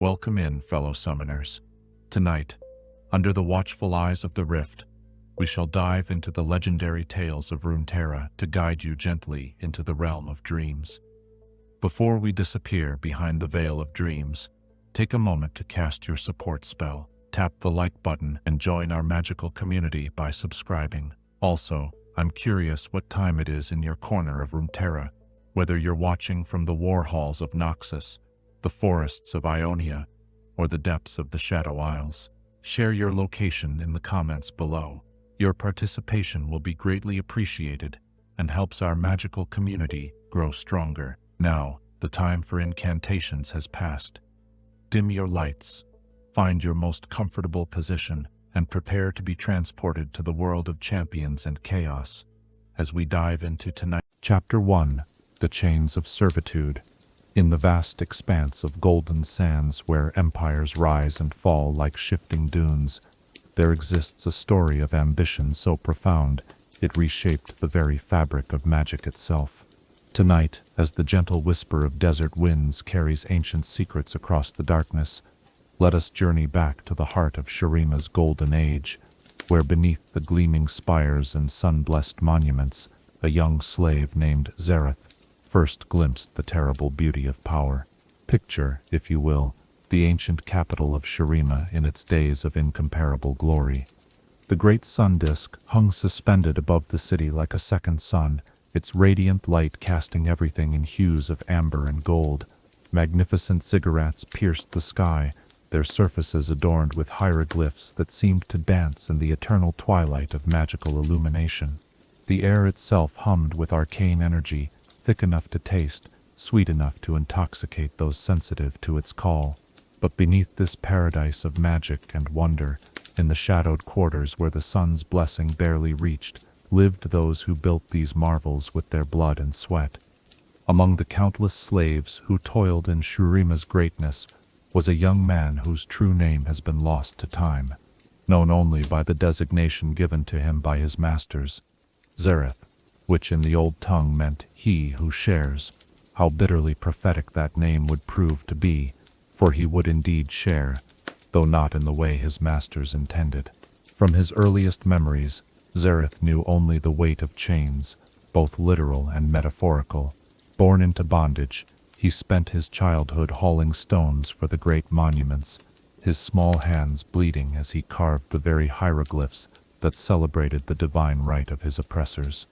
Welcome in, fellow summoners. Tonight, under the watchful eyes of the Rift, we shall dive into the legendary tales of Runeterra to guide you gently into the realm of dreams. Before we disappear behind the veil of dreams, take a moment to cast your support spell, tap the like button, and join our magical community by subscribing. Also, I'm curious what time it is in your corner of Runeterra, whether you're watching from the war halls of Noxus, the forests of Ionia, or the depths of the Shadow Isles. Share your location in the comments below. Your participation will be greatly appreciated and helps our magical community grow stronger. Now, the time for incantations has passed. Dim your lights, find your most comfortable position, and prepare to be transported to the world of champions and chaos as we dive into tonight's Chapter 1, The Chains of Servitude. In the vast expanse of golden sands where empires rise and fall like shifting dunes, there exists a story of ambition so profound it reshaped the very fabric of magic itself. Tonight, as the gentle whisper of desert winds carries ancient secrets across the darkness, let us journey back to the heart of Shurima's golden age, where beneath the gleaming spires and sun-blessed monuments, a young slave named Xerath first glimpsed the terrible beauty of power. Picture, if you will, the ancient capital of Shurima in its days of incomparable glory. The great sun disk hung suspended above the city like a second sun, its radiant light casting everything in hues of amber and gold. Magnificent ziggurats pierced the sky, their surfaces adorned with hieroglyphs that seemed to dance in the eternal twilight of magical illumination. The air itself hummed with arcane energy, thick enough to taste, sweet enough to intoxicate those sensitive to its call. But beneath this paradise of magic and wonder, in the shadowed quarters where the sun's blessing barely reached, lived those who built these marvels with their blood and sweat. Among the countless slaves who toiled in Shurima's greatness was a young man whose true name has been lost to time, known only by the designation given to him by his masters, Xerath, which in the old tongue meant he who shares. How bitterly prophetic that name would prove to be, for he would indeed share, though not in the way his masters intended. From his earliest memories, Xerath knew only the weight of chains, both literal and metaphorical. Born into bondage, he spent his childhood hauling stones for the great monuments, his small hands bleeding as he carved the very hieroglyphs that celebrated the divine right of his oppressors.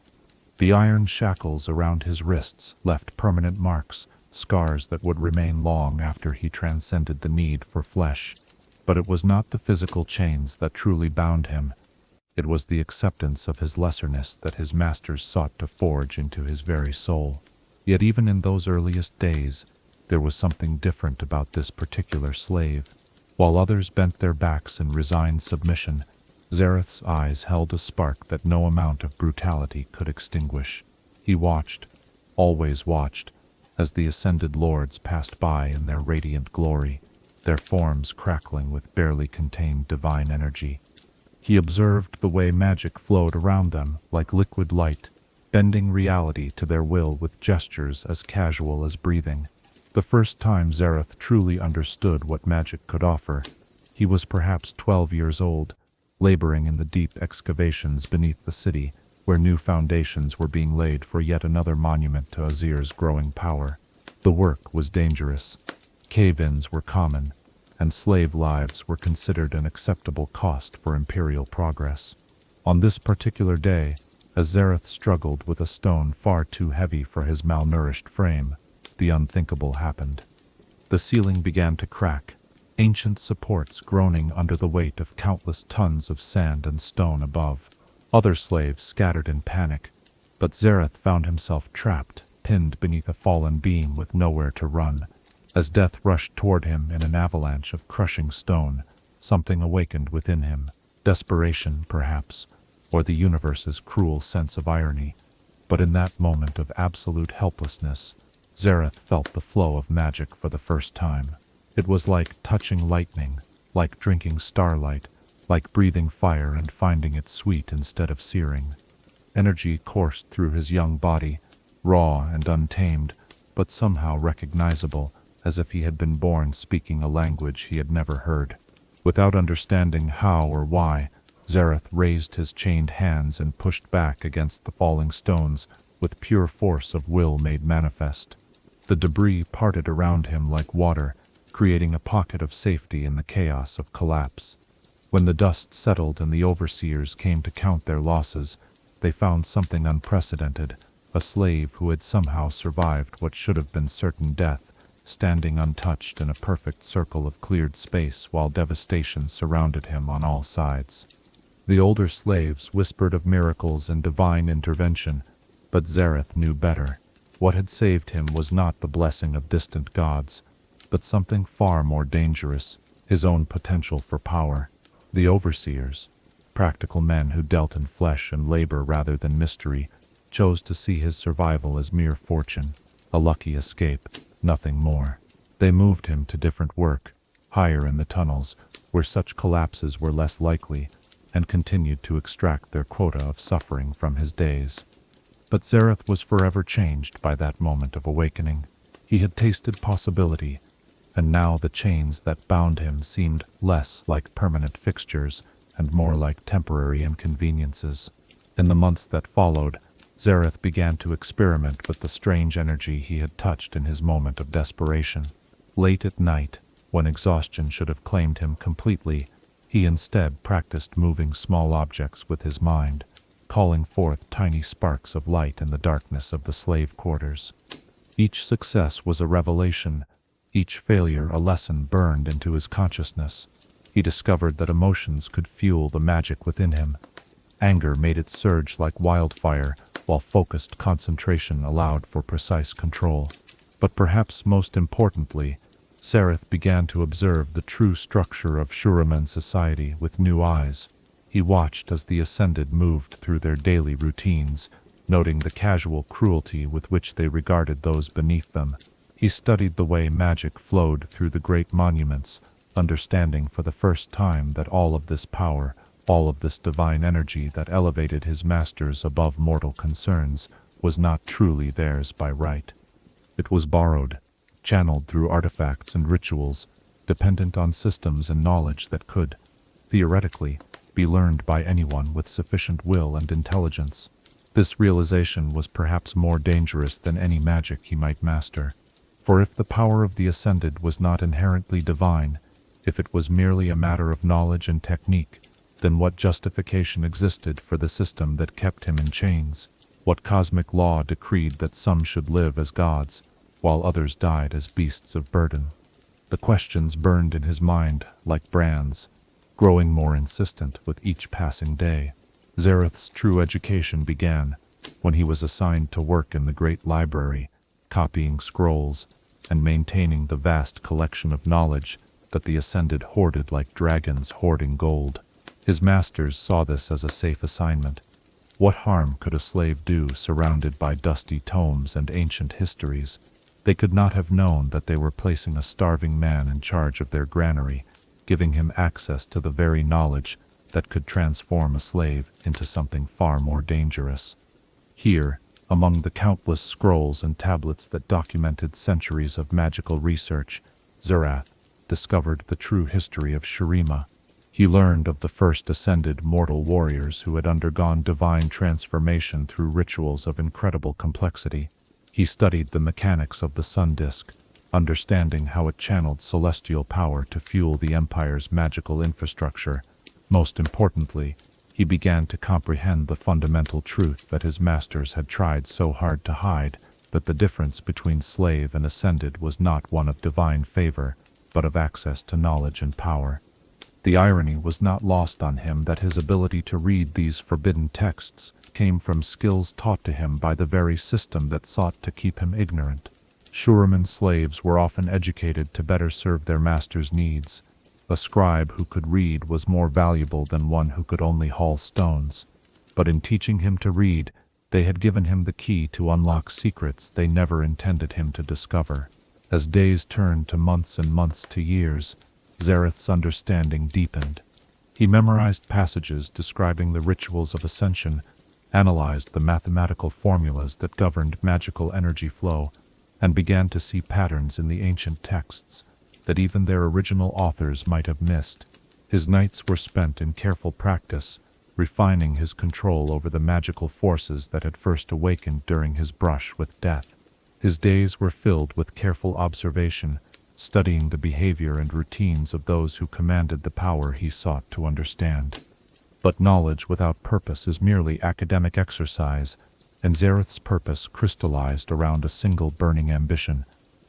The iron shackles around his wrists left permanent marks, scars that would remain long after he transcended the need for flesh. But it was not the physical chains that truly bound him. It was the acceptance of his lesserness that his masters sought to forge into his very soul. Yet even in those earliest days, there was something different about this particular slave. While others bent their backs in resigned submission, Xerath's eyes held a spark that no amount of brutality could extinguish. He watched, always watched, as the ascended lords passed by in their radiant glory, their forms crackling with barely contained divine energy. He observed the way magic flowed around them like liquid light, bending reality to their will with gestures as casual as breathing. The first time Xerath truly understood what magic could offer, he was perhaps 12 years old, laboring in the deep excavations beneath the city, where new foundations were being laid for yet another monument to Azir's growing power. The work was dangerous. Cave-ins were common, and slave lives were considered an acceptable cost for imperial progress. On this particular day, as Xerath struggled with a stone far too heavy for his malnourished frame, the unthinkable happened. The ceiling began to crack, ancient supports groaning under the weight of countless tons of sand and stone above. Other slaves scattered in panic, but Xerath found himself trapped, pinned beneath a fallen beam with nowhere to run. As death rushed toward him in an avalanche of crushing stone, something awakened within him. Desperation, perhaps, or the universe's cruel sense of irony. But in that moment of absolute helplessness, Xerath felt the flow of magic for the first time. It was like touching lightning, like drinking starlight, like breathing fire and finding it sweet instead of searing. Energy coursed through his young body, raw and untamed, but somehow recognizable, as if he had been born speaking a language he had never heard. Without understanding how or why, Xerath raised his chained hands and pushed back against the falling stones with pure force of will made manifest. The debris parted around him like water, creating a pocket of safety in the chaos of collapse. When the dust settled and the overseers came to count their losses, they found something unprecedented, a slave who had somehow survived what should have been certain death, standing untouched in a perfect circle of cleared space while devastation surrounded him on all sides. The older slaves whispered of miracles and divine intervention, but Xerath knew better. What had saved him was not the blessing of distant gods, but something far more dangerous, his own potential for power. The overseers, practical men who dealt in flesh and labor rather than mystery, chose to see his survival as mere fortune, a lucky escape, nothing more. They moved him to different work, higher in the tunnels, where such collapses were less likely, and continued to extract their quota of suffering from his days. But Xerath was forever changed by that moment of awakening. He had tasted possibility, and now the chains that bound him seemed less like permanent fixtures and more like temporary inconveniences. In the months that followed, Xerath began to experiment with the strange energy he had touched in his moment of desperation. Late at night, when exhaustion should have claimed him completely, he instead practiced moving small objects with his mind, calling forth tiny sparks of light in the darkness of the slave quarters. Each success was a revelation, each failure a lesson burned into his consciousness. He discovered that emotions could fuel the magic within him. Anger made it surge like wildfire, while focused concentration allowed for precise control. But perhaps most importantly, Xerath began to observe the true structure of Shuriman society with new eyes. He watched as the Ascended moved through their daily routines, noting the casual cruelty with which they regarded those beneath them. He studied the way magic flowed through the great monuments, understanding for the first time that all of this power, all of this divine energy that elevated his masters above mortal concerns, was not truly theirs by right. It was borrowed, channeled through artifacts and rituals, dependent on systems and knowledge that could, theoretically, be learned by anyone with sufficient will and intelligence. This realization was perhaps more dangerous than any magic he might master. For if the power of the Ascended was not inherently divine, if it was merely a matter of knowledge and technique, then what justification existed for the system that kept him in chains? What cosmic law decreed that some should live as gods, while others died as beasts of burden? The questions burned in his mind like brands, growing more insistent with each passing day. Xerath's true education began when he was assigned to work in the great library, copying scrolls and maintaining the vast collection of knowledge that the Ascended hoarded like dragons hoarding gold. His masters saw this as a safe assignment. What harm could a slave do surrounded by dusty tomes and ancient histories? They could not have known that they were placing a starving man in charge of their granary, giving him access to the very knowledge that could transform a slave into something far more dangerous. Here, among the countless scrolls and tablets that documented centuries of magical research, Xerath discovered the true history of Shurima. He learned of the first ascended mortal warriors who had undergone divine transformation through rituals of incredible complexity. He studied the mechanics of the sun disk, understanding how it channeled celestial power to fuel the Empire's magical infrastructure. Most importantly, he began to comprehend the fundamental truth that his masters had tried so hard to hide, that the difference between slave and ascended was not one of divine favor, but of access to knowledge and power. The irony was not lost on him that his ability to read these forbidden texts came from skills taught to him by the very system that sought to keep him ignorant. Shuriman slaves were often educated to better serve their masters' needs. A scribe who could read was more valuable than one who could only haul stones. But in teaching him to read, they had given him the key to unlock secrets they never intended him to discover. As days turned to months and months to years, Xerath's understanding deepened. He memorized passages describing the rituals of ascension, analyzed the mathematical formulas that governed magical energy flow, and began to see patterns in the ancient texts that even their original authors might have missed. His nights were spent in careful practice, refining his control over the magical forces that had first awakened during his brush with death. His days were filled with careful observation, studying the behavior and routines of those who commanded the power he sought to understand. But knowledge without purpose is merely academic exercise, and Xerath's purpose crystallized around a single burning ambition,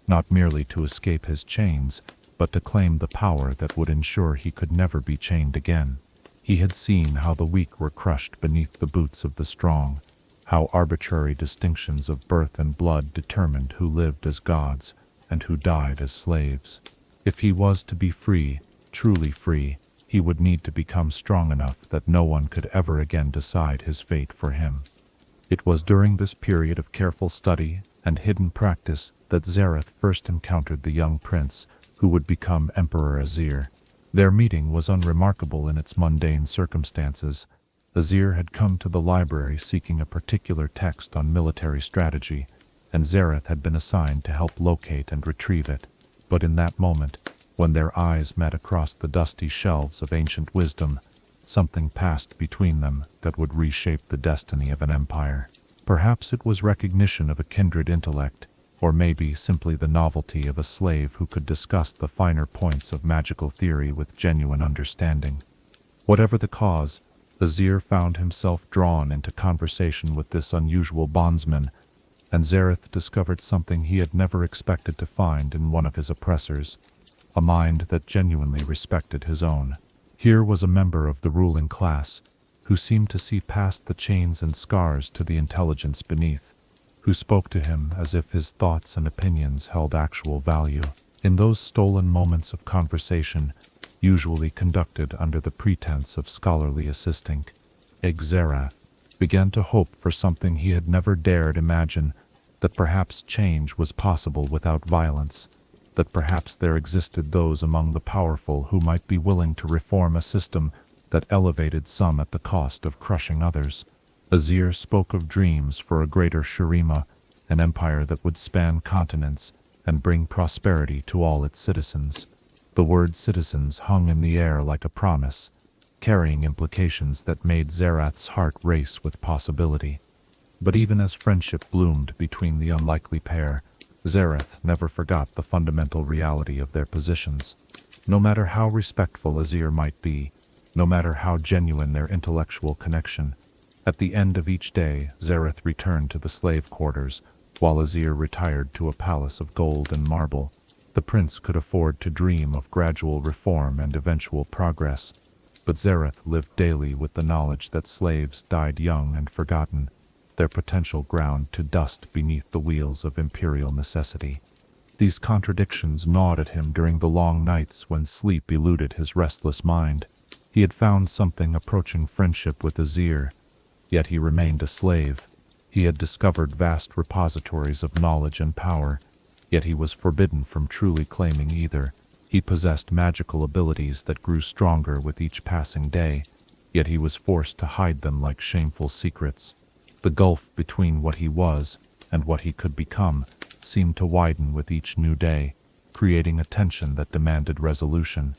not merely to escape his chains, but to claim the power that would ensure he could never be chained again. He had seen how the weak were crushed beneath the boots of the strong, how arbitrary distinctions of birth and blood determined who lived as gods and who died as slaves. If he was to be free, truly free, he would need to become strong enough that no one could ever again decide his fate for him. It was during this period of careful study and hidden practice that Xerath first encountered the young prince who would become Emperor Azir. Their meeting was unremarkable in its mundane circumstances. Azir had come to the library seeking a particular text on military strategy, and Xerath had been assigned to help locate and retrieve it. But in that moment, when their eyes met across the dusty shelves of ancient wisdom, something passed between them that would reshape the destiny of an empire. Perhaps it was recognition of a kindred intellect, or maybe simply the novelty of a slave who could discuss the finer points of magical theory with genuine understanding. Whatever the cause, Azir found himself drawn into conversation with this unusual bondsman, and Xerath discovered something he had never expected to find in one of his oppressors, a mind that genuinely respected his own. Here was a member of the ruling class, who seemed to see past the chains and scars to the intelligence beneath, who spoke to him as if his thoughts and opinions held actual value. In those stolen moments of conversation, usually conducted under the pretense of scholarly assisting, Xerath began to hope for something he had never dared imagine, that perhaps change was possible without violence, that perhaps there existed those among the powerful who might be willing to reform a system that elevated some at the cost of crushing others. Azir spoke of dreams for a greater Shurima, an empire that would span continents and bring prosperity to all its citizens. The word citizens hung in the air like a promise, carrying implications that made Xerath's heart race with possibility. But even as friendship bloomed between the unlikely pair, Xerath never forgot the fundamental reality of their positions. No matter how respectful Azir might be, no matter how genuine their intellectual connection, at the end of each day Xerath returned to the slave quarters, while Azir retired to a palace of gold and marble. The prince could afford to dream of gradual reform and eventual progress, but Xerath lived daily with the knowledge that slaves died young and forgotten, their potential ground to dust beneath the wheels of imperial necessity. These contradictions gnawed at him during the long nights when sleep eluded his restless mind. He had found something approaching friendship with Azir, yet he remained a slave. He had discovered vast repositories of knowledge and power, yet he was forbidden from truly claiming either. He possessed magical abilities that grew stronger with each passing day, yet he was forced to hide them like shameful secrets. The gulf between what he was and what he could become seemed to widen with each new day, creating a tension that demanded resolution.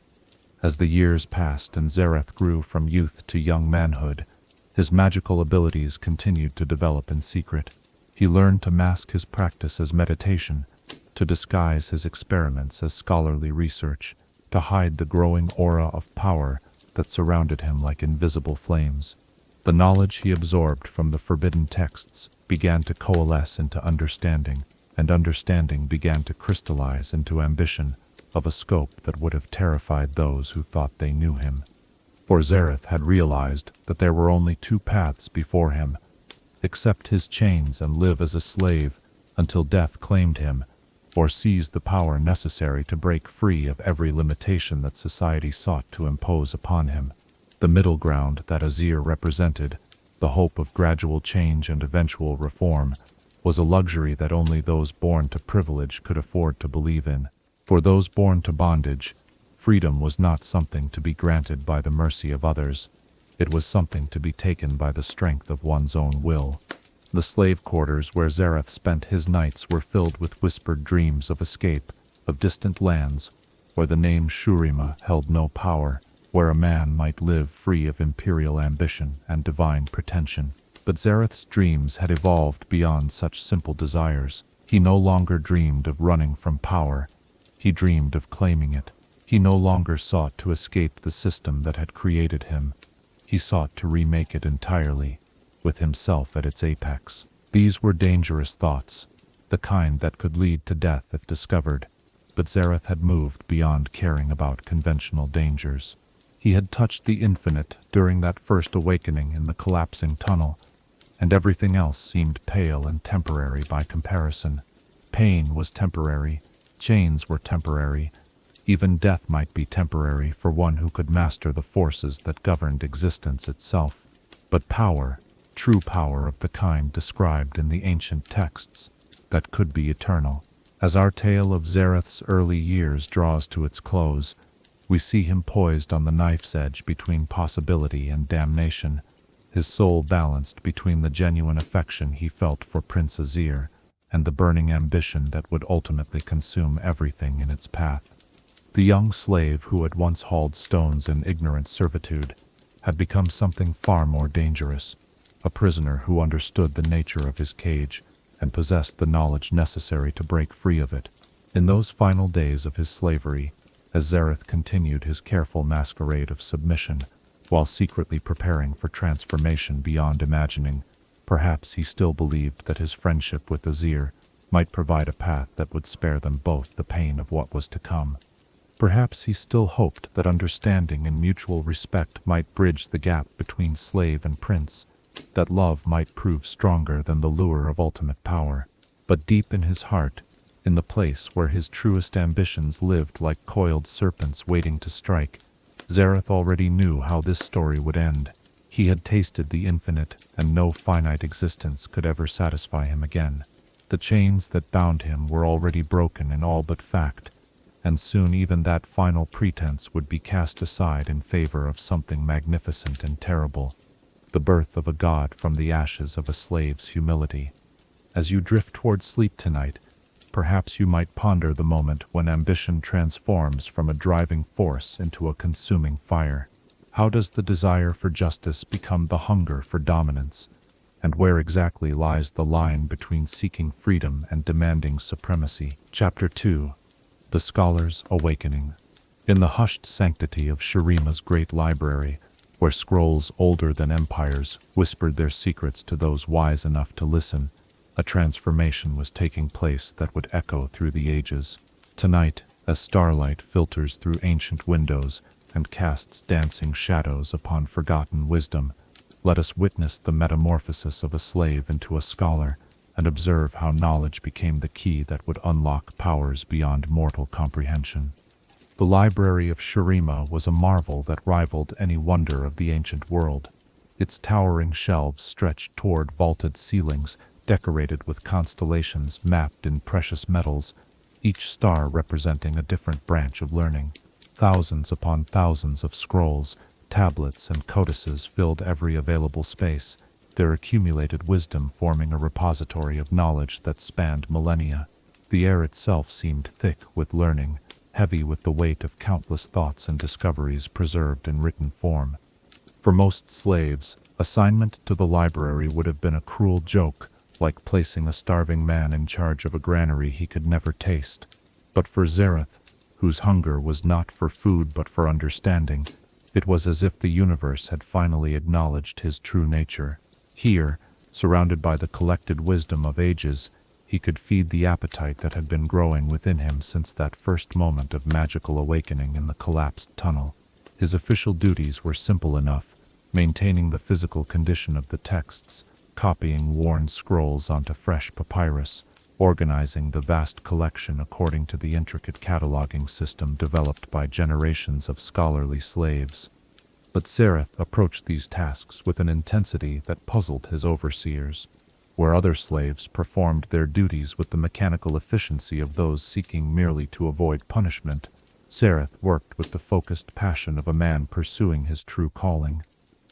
As the years passed and Xerath grew from youth to young manhood, his magical abilities continued to develop in secret. He learned to mask his practice as meditation, to disguise his experiments as scholarly research, to hide the growing aura of power that surrounded him like invisible flames. The knowledge he absorbed from the forbidden texts began to coalesce into understanding, and understanding began to crystallize into ambition of a scope that would have terrified those who thought they knew him. For Xerath had realized that there were only two paths before him: accept his chains and live as a slave until death claimed him, or seize the power necessary to break free of every limitation that society sought to impose upon him. The middle ground that Azir represented, the hope of gradual change and eventual reform, was a luxury that only those born to privilege could afford to believe in. For those born to bondage, freedom was not something to be granted by the mercy of others. It was something to be taken by the strength of one's own will. The slave quarters where Xerath spent his nights were filled with whispered dreams of escape, of distant lands, where the name Shurima held no power, where a man might live free of imperial ambition and divine pretension. But Xerath's dreams had evolved beyond such simple desires. He no longer dreamed of running from power. He dreamed of claiming it. He no longer sought to escape the system that had created him. He sought to remake it entirely, with himself at its apex. These were dangerous thoughts, the kind that could lead to death if discovered, but Xerath had moved beyond caring about conventional dangers. He had touched the infinite during that first awakening in the collapsing tunnel, and everything else seemed pale and temporary by comparison. Pain was temporary, chains were temporary, even death might be temporary for one who could master the forces that governed existence itself. But power, true power of the kind described in the ancient texts, that could be eternal. As our tale of Xerath's early years draws to its close, we see him poised on the knife's edge between possibility and damnation, his soul balanced between the genuine affection he felt for Prince Azir and the burning ambition that would ultimately consume everything in its path. The young slave who had once hauled stones in ignorant servitude had become something far more dangerous, a prisoner who understood the nature of his cage and possessed the knowledge necessary to break free of it. In those final days of his slavery, as Xerath continued his careful masquerade of submission, while secretly preparing for transformation beyond imagining, perhaps he still believed that his friendship with Azir might provide a path that would spare them both the pain of what was to come. Perhaps he still hoped that understanding and mutual respect might bridge the gap between slave and prince, that love might prove stronger than the lure of ultimate power. But deep in his heart, in the place where his truest ambitions lived like coiled serpents waiting to strike, Xerath already knew how this story would end. He had tasted the infinite, and no finite existence could ever satisfy him again. The chains that bound him were already broken in all but fact, and soon even that final pretense would be cast aside in favor of something magnificent and terrible, the birth of a god from the ashes of a slave's humility. As you drift toward sleep tonight, perhaps you might ponder the moment when ambition transforms from a driving force into a consuming fire. How does the desire for justice become the hunger for dominance? And where exactly lies the line between seeking freedom and demanding supremacy? Chapter 2. The Scholar's Awakening. In the hushed sanctity of Shurima's great library, where scrolls older than empires whispered their secrets to those wise enough to listen, a transformation was taking place that would echo through the ages. Tonight, as starlight filters through ancient windows and casts dancing shadows upon forgotten wisdom, let us witness the metamorphosis of a slave into a scholar, and observe how knowledge became the key that would unlock powers beyond mortal comprehension. The library of Shurima was a marvel that rivaled any wonder of the ancient world. Its towering shelves stretched toward vaulted ceilings, decorated with constellations mapped in precious metals, each star representing a different branch of learning. Thousands upon thousands of scrolls, tablets, and codices filled every available space, their accumulated wisdom forming a repository of knowledge that spanned millennia. The air itself seemed thick with learning, heavy with the weight of countless thoughts and discoveries preserved in written form. For most slaves, assignment to the library would have been a cruel joke, like placing a starving man in charge of a granary he could never taste. But for Xerath, whose hunger was not for food but for understanding, it was as if the universe had finally acknowledged his true nature. Here, surrounded by the collected wisdom of ages, he could feed the appetite that had been growing within him since that first moment of magical awakening in the collapsed tunnel. His official duties were simple enough, maintaining the physical condition of the texts, copying worn scrolls onto fresh papyrus, organizing the vast collection according to the intricate cataloging system developed by generations of scholarly slaves. But Xerath approached these tasks with an intensity that puzzled his overseers. Where other slaves performed their duties with the mechanical efficiency of those seeking merely to avoid punishment, Xerath worked with the focused passion of a man pursuing his true calling.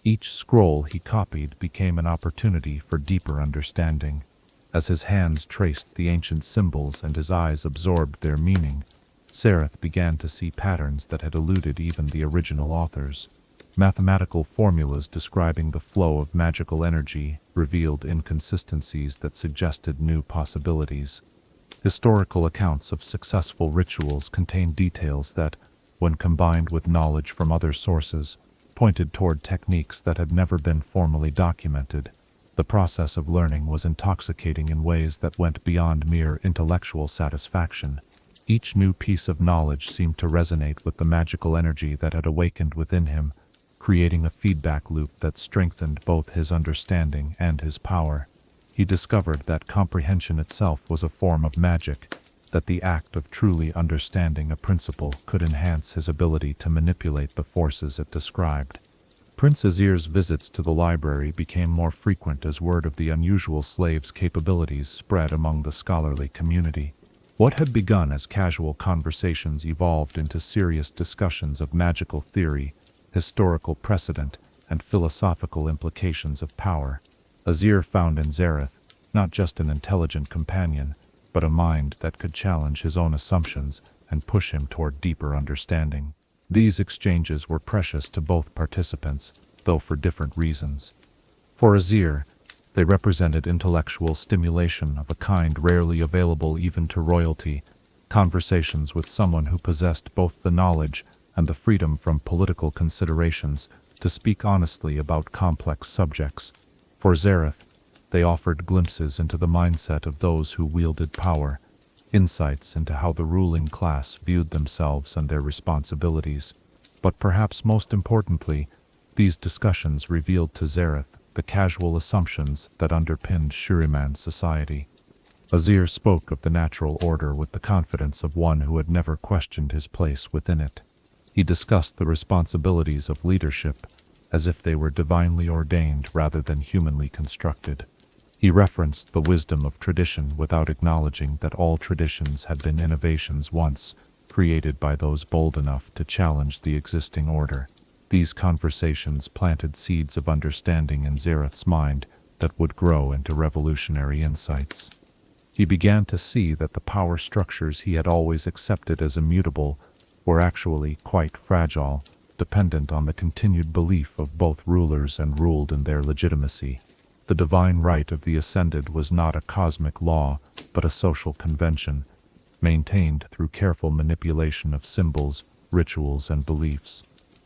Each scroll he copied became an opportunity for deeper understanding. As his hands traced the ancient symbols and his eyes absorbed their meaning, Xerath began to see patterns that had eluded even the original authors. Mathematical formulas describing the flow of magical energy revealed inconsistencies that suggested new possibilities. Historical accounts of successful rituals contained details that, when combined with knowledge from other sources, pointed toward techniques that had never been formally documented. The process of learning was intoxicating in ways that went beyond mere intellectual satisfaction. Each new piece of knowledge seemed to resonate with the magical energy that had awakened within him, creating a feedback loop that strengthened both his understanding and his power. He discovered that comprehension itself was a form of magic, that the act of truly understanding a principle could enhance his ability to manipulate the forces it described. Prince Azir's visits to the library became more frequent as word of the unusual slave's capabilities spread among the scholarly community. What had begun as casual conversations evolved into serious discussions of magical theory, historical precedent, and philosophical implications of power. Azir found in Xerath not just an intelligent companion, but a mind that could challenge his own assumptions and push him toward deeper understanding. These exchanges were precious to both participants, though for different reasons. For Azir, they represented intellectual stimulation of a kind rarely available even to royalty, conversations with someone who possessed both the knowledge and the freedom from political considerations to speak honestly about complex subjects. For Xerath, they offered glimpses into the mindset of those who wielded power, insights into how the ruling class viewed themselves and their responsibilities. But perhaps most importantly, these discussions revealed to Xerath the casual assumptions that underpinned Shuriman's society. Azir spoke of the natural order with the confidence of one who had never questioned his place within it. He discussed the responsibilities of leadership as if they were divinely ordained rather than humanly constructed. He referenced the wisdom of tradition without acknowledging that all traditions had been innovations once, created by those bold enough to challenge the existing order. These conversations planted seeds of understanding in Xerath's mind that would grow into revolutionary insights. He began to see that the power structures he had always accepted as immutable were actually quite fragile, dependent on the continued belief of both rulers and ruled in their legitimacy. The divine right of the Ascended was not a cosmic law, but a social convention, maintained through careful manipulation of symbols, rituals, and beliefs.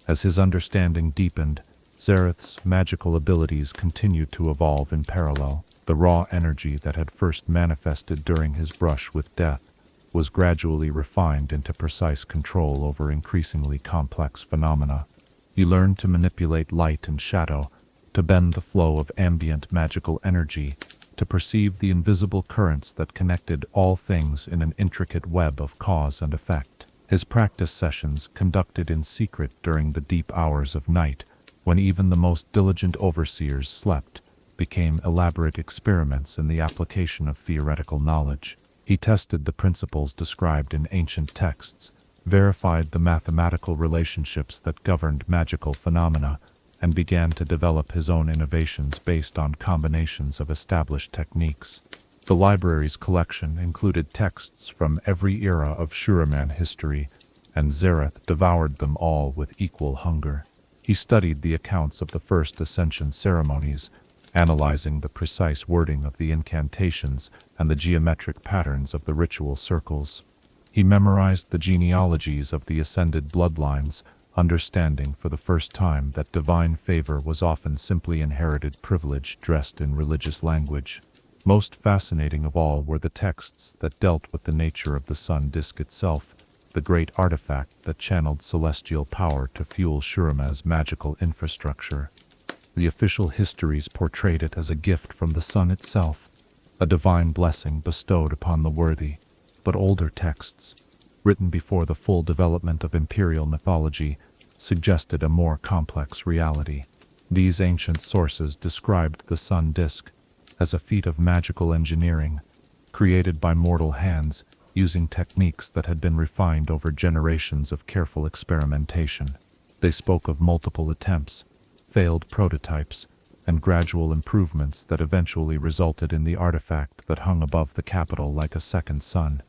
As his understanding deepened, Xerath's magical abilities continued to evolve in parallel. The raw energy that had first manifested during his brush with death was gradually refined into precise control over increasingly complex phenomena. He learned to manipulate light and shadow, to bend the flow of ambient magical energy, to perceive the invisible currents that connected all things in an intricate web of cause and effect. His practice sessions, conducted in secret during the deep hours of night, when even the most diligent overseers slept, became elaborate experiments in the application of theoretical knowledge. He tested the principles described in ancient texts, verified the mathematical relationships that governed magical phenomena, and began to develop his own innovations based on combinations of established techniques. The library's collection included texts from every era of Shuriman history, and Xerath devoured them all with equal hunger. He studied the accounts of the first ascension ceremonies, analyzing the precise wording of the incantations and the geometric patterns of the ritual circles. He memorized the genealogies of the ascended bloodlines, understanding for the first time that divine favor was often simply inherited privilege dressed in religious language. Most fascinating of all were the texts that dealt with the nature of the sun disk itself, the great artifact that channeled celestial power to fuel Shuriman's magical infrastructure. The official histories portrayed it as a gift from the sun itself, a divine blessing bestowed upon the worthy. But older texts, written before the full development of imperial mythology, suggested a more complex reality. These ancient sources described the sun disk as a feat of magical engineering, created by mortal hands using techniques that had been refined over generations of careful experimentation. They spoke of multiple attempts, failed prototypes, and gradual improvements that eventually resulted in the artifact that hung above the capital like a second sun.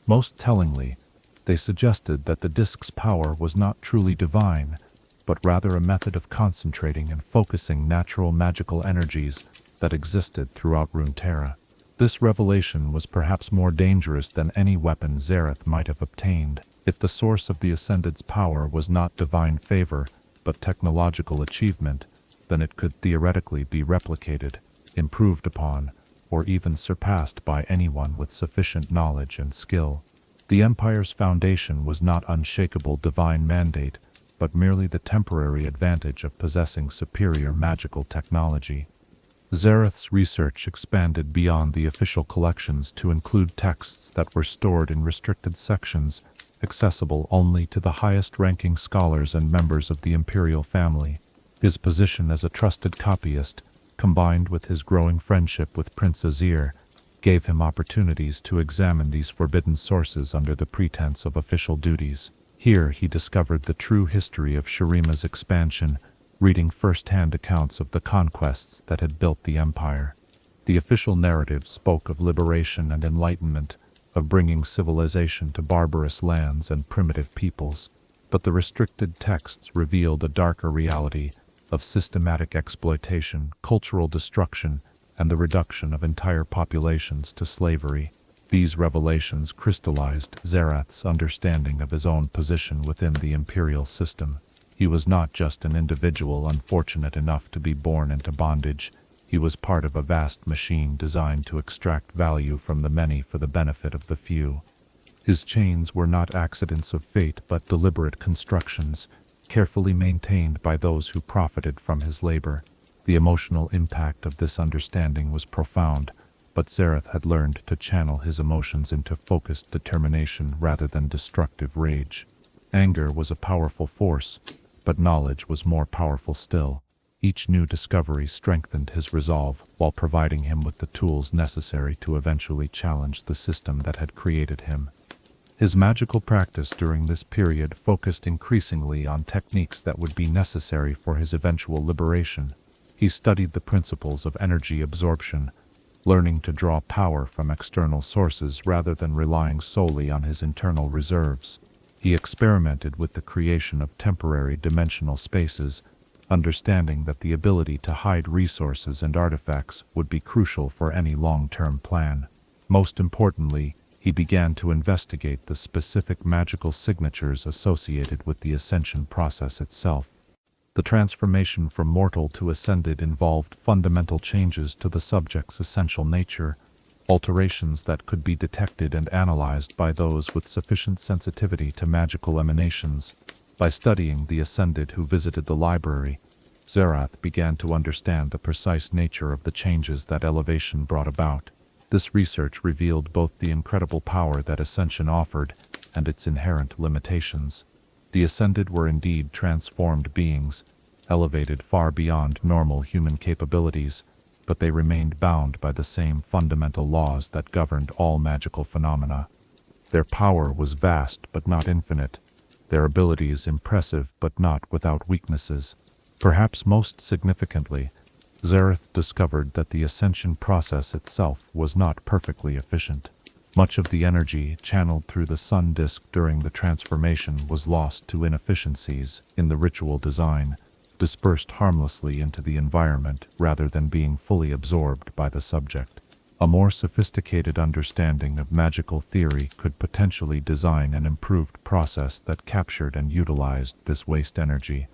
Most tellingly, they suggested that the disk's power was not truly divine, but rather a method of concentrating and focusing natural magical energies that existed throughout Runeterra. This revelation was perhaps more dangerous than any weapon Xerath might have obtained. If the source of the Ascendant's power was not divine favor, but technological achievement, then it could theoretically be replicated, improved upon, or even surpassed by anyone with sufficient knowledge and skill. The Empire's foundation was not unshakable divine mandate, but merely the temporary advantage of possessing superior magical technology. Xerath's research expanded beyond the official collections to include texts that were stored in restricted sections, accessible only to the highest-ranking scholars and members of the imperial family. His position as a trusted copyist, combined with his growing friendship with Prince Azir, gave him opportunities to examine these forbidden sources under the pretense of official duties. Here he discovered the true history of Shurima's expansion, reading first-hand accounts of the conquests that had built the empire. The official narrative spoke of liberation and enlightenment, of bringing civilization to barbarous lands and primitive peoples, but the restricted texts revealed a darker reality of systematic exploitation, cultural destruction, and the reduction of entire populations to slavery. These revelations crystallized Xerath's understanding of his own position within the imperial system. He was not just an individual unfortunate enough to be born into bondage. He was part of a vast machine designed to extract value from the many for the benefit of the few. His chains were not accidents of fate but deliberate constructions, carefully maintained by those who profited from his labor. The emotional impact of this understanding was profound, but Xerath had learned to channel his emotions into focused determination rather than destructive rage. Anger was a powerful force, but knowledge was more powerful still. Each new discovery strengthened his resolve while providing him with the tools necessary to eventually challenge the system that had created him. His magical practice during this period focused increasingly on techniques that would be necessary for his eventual liberation. He studied the principles of energy absorption, learning to draw power from external sources rather than relying solely on his internal reserves. He experimented with the creation of temporary dimensional spaces, understanding that the ability to hide resources and artifacts would be crucial for any long-term plan. Most importantly, he began to investigate the specific magical signatures associated with the ascension process itself. The transformation from mortal to ascended involved fundamental changes to the subject's essential nature, alterations that could be detected and analyzed by those with sufficient sensitivity to magical emanations. By studying the Ascended who visited the library, Xerath began to understand the precise nature of the changes that elevation brought about. This research revealed both the incredible power that Ascension offered and its inherent limitations. The Ascended were indeed transformed beings, elevated far beyond normal human capabilities, but they remained bound by the same fundamental laws that governed all magical phenomena. Their power was vast but not infinite, their abilities impressive but not without weaknesses. Perhaps most significantly, Xerath discovered that the ascension process itself was not perfectly efficient. Much of the energy channeled through the sun disk during the transformation was lost to inefficiencies in the ritual design, dispersed harmlessly into the environment rather than being fully absorbed by the subject. A more sophisticated understanding of magical theory could potentially design an improved process that captured and utilized this waste energy.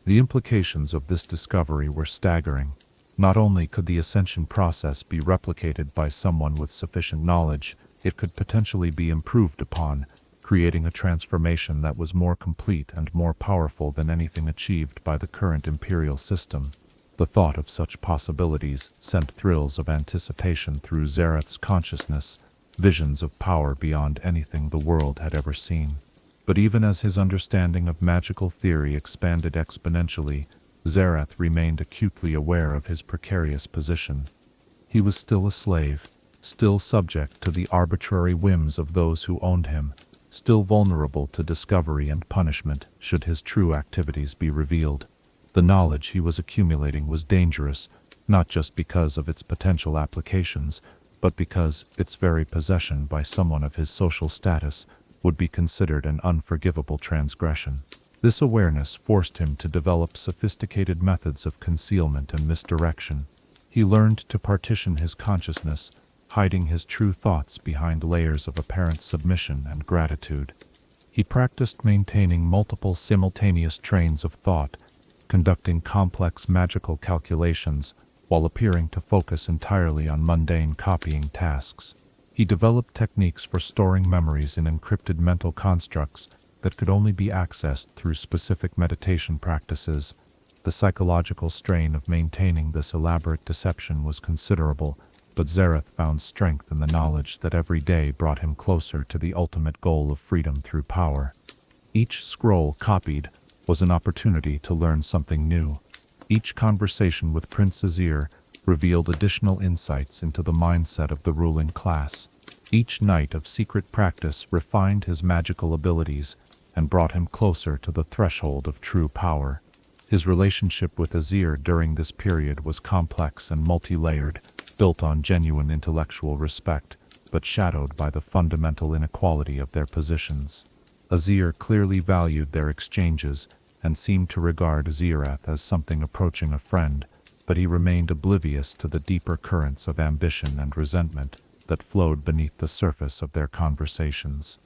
The implications of this discovery were staggering. Not only could the ascension process be replicated by someone with sufficient knowledge, it could potentially be improved upon, creating a transformation that was more complete and more powerful than anything achieved by the current imperial system. The thought of such possibilities sent thrills of anticipation through Xerath's consciousness, visions of power beyond anything the world had ever seen. But even as his understanding of magical theory expanded exponentially, Xerath remained acutely aware of his precarious position. He was still a slave, still subject to the arbitrary whims of those who owned him, still vulnerable to discovery and punishment should his true activities be revealed. The knowledge he was accumulating was dangerous, not just because of its potential applications, but because its very possession by someone of his social status would be considered an unforgivable transgression. This awareness forced him to develop sophisticated methods of concealment and misdirection. He learned to partition his consciousness, hiding his true thoughts behind layers of apparent submission and gratitude. He practiced maintaining multiple simultaneous trains of thought, conducting complex magical calculations while appearing to focus entirely on mundane copying tasks. He developed techniques for storing memories in encrypted mental constructs that could only be accessed through specific meditation practices. The psychological strain of maintaining this elaborate deception was considerable, but Xerath found strength in the knowledge that every day brought him closer to the ultimate goal of freedom through power. Each scroll copied was an opportunity to learn something new. Each conversation with Prince Azir revealed additional insights into the mindset of the ruling class. Each night of secret practice refined his magical abilities and brought him closer to the threshold of true power. His relationship with Azir during this period was complex and multi-layered, built on genuine intellectual respect, but shadowed by the fundamental inequality of their positions. Azir clearly valued their exchanges and seemed to regard Xerath as something approaching a friend, but he remained oblivious to the deeper currents of ambition and resentment that flowed beneath the surface of their conversations.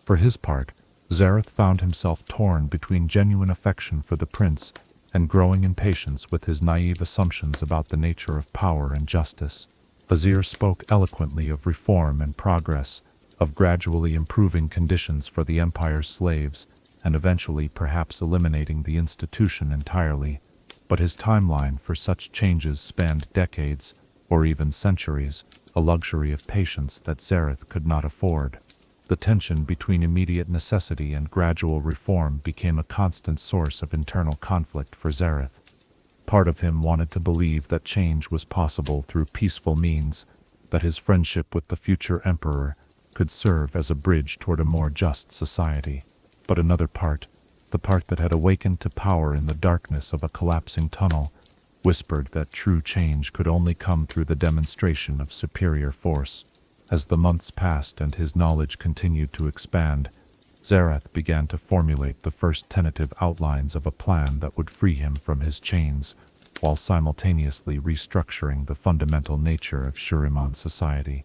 For his part, Xerath found himself torn between genuine affection for the prince and growing impatience with his naive assumptions about the nature of power and justice. Azir spoke eloquently of reform and progress, of gradually improving conditions for the Empire's slaves, and eventually perhaps eliminating the institution entirely. But his timeline for such changes spanned decades, or even centuries, a luxury of patience that Xerath could not afford. The tension between immediate necessity and gradual reform became a constant source of internal conflict for Xerath. Part of him wanted to believe that change was possible through peaceful means, that his friendship with the future emperor could serve as a bridge toward a more just society. But another part, the part that had awakened to power in the darkness of a collapsing tunnel, whispered that true change could only come through the demonstration of superior force. As the months passed and his knowledge continued to expand, Xerath began to formulate the first tentative outlines of a plan that would free him from his chains, while simultaneously restructuring the fundamental nature of Shuriman society.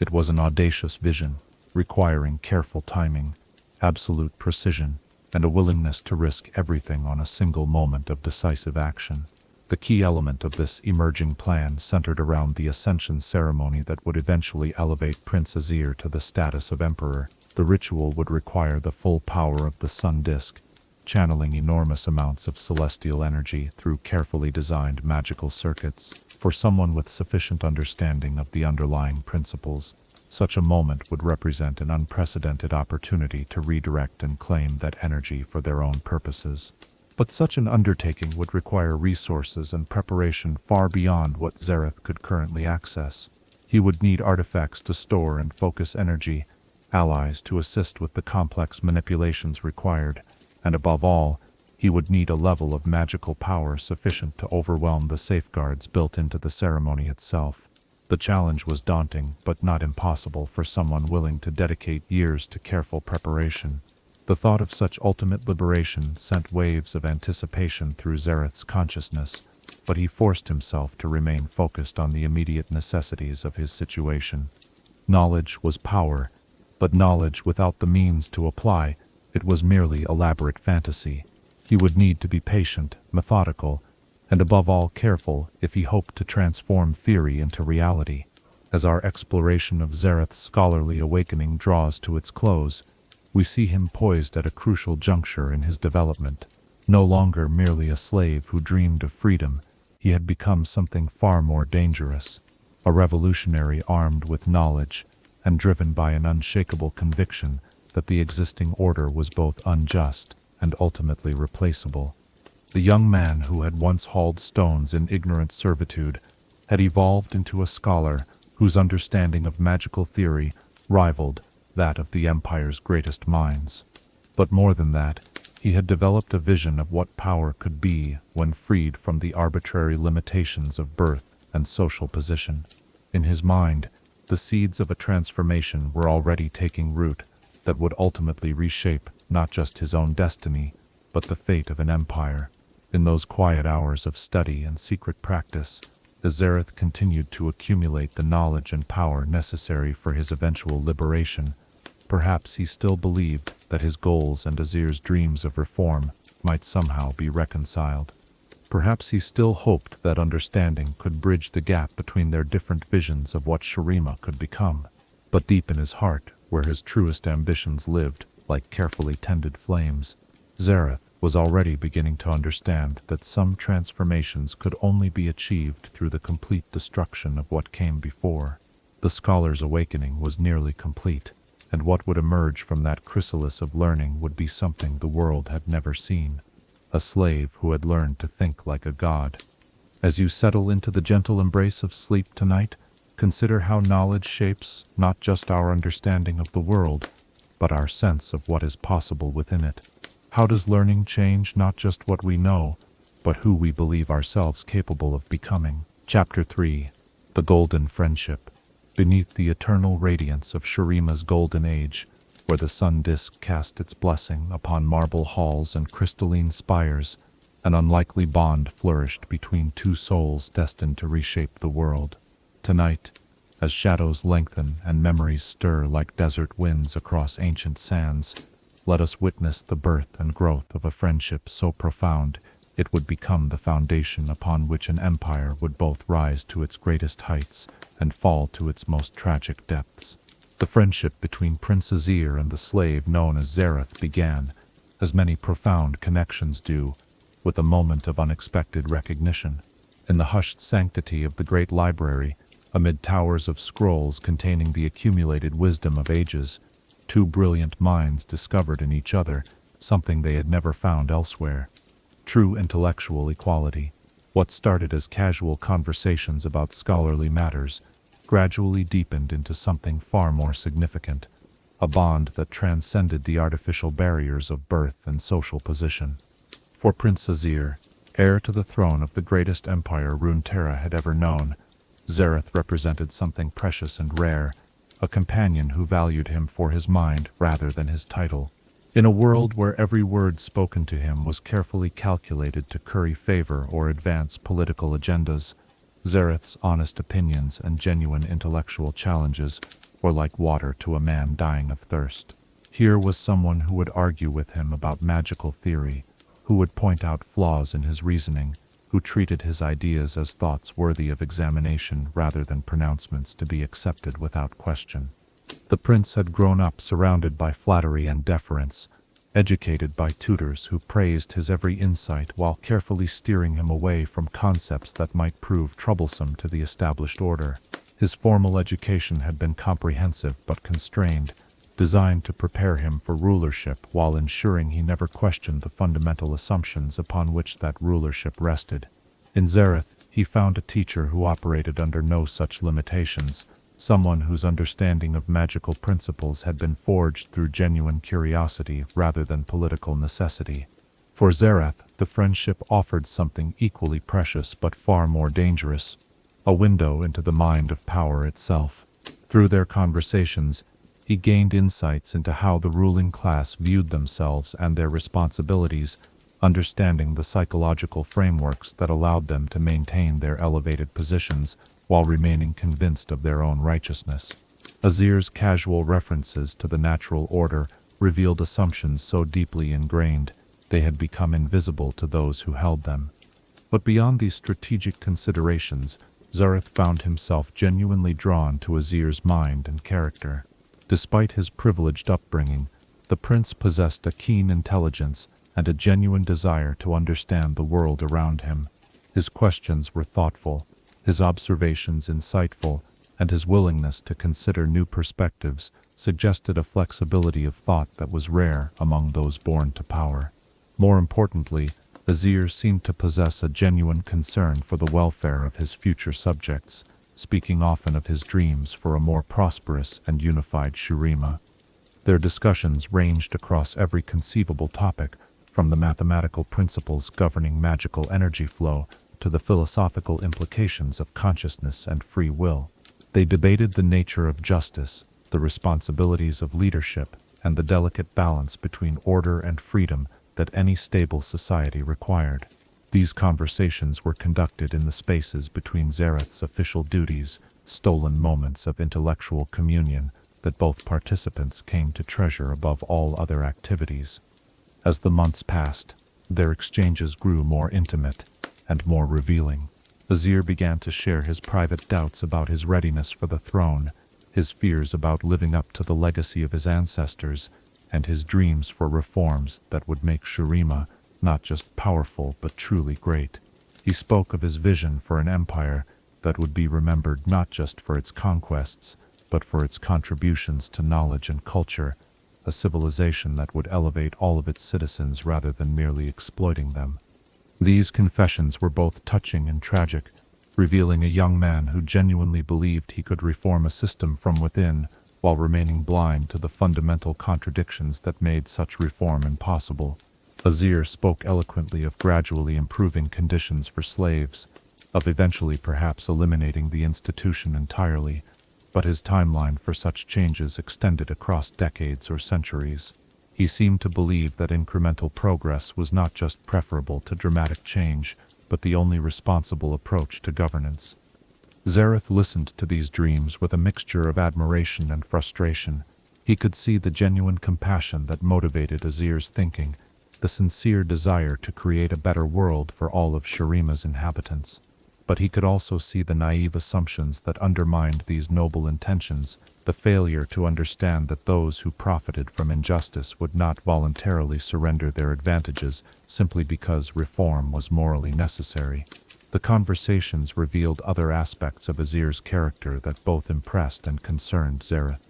It was an audacious vision, requiring careful timing, absolute precision, and a willingness to risk everything on a single moment of decisive action. The key element of this emerging plan centered around the ascension ceremony that would eventually elevate Prince Azir to the status of emperor. The ritual would require the full power of the sun disk, channeling enormous amounts of celestial energy through carefully designed magical circuits. For someone with sufficient understanding of the underlying principles, such a moment would represent an unprecedented opportunity to redirect and claim that energy for their own purposes. But such an undertaking would require resources and preparation far beyond what Xerath could currently access. He would need artifacts to store and focus energy, allies to assist with the complex manipulations required, and above all, he would need a level of magical power sufficient to overwhelm the safeguards built into the ceremony itself. The challenge was daunting, but not impossible for someone willing to dedicate years to careful preparation. The thought of such ultimate liberation sent waves of anticipation through Xerath's consciousness, but he forced himself to remain focused on the immediate necessities of his situation. Knowledge was power, but knowledge without the means to apply it was merely elaborate fantasy. He would need to be patient, methodical, and above all careful if he hoped to transform theory into reality. As our exploration of Xerath's scholarly awakening draws to its close, we see him poised at a crucial juncture in his development. No longer merely a slave who dreamed of freedom, he had become something far more dangerous, a revolutionary armed with knowledge and driven by an unshakable conviction that the existing order was both unjust and ultimately replaceable. The young man who had once hauled stones in ignorant servitude had evolved into a scholar whose understanding of magical theory rivaled that of the Empire's greatest minds. But more than that, He had developed a vision of what power could be when freed from the arbitrary limitations of birth and social position. In his mind, the seeds of a transformation were already taking root that would ultimately reshape not just his own destiny, but the fate of an empire. In those quiet hours of study and secret practice, Xerath continued to accumulate the knowledge and power necessary for his eventual liberation. Perhaps he still believed that his goals and Azir's dreams of reform might somehow be reconciled. Perhaps he still hoped that understanding could bridge the gap between their different visions of what Shurima could become. But deep in his heart, where his truest ambitions lived, like carefully tended flames, Xerath was already beginning to understand that some transformations could only be achieved through the complete destruction of what came before. The scholar's awakening was nearly complete, and what would emerge from that chrysalis of learning would be something the world had never seen. A slave who had learned to think like a god. As you settle into the gentle embrace of sleep tonight, consider how knowledge shapes not just our understanding of the world, but our sense of what is possible within it. How does learning change not just what we know, but who we believe ourselves capable of becoming? Chapter 3. The Golden Friendship. Beneath the eternal radiance of Shurima's golden age, where the sun disk cast its blessing upon marble halls and crystalline spires, an unlikely bond flourished between two souls destined to reshape the world. Tonight, as shadows lengthen and memories stir like desert winds across ancient sands, let us witness the birth and growth of a friendship so profound it would become the foundation upon which an empire would both rise to its greatest heights and fall to its most tragic depths. The friendship between Prince Azir and the slave known as Xerath began, as many profound connections do, with a moment of unexpected recognition. In the hushed sanctity of the great library, amid towers of scrolls containing the accumulated wisdom of ages, two brilliant minds discovered in each other something they had never found elsewhere. True intellectual equality. What started as casual conversations about scholarly matters gradually deepened into something far more significant, a bond that transcended the artificial barriers of birth and social position. For Prince Azir, heir to the throne of the greatest empire Runeterra had ever known, Xerath represented something precious and rare, a companion who valued him for his mind rather than his title. In a world where every word spoken to him was carefully calculated to curry favor or advance political agendas, Xerath's honest opinions and genuine intellectual challenges were like water to a man dying of thirst. Here was someone who would argue with him about magical theory, who would point out flaws in his reasoning, who treated his ideas as thoughts worthy of examination rather than pronouncements to be accepted without question. The prince had grown up surrounded by flattery and deference, educated by tutors who praised his every insight while carefully steering him away from concepts that might prove troublesome to the established order. His formal education had been comprehensive but constrained, designed to prepare him for rulership while ensuring he never questioned the fundamental assumptions upon which that rulership rested. In Xerath, he found a teacher who operated under no such limitations, someone whose understanding of magical principles had been forged through genuine curiosity rather than political necessity. For Xerath, the friendship offered something equally precious but far more dangerous, a window into the mind of power itself. Through their conversations, he gained insights into how the ruling class viewed themselves and their responsibilities, understanding the psychological frameworks that allowed them to maintain their elevated positions while remaining convinced of their own righteousness. Azir's casual references to the natural order revealed assumptions so deeply ingrained they had become invisible to those who held them. But beyond these strategic considerations, Xerath found himself genuinely drawn to Azir's mind and character. Despite his privileged upbringing, the prince possessed a keen intelligence and a genuine desire to understand the world around him. His questions were thoughtful, his observations insightful, and his willingness to consider new perspectives suggested a flexibility of thought that was rare among those born to power. More importantly, Azir seemed to possess a genuine concern for the welfare of his future subjects, speaking often of his dreams for a more prosperous and unified Shurima. Their discussions ranged across every conceivable topic, from the mathematical principles governing magical energy flow to the philosophical implications of consciousness and free will. They debated the nature of justice, the responsibilities of leadership, and the delicate balance between order and freedom that any stable society required. These conversations were conducted in the spaces between Xerath's official duties, stolen moments of intellectual communion that both participants came to treasure above all other activities. As the months passed, their exchanges grew more intimate and more revealing. Azir began to share his private doubts about his readiness for the throne, his fears about living up to the legacy of his ancestors, and his dreams for reforms that would make Shurima not just powerful but truly great. He spoke of his vision for an empire that would be remembered not just for its conquests, but for its contributions to knowledge and culture, a civilization that would elevate all of its citizens rather than merely exploiting them. These confessions were both touching and tragic, revealing a young man who genuinely believed he could reform a system from within while remaining blind to the fundamental contradictions that made such reform impossible. Azir spoke eloquently of gradually improving conditions for slaves, of eventually perhaps eliminating the institution entirely, but his timeline for such changes extended across decades or centuries. He seemed to believe that incremental progress was not just preferable to dramatic change, but the only responsible approach to governance. Xerath listened to these dreams with a mixture of admiration and frustration. He could see the genuine compassion that motivated Azir's thinking, the sincere desire to create a better world for all of Shurima's inhabitants. But he could also see the naive assumptions that undermined these noble intentions, the failure to understand that those who profited from injustice would not voluntarily surrender their advantages simply because reform was morally necessary. The conversations revealed other aspects of Azir's character that both impressed and concerned Xerath.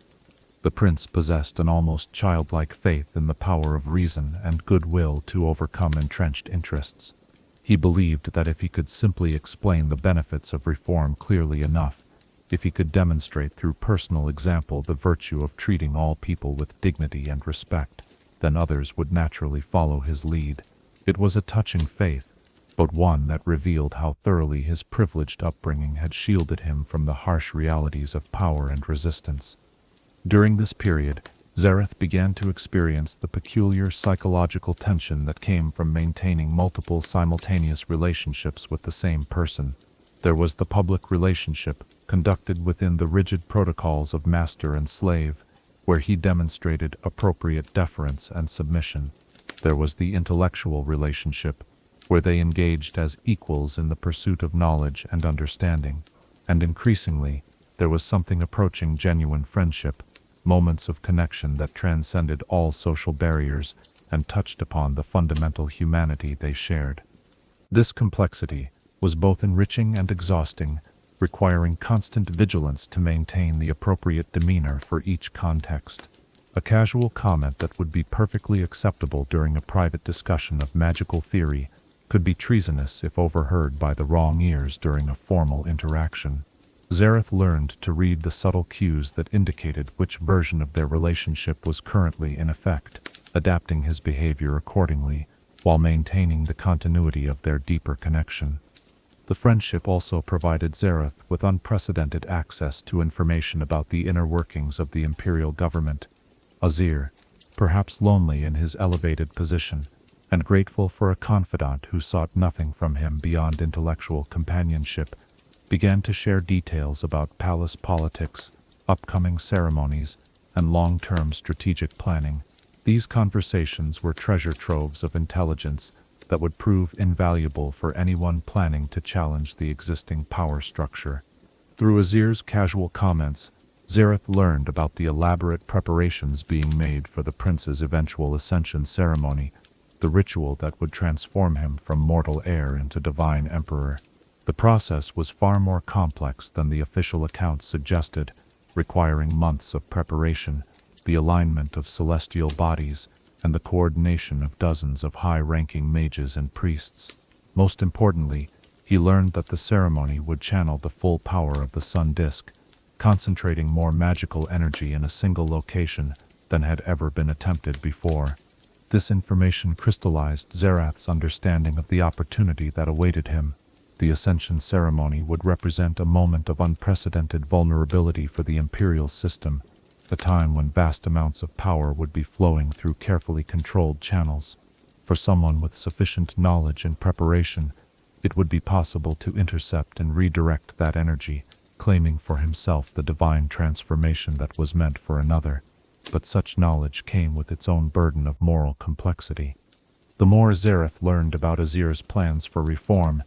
The prince possessed an almost childlike faith in the power of reason and goodwill to overcome entrenched interests. He believed that if he could simply explain the benefits of reform clearly enough, if he could demonstrate through personal example the virtue of treating all people with dignity and respect, then others would naturally follow his lead. It was a touching faith, but one that revealed how thoroughly his privileged upbringing had shielded him from the harsh realities of power and resistance. During this period, Xerath began to experience the peculiar psychological tension that came from maintaining multiple simultaneous relationships with the same person. There was the public relationship, conducted within the rigid protocols of master and slave, where he demonstrated appropriate deference and submission. There was the intellectual relationship, where they engaged as equals in the pursuit of knowledge and understanding. And increasingly, there was something approaching genuine friendship, moments of connection that transcended all social barriers and touched upon the fundamental humanity they shared. This complexity was both enriching and exhausting, requiring constant vigilance to maintain the appropriate demeanor for each context. A casual comment that would be perfectly acceptable during a private discussion of magical theory could be treasonous if overheard by the wrong ears during a formal interaction. Xerath learned to read the subtle cues that indicated which version of their relationship was currently in effect, adapting his behavior accordingly, while maintaining the continuity of their deeper connection. The friendship also provided Xerath with unprecedented access to information about the inner workings of the imperial government. Azir, perhaps lonely in his elevated position, and grateful for a confidant who sought nothing from him beyond intellectual companionship, began to share details about palace politics, upcoming ceremonies, and long-term strategic planning. These conversations were treasure troves of intelligence that would prove invaluable for anyone planning to challenge the existing power structure. Through Azir's casual comments, Xerath learned about the elaborate preparations being made for the prince's eventual ascension ceremony, the ritual that would transform him from mortal heir into divine emperor. The process was far more complex than the official accounts suggested, requiring months of preparation, the alignment of celestial bodies, and the coordination of dozens of high-ranking mages and priests. Most importantly, he learned that the ceremony would channel the full power of the sun disk, concentrating more magical energy in a single location than had ever been attempted before. This information crystallized Xerath's understanding of the opportunity that awaited him. The Ascension ceremony would represent a moment of unprecedented vulnerability for the Imperial system, a time when vast amounts of power would be flowing through carefully controlled channels. For someone with sufficient knowledge and preparation, it would be possible to intercept and redirect that energy, claiming for himself the divine transformation that was meant for another. But such knowledge came with its own burden of moral complexity. The more Xerath learned about Azir's plans for reform,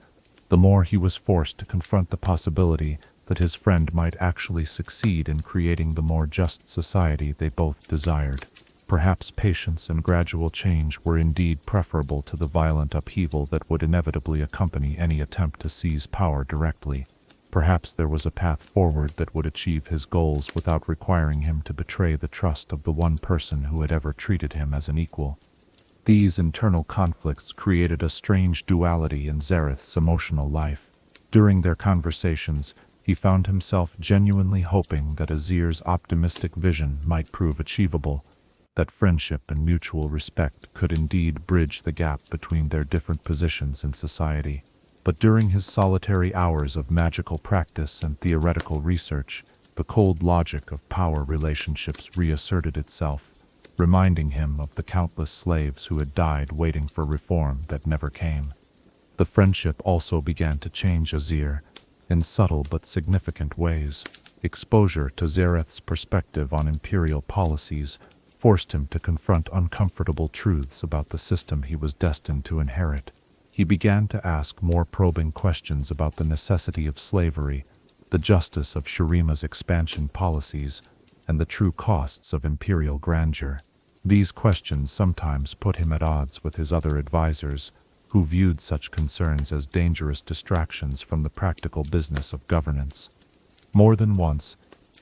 the more he was forced to confront the possibility that his friend might actually succeed in creating the more just society they both desired. Perhaps patience and gradual change were indeed preferable to the violent upheaval that would inevitably accompany any attempt to seize power directly. Perhaps there was a path forward that would achieve his goals without requiring him to betray the trust of the one person who had ever treated him as an equal. These internal conflicts created a strange duality in Xerath's emotional life. During their conversations, he found himself genuinely hoping that Azir's optimistic vision might prove achievable, that friendship and mutual respect could indeed bridge the gap between their different positions in society. But during his solitary hours of magical practice and theoretical research, the cold logic of power relationships reasserted itself, reminding him of the countless slaves who had died waiting for reform that never came. The friendship also began to change Azir, in subtle but significant ways. Exposure to Xerath's perspective on imperial policies forced him to confront uncomfortable truths about the system he was destined to inherit. He began to ask more probing questions about the necessity of slavery, the justice of Shurima's expansion policies, and the true costs of imperial grandeur. These questions sometimes put him at odds with his other advisors, who viewed such concerns as dangerous distractions from the practical business of governance. More than once,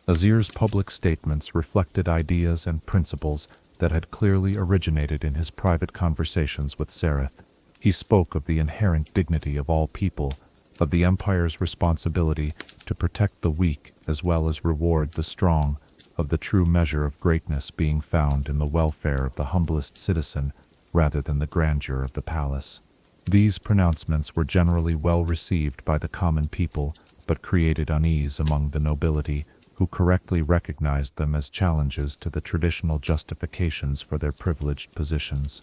Azir's public statements reflected ideas and principles that had clearly originated in his private conversations with Xerath. He spoke of the inherent dignity of all people, of the Empire's responsibility to protect the weak as well as reward the strong, of the true measure of greatness being found in the welfare of the humblest citizen rather than the grandeur of the palace. These pronouncements were generally well received by the common people, but created unease among the nobility, who correctly recognized them as challenges to the traditional justifications for their privileged positions.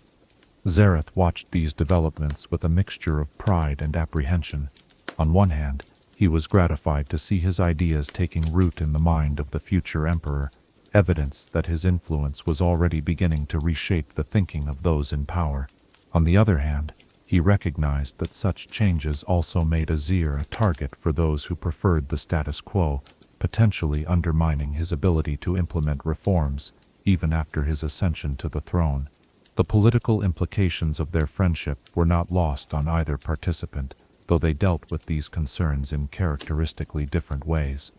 Xerath watched these developments with a mixture of pride and apprehension. On one hand, he was gratified to see his ideas taking root in the mind of the future emperor, evidence that his influence was already beginning to reshape the thinking of those in power. On the other hand, he recognized that such changes also made Azir a target for those who preferred the status quo, potentially undermining his ability to implement reforms, even after his ascension to the throne. The political implications of their friendship were not lost on either participant, though they dealt with these concerns in characteristically different ways.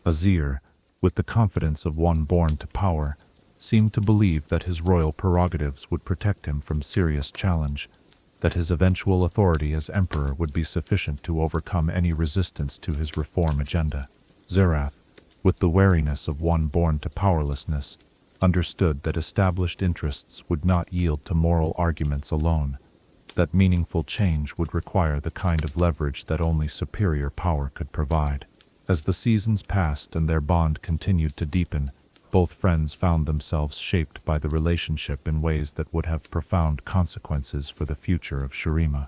Azir, with the confidence of one born to power, seemed to believe that his royal prerogatives would protect him from serious challenge, that his eventual authority as emperor would be sufficient to overcome any resistance to his reform agenda. Xerath, with the wariness of one born to powerlessness, understood that established interests would not yield to moral arguments alone, that meaningful change would require the kind of leverage that only superior power could provide. As the seasons passed and their bond continued to deepen, both friends found themselves shaped by the relationship in ways that would have profound consequences for the future of Shurima.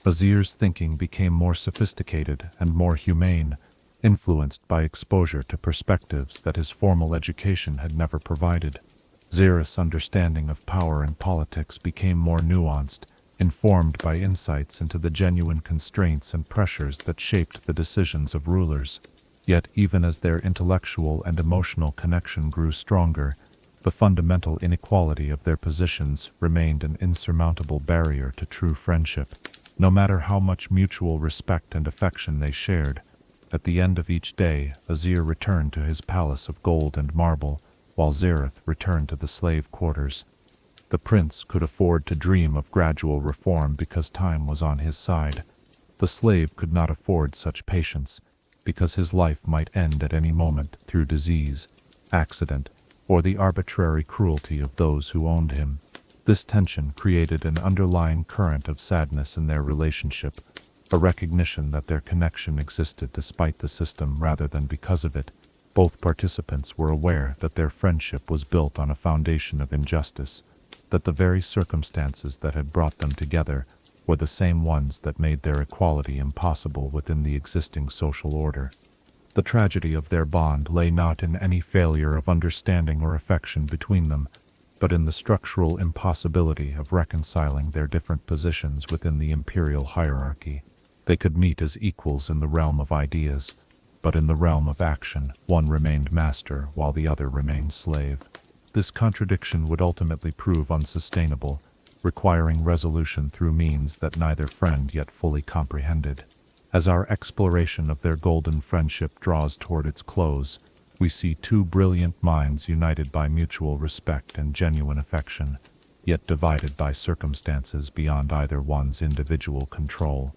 Azir's thinking became more sophisticated and more humane, influenced by exposure to perspectives that his formal education had never provided. Xerath's understanding of power and politics became more nuanced, informed by insights into the genuine constraints and pressures that shaped the decisions of rulers. Yet even as their intellectual and emotional connection grew stronger, the fundamental inequality of their positions remained an insurmountable barrier to true friendship. No matter how much mutual respect and affection they shared, at the end of each day, Azir returned to his palace of gold and marble, while Xerath returned to the slave quarters. The prince could afford to dream of gradual reform because time was on his side. The slave could not afford such patience, because his life might end at any moment through disease, accident, or the arbitrary cruelty of those who owned him. This tension created an underlying current of sadness in their relationship, a recognition that their connection existed despite the system rather than because of it. Both participants were aware that their friendship was built on a foundation of injustice, that the very circumstances that had brought them together were the same ones that made their equality impossible within the existing social order. The tragedy of their bond lay not in any failure of understanding or affection between them, but in the structural impossibility of reconciling their different positions within the imperial hierarchy. They could meet as equals in the realm of ideas, but in the realm of action, one remained master while the other remained slave. This contradiction would ultimately prove unsustainable, requiring resolution through means that neither friend yet fully comprehended. As our exploration of their golden friendship draws toward its close, we see two brilliant minds united by mutual respect and genuine affection, yet divided by circumstances beyond either one's individual control.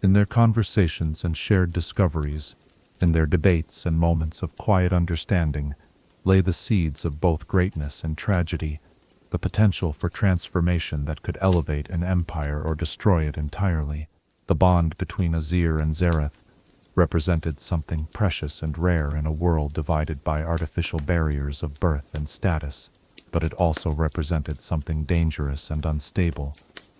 In their conversations and shared discoveries, in their debates and moments of quiet understanding, lay the seeds of both greatness and tragedy, the potential for transformation that could elevate an empire or destroy it entirely. The bond between Azir and Xerath represented something precious and rare in a world divided by artificial barriers of birth and status, but it also represented something dangerous and unstable,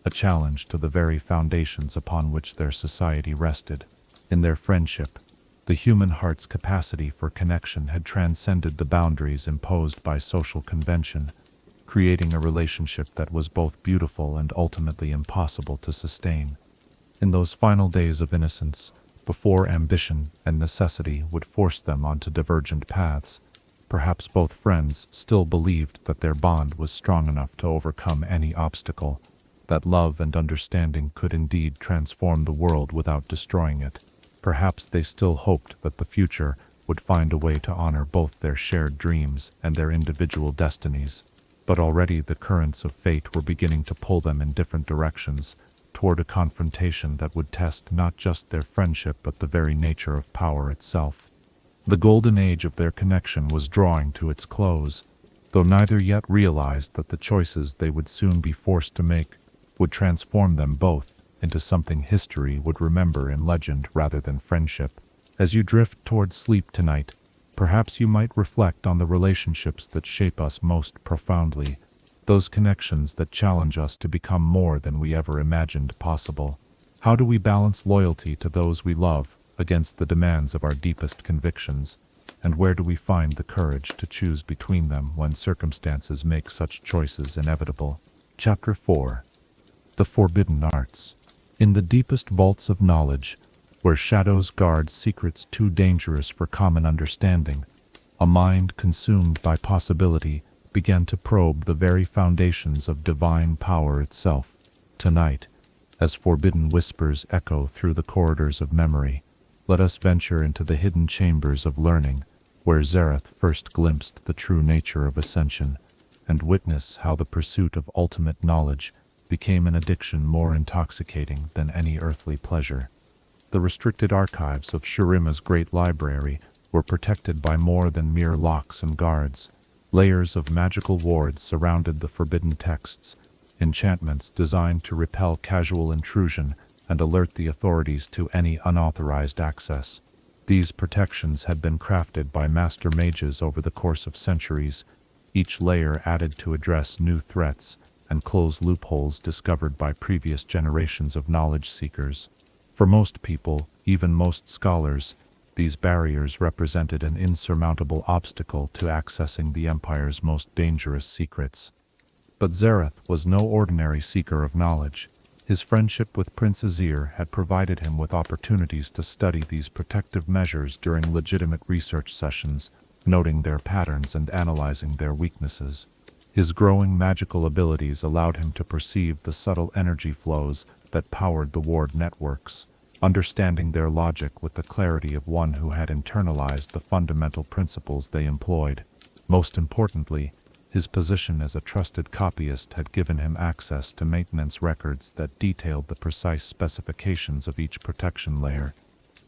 a challenge to the very foundations upon which their society rested. In their friendship, the human heart's capacity for connection had transcended the boundaries imposed by social convention, creating a relationship that was both beautiful and ultimately impossible to sustain. In those final days of innocence, before ambition and necessity would force them onto divergent paths, perhaps both friends still believed that their bond was strong enough to overcome any obstacle, that love and understanding could indeed transform the world without destroying it. Perhaps they still hoped that the future would find a way to honor both their shared dreams and their individual destinies. But already the currents of fate were beginning to pull them in different directions, toward a confrontation that would test not just their friendship but the very nature of power itself. The golden age of their connection was drawing to its close, though neither yet realized that the choices they would soon be forced to make would transform them both into something history would remember in legend rather than friendship. As you drift towards sleep tonight, perhaps you might reflect on the relationships that shape us most profoundly, those connections that challenge us to become more than we ever imagined possible. How do we balance loyalty to those we love against the demands of our deepest convictions, and where do we find the courage to choose between them when circumstances make such choices inevitable? Chapter 4. The Forbidden Arts. In the deepest vaults of knowledge, where shadows guard secrets too dangerous for common understanding, a mind consumed by possibility began to probe the very foundations of divine power itself. Tonight, as forbidden whispers echo through the corridors of memory, let us venture into the hidden chambers of learning, where Xerath first glimpsed the true nature of ascension, and witness how the pursuit of ultimate knowledge became an addiction more intoxicating than any earthly pleasure. The restricted archives of Shurima's great library were protected by more than mere locks and guards. Layers of magical wards surrounded the forbidden texts, enchantments designed to repel casual intrusion and alert the authorities to any unauthorized access. These protections had been crafted by master mages over the course of centuries, each layer added to address new threats and close loopholes discovered by previous generations of knowledge seekers. For most people, even most scholars, these barriers represented an insurmountable obstacle to accessing the Empire's most dangerous secrets. But Xerath was no ordinary seeker of knowledge. His friendship with Prince Azir had provided him with opportunities to study these protective measures during legitimate research sessions, noting their patterns and analyzing their weaknesses. His growing magical abilities allowed him to perceive the subtle energy flows that powered the ward networks, understanding their logic with the clarity of one who had internalized the fundamental principles they employed. Most importantly, his position as a trusted copyist had given him access to maintenance records that detailed the precise specifications of each protection layer.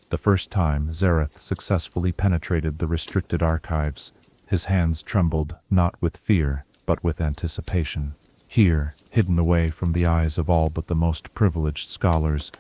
The first time Xerath successfully penetrated the restricted archives, his hands trembled not with fear, but with anticipation. Here, hidden away from the eyes of all but the most privileged scholars,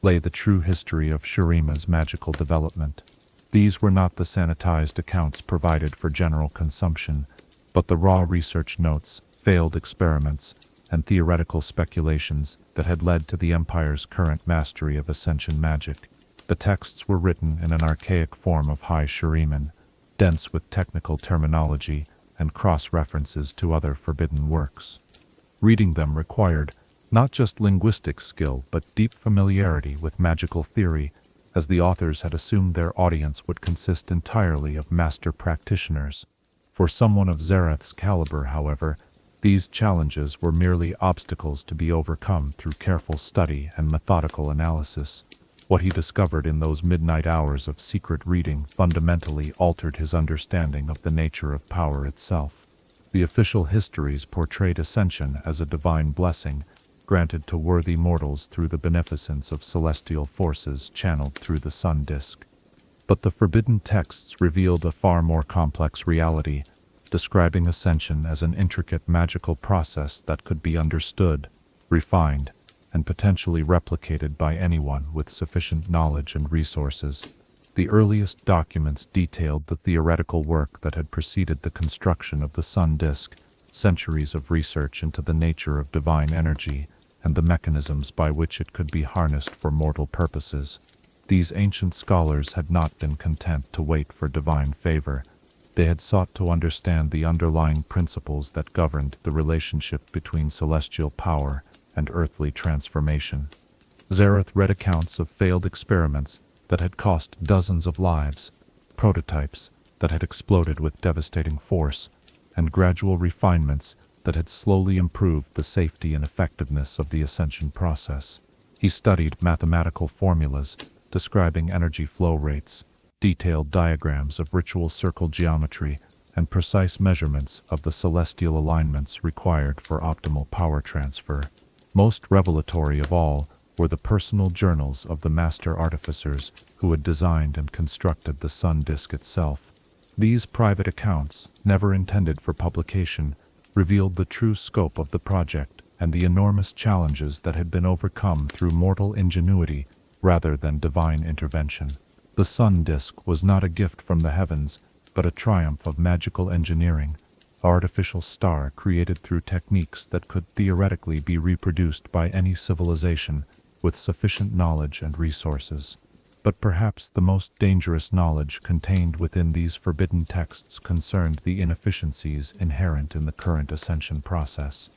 lay the true history of Shurima's magical development. These were not the sanitized accounts provided for general consumption, but the raw research notes, failed experiments, and theoretical speculations that had led to the Empire's current mastery of Ascension magic. The texts were written in an archaic form of High Shuriman, dense with technical terminology and cross-references to other forbidden works. Reading them required not just linguistic skill but deep familiarity with magical theory, as the authors had assumed their audience would consist entirely of master practitioners. For someone of Xerath's caliber, however, these challenges were merely obstacles to be overcome through careful study and methodical analysis. What he discovered in those midnight hours of secret reading fundamentally altered his understanding of the nature of power itself. The official histories portrayed Ascension as a divine blessing, granted to worthy mortals through the beneficence of celestial forces channeled through the sun disk. But the forbidden texts revealed a far more complex reality, describing Ascension as an intricate magical process that could be understood, refined, and potentially replicated by anyone with sufficient knowledge and resources. The earliest documents detailed the theoretical work that had preceded the construction of the sun disk, centuries of research into the nature of divine energy, and the mechanisms by which it could be harnessed for mortal purposes. These ancient scholars had not been content to wait for divine favor. They had sought to understand the underlying principles that governed the relationship between celestial power and earthly transformation. Xerath read accounts of failed experiments that had cost dozens of lives, prototypes that had exploded with devastating force, and gradual refinements that had slowly improved the safety and effectiveness of the ascension process. He studied mathematical formulas describing energy flow rates, detailed diagrams of ritual circle geometry, and precise measurements of the celestial alignments required for optimal power transfer. Most revelatory of all were the personal journals of the master artificers who had designed and constructed the sun disk itself. These private accounts, never intended for publication, revealed the true scope of the project and the enormous challenges that had been overcome through mortal ingenuity rather than divine intervention. The sun disk was not a gift from the heavens, but a triumph of magical engineering, an artificial star created through techniques that could theoretically be reproduced by any civilization with sufficient knowledge and resources. But perhaps the most dangerous knowledge contained within these forbidden texts concerned the inefficiencies inherent in the current ascension process.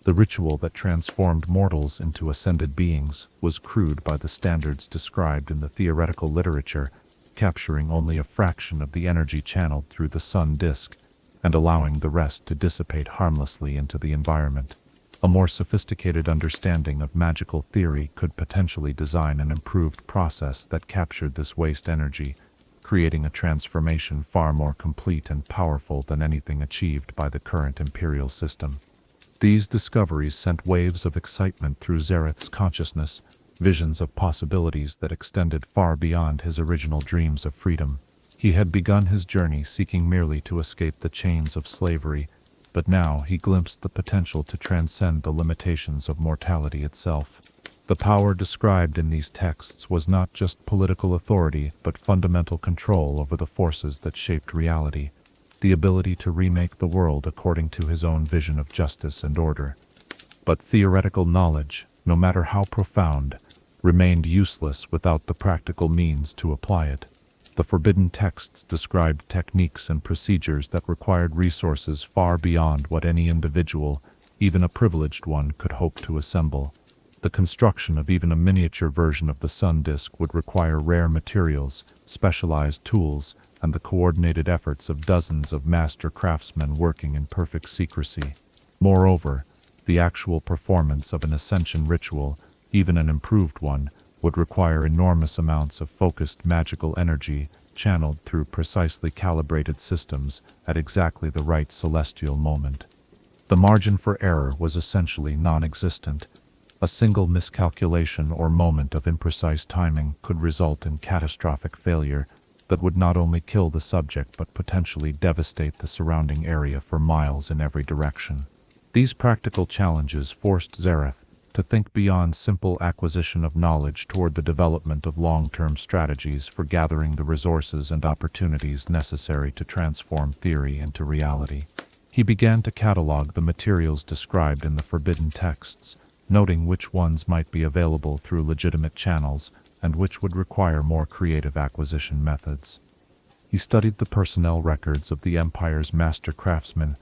The ritual that transformed mortals into ascended beings was crude by the standards described in the theoretical literature, capturing only a fraction of the energy channeled through the sun disk and allowing the rest to dissipate harmlessly into the environment. A more sophisticated understanding of magical theory could potentially design an improved process that captured this waste energy, creating a transformation far more complete and powerful than anything achieved by the current imperial system. These discoveries sent waves of excitement through Xerath's consciousness, visions of possibilities that extended far beyond his original dreams of freedom. He had begun his journey seeking merely to escape the chains of slavery, but now he glimpsed the potential to transcend the limitations of mortality itself. The power described in these texts was not just political authority, but fundamental control over the forces that shaped reality, the ability to remake the world according to his own vision of justice and order. But theoretical knowledge, no matter how profound, remained useless without the practical means to apply it. The forbidden texts described techniques and procedures that required resources far beyond what any individual, even a privileged one, could hope to assemble. The construction of even a miniature version of the sun disk would require rare materials, specialized tools, and the coordinated efforts of dozens of master craftsmen working in perfect secrecy. Moreover, the actual performance of an ascension ritual, even an improved one, would require enormous amounts of focused magical energy channeled through precisely calibrated systems at exactly the right celestial moment. The margin for error was essentially non-existent. A single miscalculation or moment of imprecise timing could result in catastrophic failure that would not only kill the subject but potentially devastate the surrounding area for miles in every direction. These practical challenges forced Xerath to think beyond simple acquisition of knowledge toward the development of long-term strategies for gathering the resources and opportunities necessary to transform theory into reality. He began to catalog the materials described in the forbidden texts, noting which ones might be available through legitimate channels and which would require more creative acquisition methods. He studied the personnel records of the Empire's master craftsmen,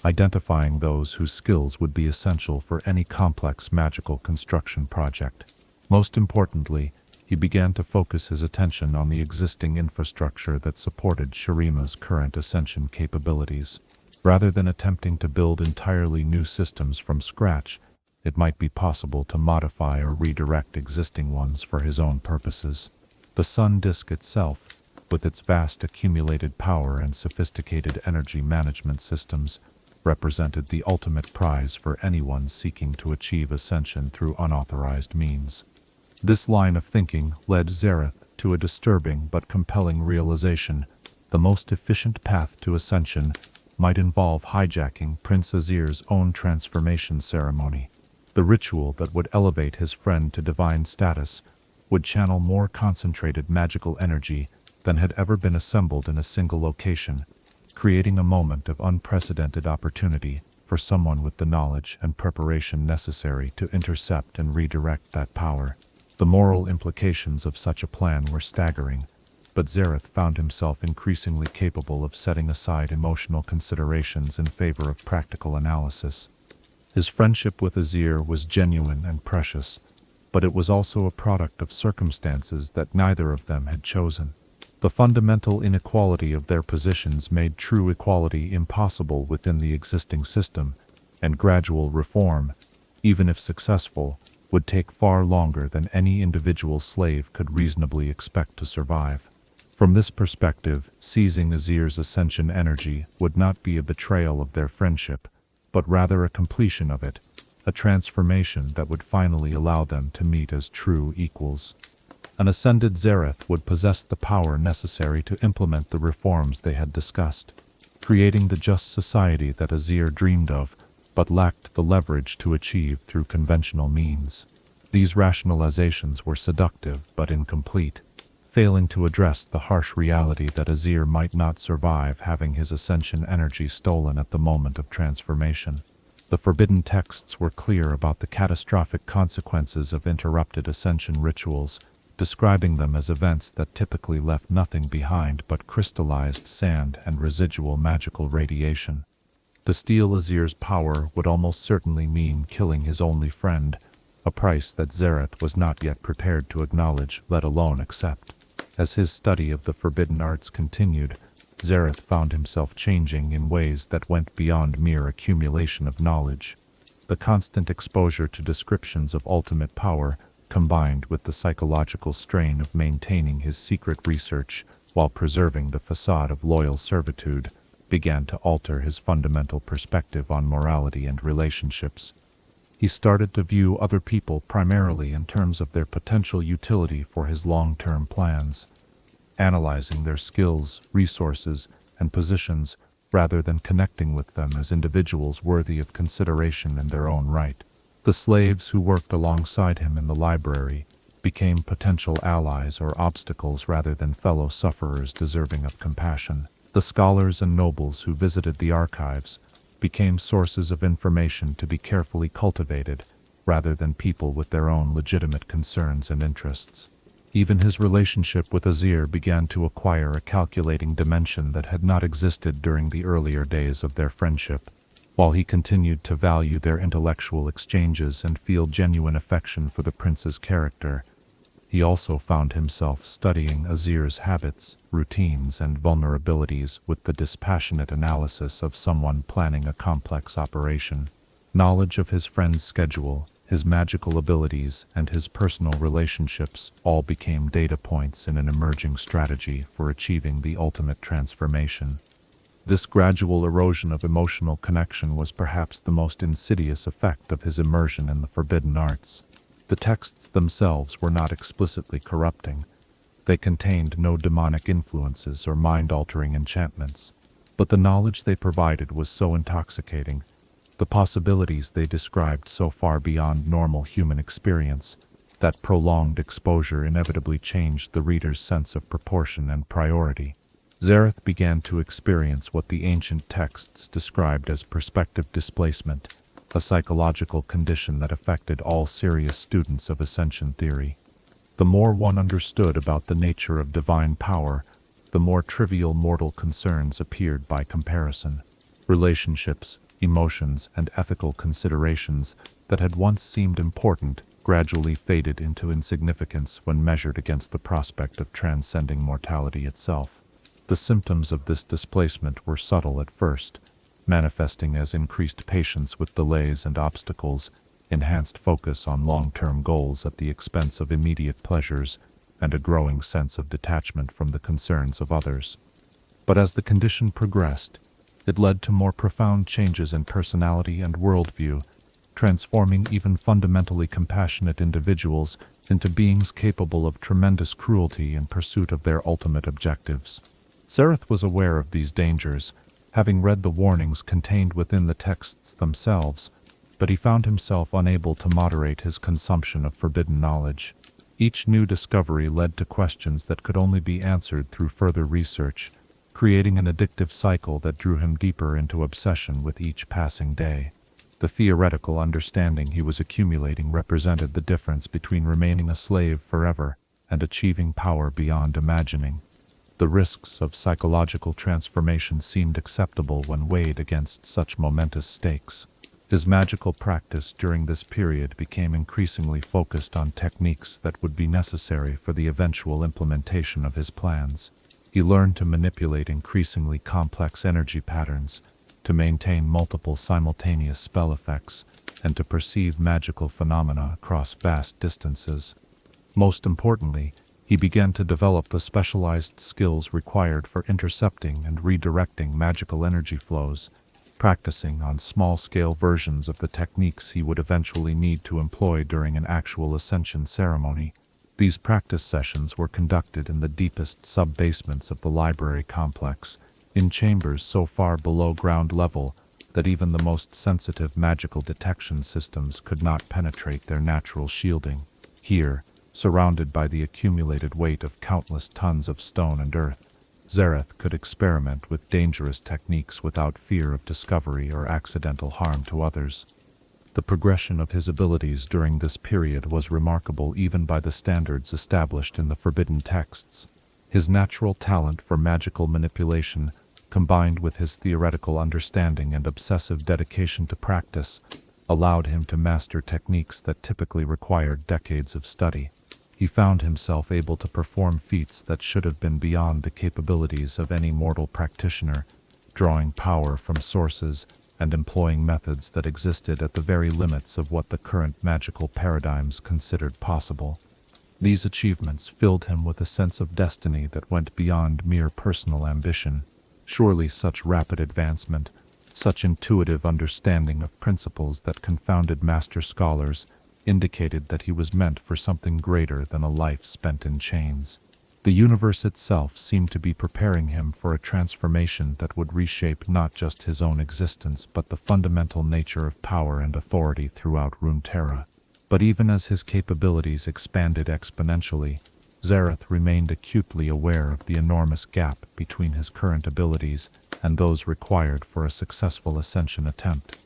identifying those whose skills would be essential for any complex magical construction project. Most importantly, he began to focus his attention on the existing infrastructure that supported Shurima's current ascension capabilities. Rather than attempting to build entirely new systems from scratch, it might be possible to modify or redirect existing ones for his own purposes. The sun disk itself, with its vast accumulated power and sophisticated energy management systems, represented the ultimate prize for anyone seeking to achieve ascension through unauthorized means. This line of thinking led Xerath to a disturbing but compelling realization: the most efficient path to ascension might involve hijacking Prince Azir's own transformation ceremony. The ritual that would elevate his friend to divine status would channel more concentrated magical energy than had ever been assembled in a single location, creating a moment of unprecedented opportunity for someone with the knowledge and preparation necessary to intercept and redirect that power. The moral implications of such a plan were staggering, but Xerath found himself increasingly capable of setting aside emotional considerations in favor of practical analysis. His friendship with Azir was genuine and precious, but it was also a product of circumstances that neither of them had chosen. The fundamental inequality of their positions made true equality impossible within the existing system, and gradual reform, even if successful, would take far longer than any individual slave could reasonably expect to survive. From this perspective, seizing Azir's ascension energy would not be a betrayal of their friendship, but rather a completion of it, a transformation that would finally allow them to meet as true equals. An ascended Xerath would possess the power necessary to implement the reforms they had discussed, creating the just society that Azir dreamed of, but lacked the leverage to achieve through conventional means. These rationalizations were seductive but incomplete, failing to address the harsh reality that Azir might not survive having his ascension energy stolen at the moment of transformation. The forbidden texts were clear about the catastrophic consequences of interrupted ascension rituals, describing them as events that typically left nothing behind but crystallized sand and residual magical radiation. To steal Azir's power would almost certainly mean killing his only friend, a price that Xerath was not yet prepared to acknowledge, let alone accept. As his study of the forbidden arts continued, Xerath found himself changing in ways that went beyond mere accumulation of knowledge. The constant exposure to descriptions of ultimate power, combined with the psychological strain of maintaining his secret research while preserving the facade of loyal servitude, began to alter his fundamental perspective on morality and relationships. He started to view other people primarily in terms of their potential utility for his long-term plans, analyzing their skills, resources, and positions rather than connecting with them as individuals worthy of consideration in their own right. The slaves who worked alongside him in the library became potential allies or obstacles rather than fellow sufferers deserving of compassion. The scholars and nobles who visited the archives became sources of information to be carefully cultivated rather than people with their own legitimate concerns and interests. Even his relationship with Azir began to acquire a calculating dimension that had not existed during the earlier days of their friendship. While he continued to value their intellectual exchanges and feel genuine affection for the prince's character, he also found himself studying Azir's habits, routines, and vulnerabilities with the dispassionate analysis of someone planning a complex operation. Knowledge of his friend's schedule, his magical abilities, and his personal relationships all became data points in an emerging strategy for achieving the ultimate transformation. This gradual erosion of emotional connection was perhaps the most insidious effect of his immersion in the forbidden arts. The texts themselves were not explicitly corrupting. They contained no demonic influences or mind-altering enchantments, but the knowledge they provided was so intoxicating The possibilities they described so far beyond normal human experience that prolonged exposure inevitably changed the reader's sense of proportion and priority. Xerath began to experience what the ancient texts described as perspective displacement, a psychological condition that affected all serious students of ascension theory. The more one understood about the nature of divine power, the more trivial mortal concerns appeared by comparison. Relationships, emotions, and ethical considerations that had once seemed important gradually faded into insignificance when measured against the prospect of transcending mortality itself. The symptoms of this displacement were subtle at first, manifesting as increased patience with delays and obstacles, enhanced focus on long-term goals at the expense of immediate pleasures, and a growing sense of detachment from the concerns of others. But as the condition progressed, it led to more profound changes in personality and worldview, transforming even fundamentally compassionate individuals into beings capable of tremendous cruelty in pursuit of their ultimate objectives. Xerath was aware of these dangers, having read the warnings contained within the texts themselves, but he found himself unable to moderate his consumption of forbidden knowledge. Each new discovery led to questions that could only be answered through further research, creating an addictive cycle that drew him deeper into obsession with each passing day. The theoretical understanding he was accumulating represented the difference between remaining a slave forever and achieving power beyond imagining. The risks of psychological transformation seemed acceptable when weighed against such momentous stakes. His magical practice during this period became increasingly focused on techniques that would be necessary for the eventual implementation of his plans. He learned to manipulate increasingly complex energy patterns, to maintain multiple simultaneous spell effects, and to perceive magical phenomena across vast distances. Most importantly, he began to develop the specialized skills required for intercepting and redirecting magical energy flows, practicing on small-scale versions of the techniques he would eventually need to employ during an actual ascension ceremony. These practice sessions were conducted in the deepest sub-basements of the library complex, in chambers so far below ground level that even the most sensitive magical detection systems could not penetrate their natural shielding. Here, surrounded by the accumulated weight of countless tons of stone and earth, Xerath could experiment with dangerous techniques without fear of discovery or accidental harm to others. The progression of his abilities during this period was remarkable even by the standards established in the forbidden texts. His natural talent for magical manipulation, combined with his theoretical understanding and obsessive dedication to practice, allowed him to master techniques that typically required decades of study. He found himself able to perform feats that should have been beyond the capabilities of any mortal practitioner, drawing power from sources and employing methods that existed at the very limits of what the current magical paradigms considered possible. These achievements filled him with a sense of destiny that went beyond mere personal ambition. Surely such rapid advancement, such intuitive understanding of principles that confounded master scholars, indicated that he was meant for something greater than a life spent in chains. The universe itself seemed to be preparing him for a transformation that would reshape not just his own existence but the fundamental nature of power and authority throughout Runeterra. But even as his capabilities expanded exponentially, Xerath remained acutely aware of the enormous gap between his current abilities and those required for a successful ascension attempt.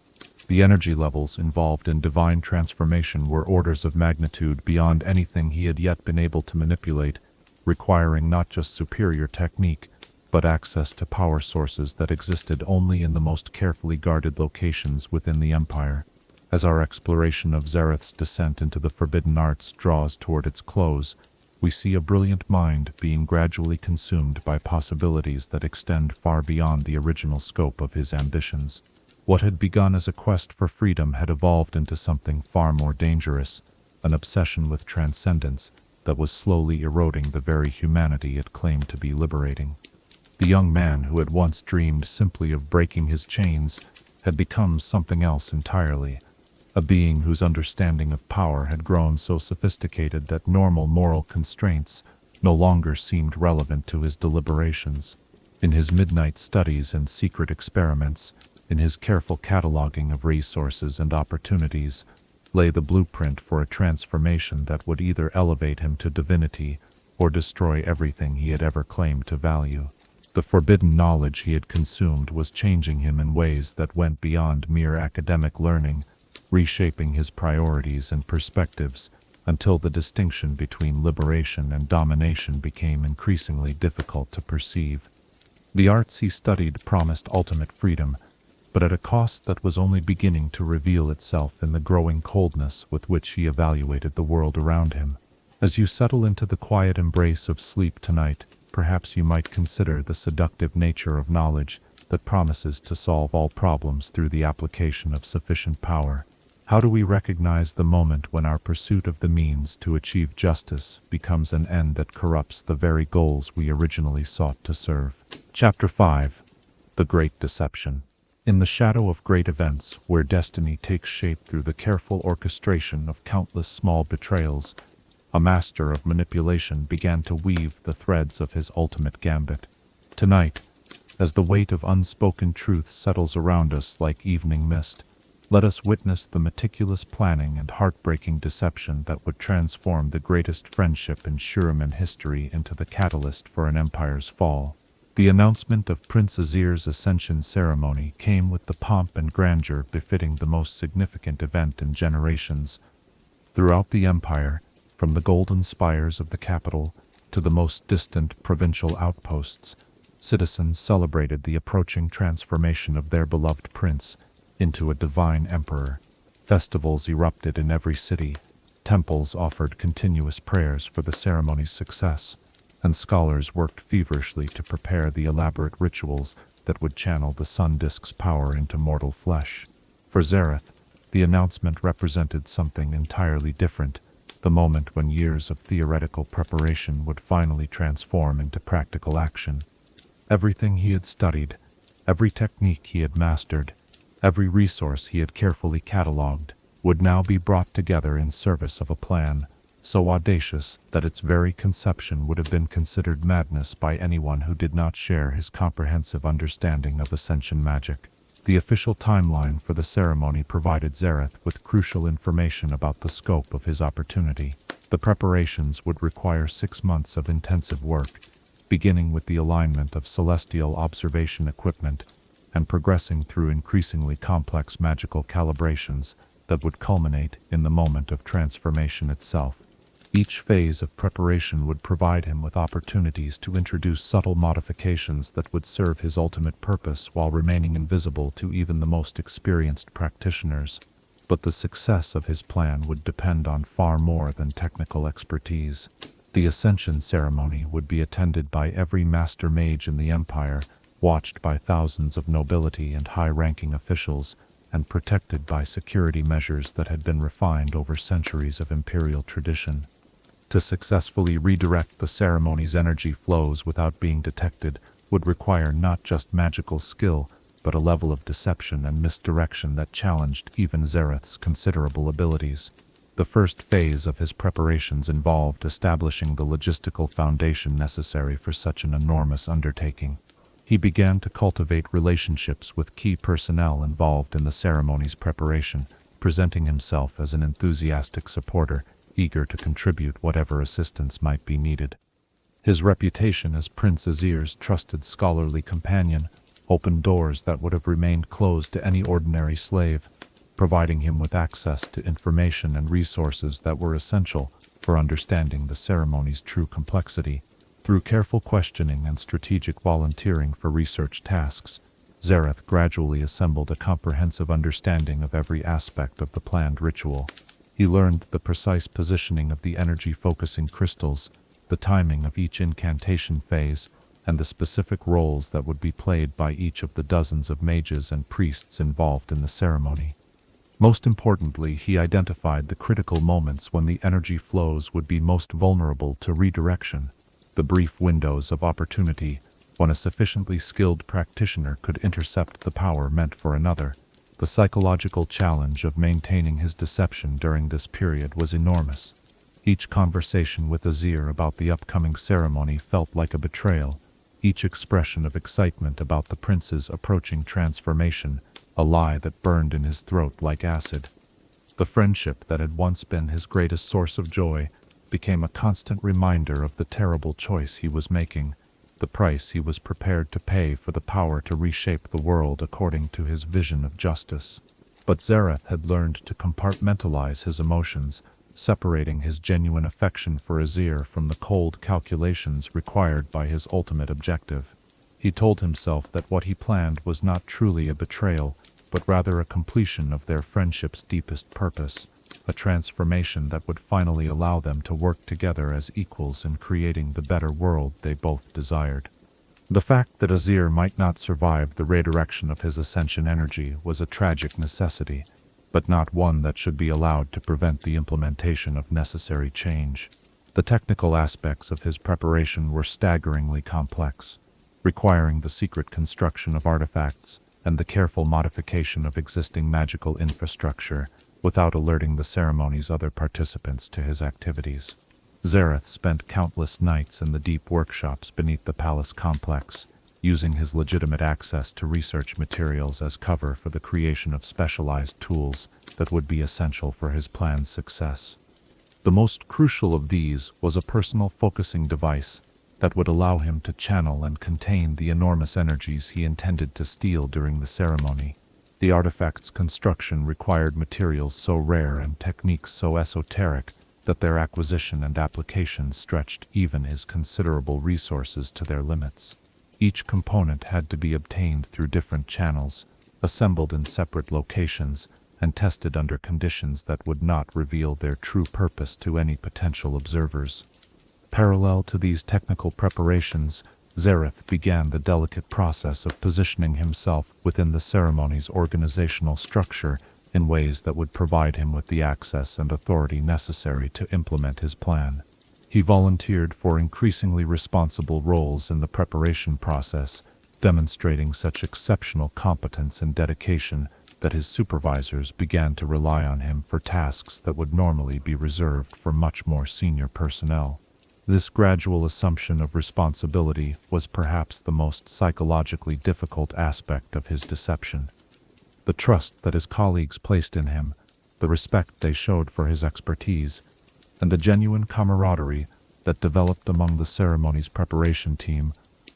The energy levels involved in divine transformation were orders of magnitude beyond anything he had yet been able to manipulate, requiring not just superior technique, but access to power sources that existed only in the most carefully guarded locations within the Empire. As our exploration of Xerath's descent into the forbidden arts draws toward its close, we see a brilliant mind being gradually consumed by possibilities that extend far beyond the original scope of his ambitions. What had begun as a quest for freedom had evolved into something far more dangerous, an obsession with transcendence that was slowly eroding the very humanity it claimed to be liberating. The young man who had once dreamed simply of breaking his chains had become something else entirely, a being whose understanding of power had grown so sophisticated that normal moral constraints no longer seemed relevant to his deliberations. In his midnight studies and secret experiments, In his careful cataloging of resources and opportunities lay the blueprint for a transformation that would either elevate him to divinity or destroy everything he had ever claimed to value. The forbidden knowledge he had consumed was changing him in ways that went beyond mere academic learning, reshaping his priorities and perspectives until the distinction between liberation and domination became increasingly difficult to perceive. The arts he studied promised ultimate freedom, but at a cost that was only beginning to reveal itself in the growing coldness with which he evaluated the world around him. As you settle into the quiet embrace of sleep tonight, perhaps you might consider the seductive nature of knowledge that promises to solve all problems through the application of sufficient power. How do we recognize the moment when our pursuit of the means to achieve justice becomes an end that corrupts the very goals we originally sought to serve? Chapter 5. The Great Deception. In the shadow of great events, where destiny takes shape through the careful orchestration of countless small betrayals, a master of manipulation began to weave the threads of his ultimate gambit. Tonight, as the weight of unspoken truth settles around us like evening mist, let us witness the meticulous planning and heartbreaking deception that would transform the greatest friendship in Shuriman history into the catalyst for an empire's fall. The announcement of Prince Azir's ascension ceremony came with the pomp and grandeur befitting the most significant event in generations. Throughout the empire, from the golden spires of the capital to the most distant provincial outposts, citizens celebrated the approaching transformation of their beloved prince into a divine emperor. Festivals erupted in every city, temples offered continuous prayers for the ceremony's success, and scholars worked feverishly to prepare the elaborate rituals that would channel the sun disk's power into mortal flesh. For Xerath, the announcement represented something entirely different, the moment when years of theoretical preparation would finally transform into practical action. Everything he had studied, every technique he had mastered, every resource he had carefully catalogued, would now be brought together in service of a plan so audacious that its very conception would have been considered madness by anyone who did not share his comprehensive understanding of Ascension magic. The official timeline for the ceremony provided Xerath with crucial information about the scope of his opportunity. The preparations would require 6 months of intensive work, beginning with the alignment of celestial observation equipment and progressing through increasingly complex magical calibrations that would culminate in the moment of transformation itself. Each phase of preparation would provide him with opportunities to introduce subtle modifications that would serve his ultimate purpose while remaining invisible to even the most experienced practitioners. But the success of his plan would depend on far more than technical expertise. The Ascension ceremony would be attended by every master mage in the Empire, watched by thousands of nobility and high-ranking officials, and protected by security measures that had been refined over centuries of imperial tradition. To successfully redirect the ceremony's energy flows without being detected would require not just magical skill, but a level of deception and misdirection that challenged even Xerath's considerable abilities. The first phase of his preparations involved establishing the logistical foundation necessary for such an enormous undertaking. He began to cultivate relationships with key personnel involved in the ceremony's preparation, presenting himself as an enthusiastic supporter, eager to contribute whatever assistance might be needed. His reputation as Prince Azir's trusted scholarly companion opened doors that would have remained closed to any ordinary slave, providing him with access to information and resources that were essential for understanding the ceremony's true complexity. Through careful questioning and strategic volunteering for research tasks, Xerath gradually assembled a comprehensive understanding of every aspect of the planned ritual. He learned the precise positioning of the energy-focusing crystals, the timing of each incantation phase, and the specific roles that would be played by each of the dozens of mages and priests involved in the ceremony. Most importantly, he identified the critical moments when the energy flows would be most vulnerable to redirection, the brief windows of opportunity when a sufficiently skilled practitioner could intercept the power meant for another. The psychological challenge of maintaining his deception during this period was enormous. Each conversation with Azir about the upcoming ceremony felt like a betrayal. Each expression of excitement about the prince's approaching transformation a lie that burned in his throat like acid. The friendship that had once been his greatest source of joy became a constant reminder of the terrible choice he was making, the price he was prepared to pay for the power to reshape the world according to his vision of justice. But Xerath had learned to compartmentalize his emotions, separating his genuine affection for Azir from the cold calculations required by his ultimate objective. He told himself that what he planned was not truly a betrayal, but rather a completion of their friendship's deepest purpose, a transformation that would finally allow them to work together as equals in creating the better world they both desired. The fact that Azir might not survive the redirection of his ascension energy was a tragic necessity, but not one that should be allowed to prevent the implementation of necessary change. The technical aspects of his preparation were staggeringly complex, requiring the secret construction of artifacts and the careful modification of existing magical infrastructure without alerting the ceremony's other participants to his activities. Xerath spent countless nights in the deep workshops beneath the palace complex, using his legitimate access to research materials as cover for the creation of specialized tools that would be essential for his plan's success. The most crucial of these was a personal focusing device that would allow him to channel and contain the enormous energies he intended to steal during the ceremony. The artifact's construction required materials so rare and techniques so esoteric that their acquisition and application stretched even his considerable resources to their limits. Each component had to be obtained through different channels, assembled in separate locations, and tested under conditions that would not reveal their true purpose to any potential observers. Parallel to these technical preparations, Xerath began the delicate process of positioning himself within the ceremony's organizational structure in ways that would provide him with the access and authority necessary to implement his plan. He volunteered for increasingly responsible roles in the preparation process, demonstrating such exceptional competence and dedication that his supervisors began to rely on him for tasks that would normally be reserved for much more senior personnel. This gradual assumption of responsibility was perhaps the most psychologically difficult aspect of his deception. The trust that his colleagues placed in him, the respect they showed for his expertise, and the genuine camaraderie that developed among the ceremony's preparation team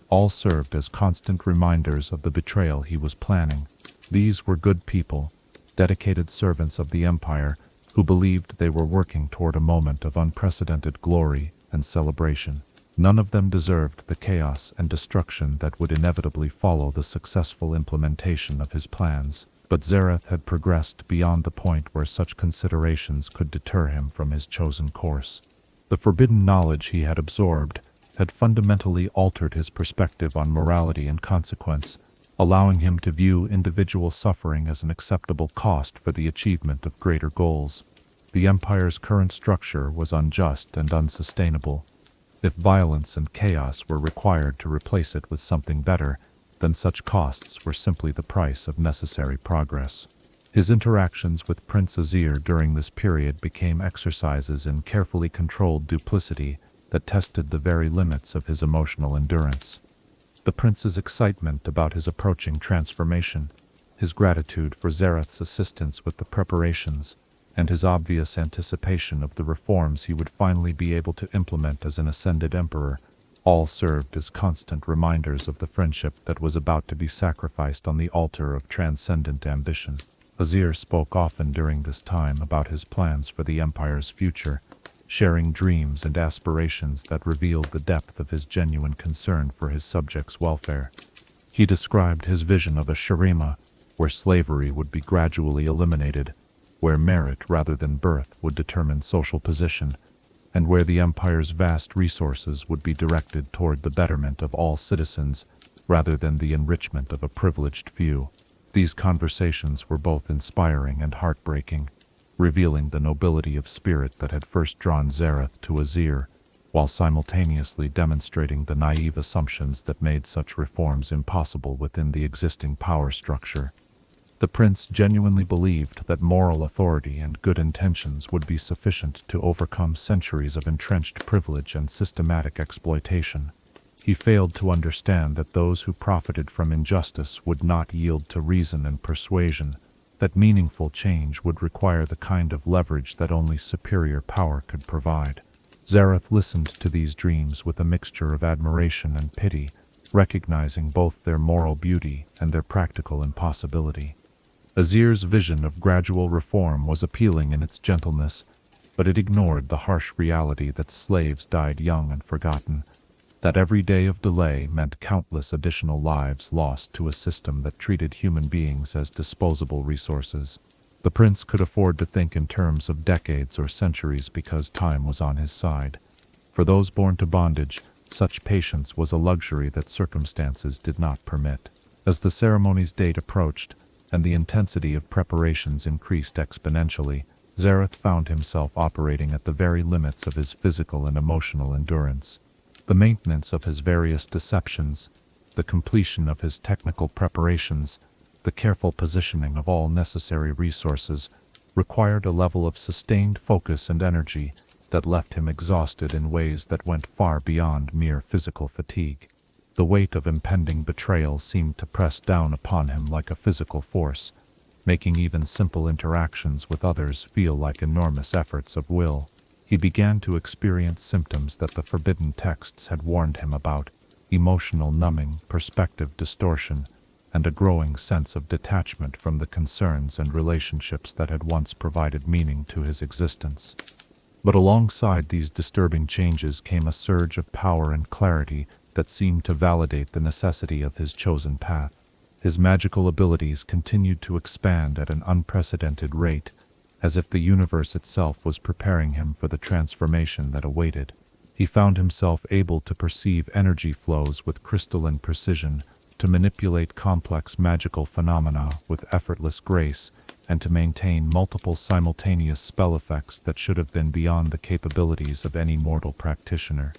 all served as constant reminders of the betrayal he was planning. These were good people, dedicated servants of the Empire, who believed they were working toward a moment of unprecedented glory and celebration. None of them deserved the chaos and destruction that would inevitably follow the successful implementation of his plans, but Xerath had progressed beyond the point where such considerations could deter him from his chosen course. The forbidden knowledge he had absorbed had fundamentally altered his perspective on morality and consequence, allowing him to view individual suffering as an acceptable cost for the achievement of greater goals. The Empire's current structure was unjust and unsustainable. If violence and chaos were required to replace it with something better, then such costs were simply the price of necessary progress. His interactions with Prince Azir during this period became exercises in carefully controlled duplicity that tested the very limits of his emotional endurance. The prince's excitement about his approaching transformation, his gratitude for Xerath's assistance with the preparations, and his obvious anticipation of the reforms he would finally be able to implement as an ascended emperor, all served as constant reminders of the friendship that was about to be sacrificed on the altar of transcendent ambition. Azir spoke often during this time about his plans for the Empire's future, sharing dreams and aspirations that revealed the depth of his genuine concern for his subjects' welfare. He described his vision of a Shurima, where slavery would be gradually eliminated, where merit rather than birth would determine social position, and where the Empire's vast resources would be directed toward the betterment of all citizens rather than the enrichment of a privileged few. These conversations were both inspiring and heartbreaking, revealing the nobility of spirit that had first drawn Xerath to Azir, while simultaneously demonstrating the naive assumptions that made such reforms impossible within the existing power structure. The prince genuinely believed that moral authority and good intentions would be sufficient to overcome centuries of entrenched privilege and systematic exploitation. He failed to understand that those who profited from injustice would not yield to reason and persuasion, that meaningful change would require the kind of leverage that only superior power could provide. Xerath listened to these dreams with a mixture of admiration and pity, recognizing both their moral beauty and their practical impossibility. Azir's vision of gradual reform was appealing in its gentleness, but it ignored the harsh reality that slaves died young and forgotten, that every day of delay meant countless additional lives lost to a system that treated human beings as disposable resources. The prince could afford to think in terms of decades or centuries because time was on his side. For those born to bondage, such patience was a luxury that circumstances did not permit. As the ceremony's date approached, and the intensity of preparations increased exponentially, Xerath found himself operating at the very limits of his physical and emotional endurance. The maintenance of his various deceptions, the completion of his technical preparations, the careful positioning of all necessary resources required a level of sustained focus and energy that left him exhausted in ways that went far beyond mere physical fatigue. The weight of impending betrayal seemed to press down upon him like a physical force, making even simple interactions with others feel like enormous efforts of will. He began to experience symptoms that the forbidden texts had warned him about: emotional numbing, perspective distortion, and a growing sense of detachment from the concerns and relationships that had once provided meaning to his existence. But alongside these disturbing changes came a surge of power and clarity that seemed to validate the necessity of his chosen path. His magical abilities continued to expand at an unprecedented rate, as if the universe itself was preparing him for the transformation that awaited. He found himself able to perceive energy flows with crystalline precision, to manipulate complex magical phenomena with effortless grace, and to maintain multiple simultaneous spell effects that should have been beyond the capabilities of any mortal practitioner.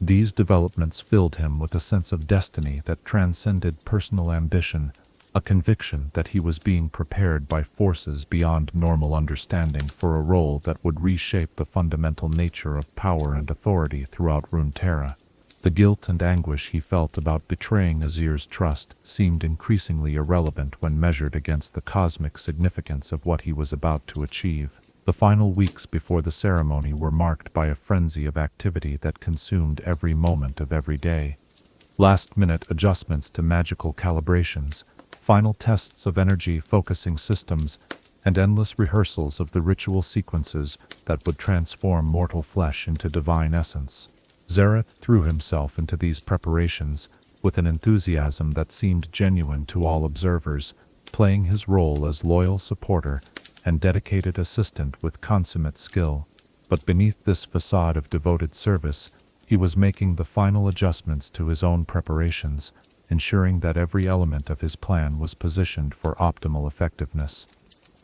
These developments filled him with a sense of destiny that transcended personal ambition, a conviction that he was being prepared by forces beyond normal understanding for a role that would reshape the fundamental nature of power and authority throughout Runeterra. The guilt and anguish he felt about betraying Azir's trust seemed increasingly irrelevant when measured against the cosmic significance of what he was about to achieve. The final weeks before the ceremony were marked by a frenzy of activity that consumed every moment of every day. Last-minute adjustments to magical calibrations, final tests of energy-focusing systems, and endless rehearsals of the ritual sequences that would transform mortal flesh into divine essence. Xerath threw himself into these preparations with an enthusiasm that seemed genuine to all observers, playing his role as loyal supporter and dedicated assistant with consummate skill. But beneath this facade of devoted service, he was making the final adjustments to his own preparations, ensuring that every element of his plan was positioned for optimal effectiveness.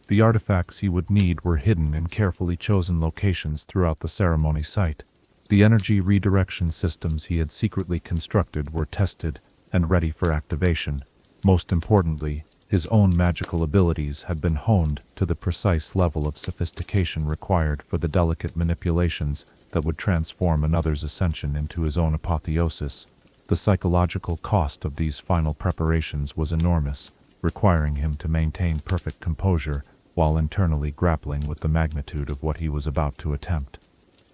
The artifacts he would need were hidden in carefully chosen locations throughout the ceremony site. The energy redirection systems he had secretly constructed were tested and ready for activation. Most importantly, his own magical abilities had been honed to the precise level of sophistication required for the delicate manipulations that would transform another's ascension into his own apotheosis. The psychological cost of these final preparations was enormous, requiring him to maintain perfect composure while internally grappling with the magnitude of what he was about to attempt.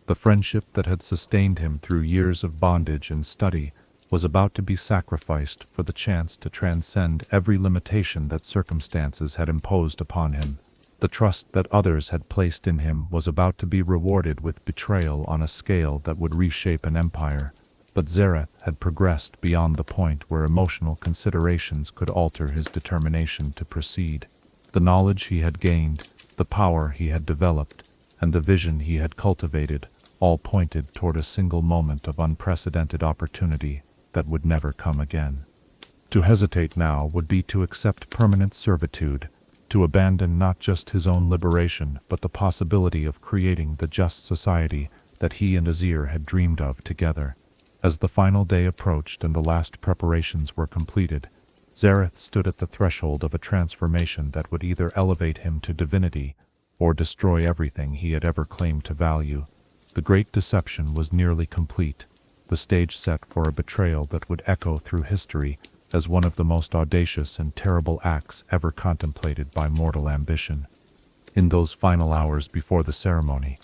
The friendship that had sustained him through years of bondage and study was about to be sacrificed for the chance to transcend every limitation that circumstances had imposed upon him. The trust that others had placed in him was about to be rewarded with betrayal on a scale that would reshape an empire. But Xerath had progressed beyond the point where emotional considerations could alter his determination to proceed. The knowledge he had gained, the power he had developed, and the vision he had cultivated all pointed toward a single moment of unprecedented opportunity that would never come again. To hesitate now would be to accept permanent servitude, to abandon not just his own liberation but the possibility of creating the just society that he and Azir had dreamed of together. As the final day approached and the last preparations were completed, Xerath stood at the threshold of a transformation that would either elevate him to divinity or destroy everything he had ever claimed to value. The great deception was nearly complete. the stage set for a betrayal that would echo through history as one of the most audacious and terrible acts ever contemplated by mortal ambition. In those final hours before the ceremony,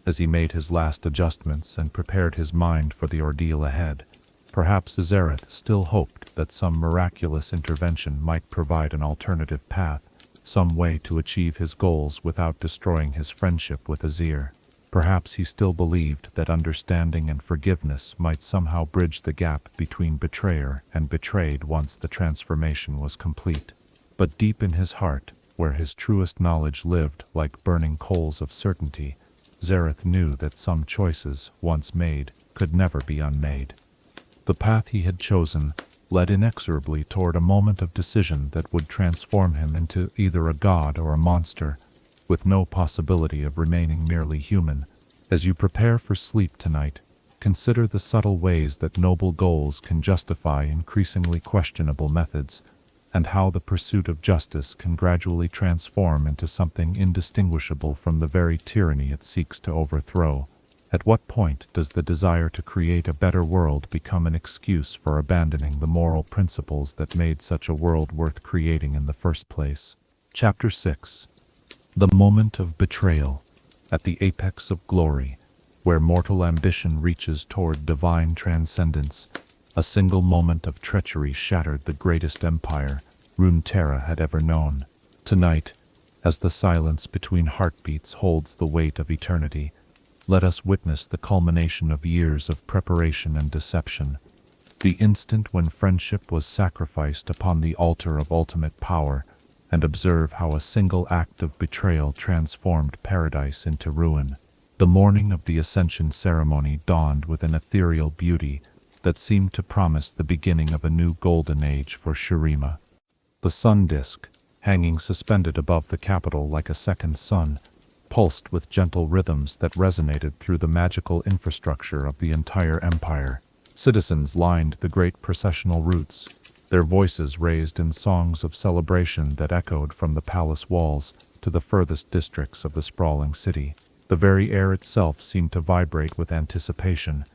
as he made his last adjustments and prepared his mind for the ordeal ahead, perhaps Xerath still hoped that some miraculous intervention might provide an alternative path, some way to achieve his goals without destroying his friendship with Azir. Perhaps he still believed that understanding and forgiveness might somehow bridge the gap between betrayer and betrayed once the transformation was complete. But deep in his heart, where his truest knowledge lived like burning coals of certainty, Xerath knew that some choices, once made, could never be unmade. The path he had chosen led inexorably toward a moment of decision that would transform him into either a god or a monster, with no possibility of remaining merely human. As you prepare for sleep tonight, consider the subtle ways that noble goals can justify increasingly questionable methods, and how the pursuit of justice can gradually transform into something indistinguishable from the very tyranny it seeks to overthrow. At what point does the desire to create a better world become an excuse for abandoning the moral principles that made such a world worth creating in the first place? Chapter 6. The moment of betrayal. At the apex of glory, where mortal ambition reaches toward divine transcendence, a single moment of treachery shattered the greatest empire Runeterra had ever known. Tonight, as the silence between heartbeats holds the weight of eternity, let us witness the culmination of years of preparation and deception. The instant when friendship was sacrificed upon the altar of ultimate power, and observe how a single act of betrayal transformed paradise into ruin. The morning of the Ascension ceremony dawned with an ethereal beauty that seemed to promise the beginning of a new golden age for Shurima. The sun disk, hanging suspended above the capital like a second sun, pulsed with gentle rhythms that resonated through the magical infrastructure of the entire empire. Citizens lined the great processional routes, their voices raised in songs of celebration that echoed from the palace walls to the furthest districts of the sprawling city. The very air itself seemed to vibrate with anticipation,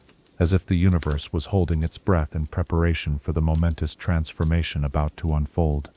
as if the universe was holding its breath in preparation for the momentous transformation about to unfold.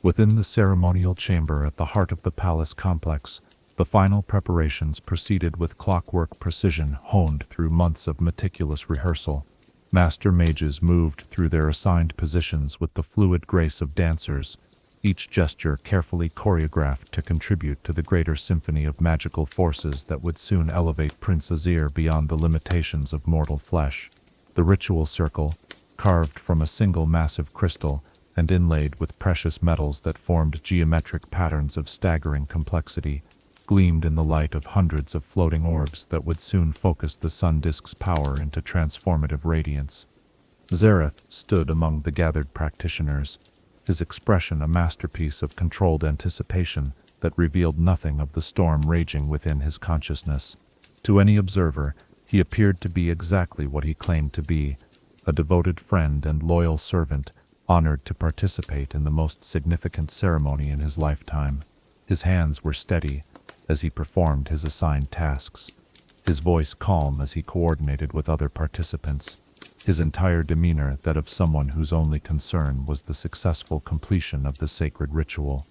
Within the ceremonial chamber at the heart of the palace complex, the final preparations proceeded with clockwork precision honed through months of meticulous rehearsal. Master mages moved through their assigned positions with the fluid grace of dancers, each gesture carefully choreographed to contribute to the greater symphony of magical forces that would soon elevate Prince Azir beyond the limitations of mortal flesh. The ritual circle, carved from a single massive crystal and inlaid with precious metals that formed geometric patterns of staggering complexity, gleamed in the light of hundreds of floating orbs that would soon focus the sun disk's power into transformative radiance. Xerath stood among the gathered practitioners, his expression a masterpiece of controlled anticipation that revealed nothing of the storm raging within his consciousness. To any observer, he appeared to be exactly what he claimed to be, a devoted friend and loyal servant, honored to participate in the most significant ceremony in his lifetime. His hands were steady as he performed his assigned tasks, his voice calm as he coordinated with other participants, his entire demeanor that of someone whose only concern was the successful completion of the sacred ritual.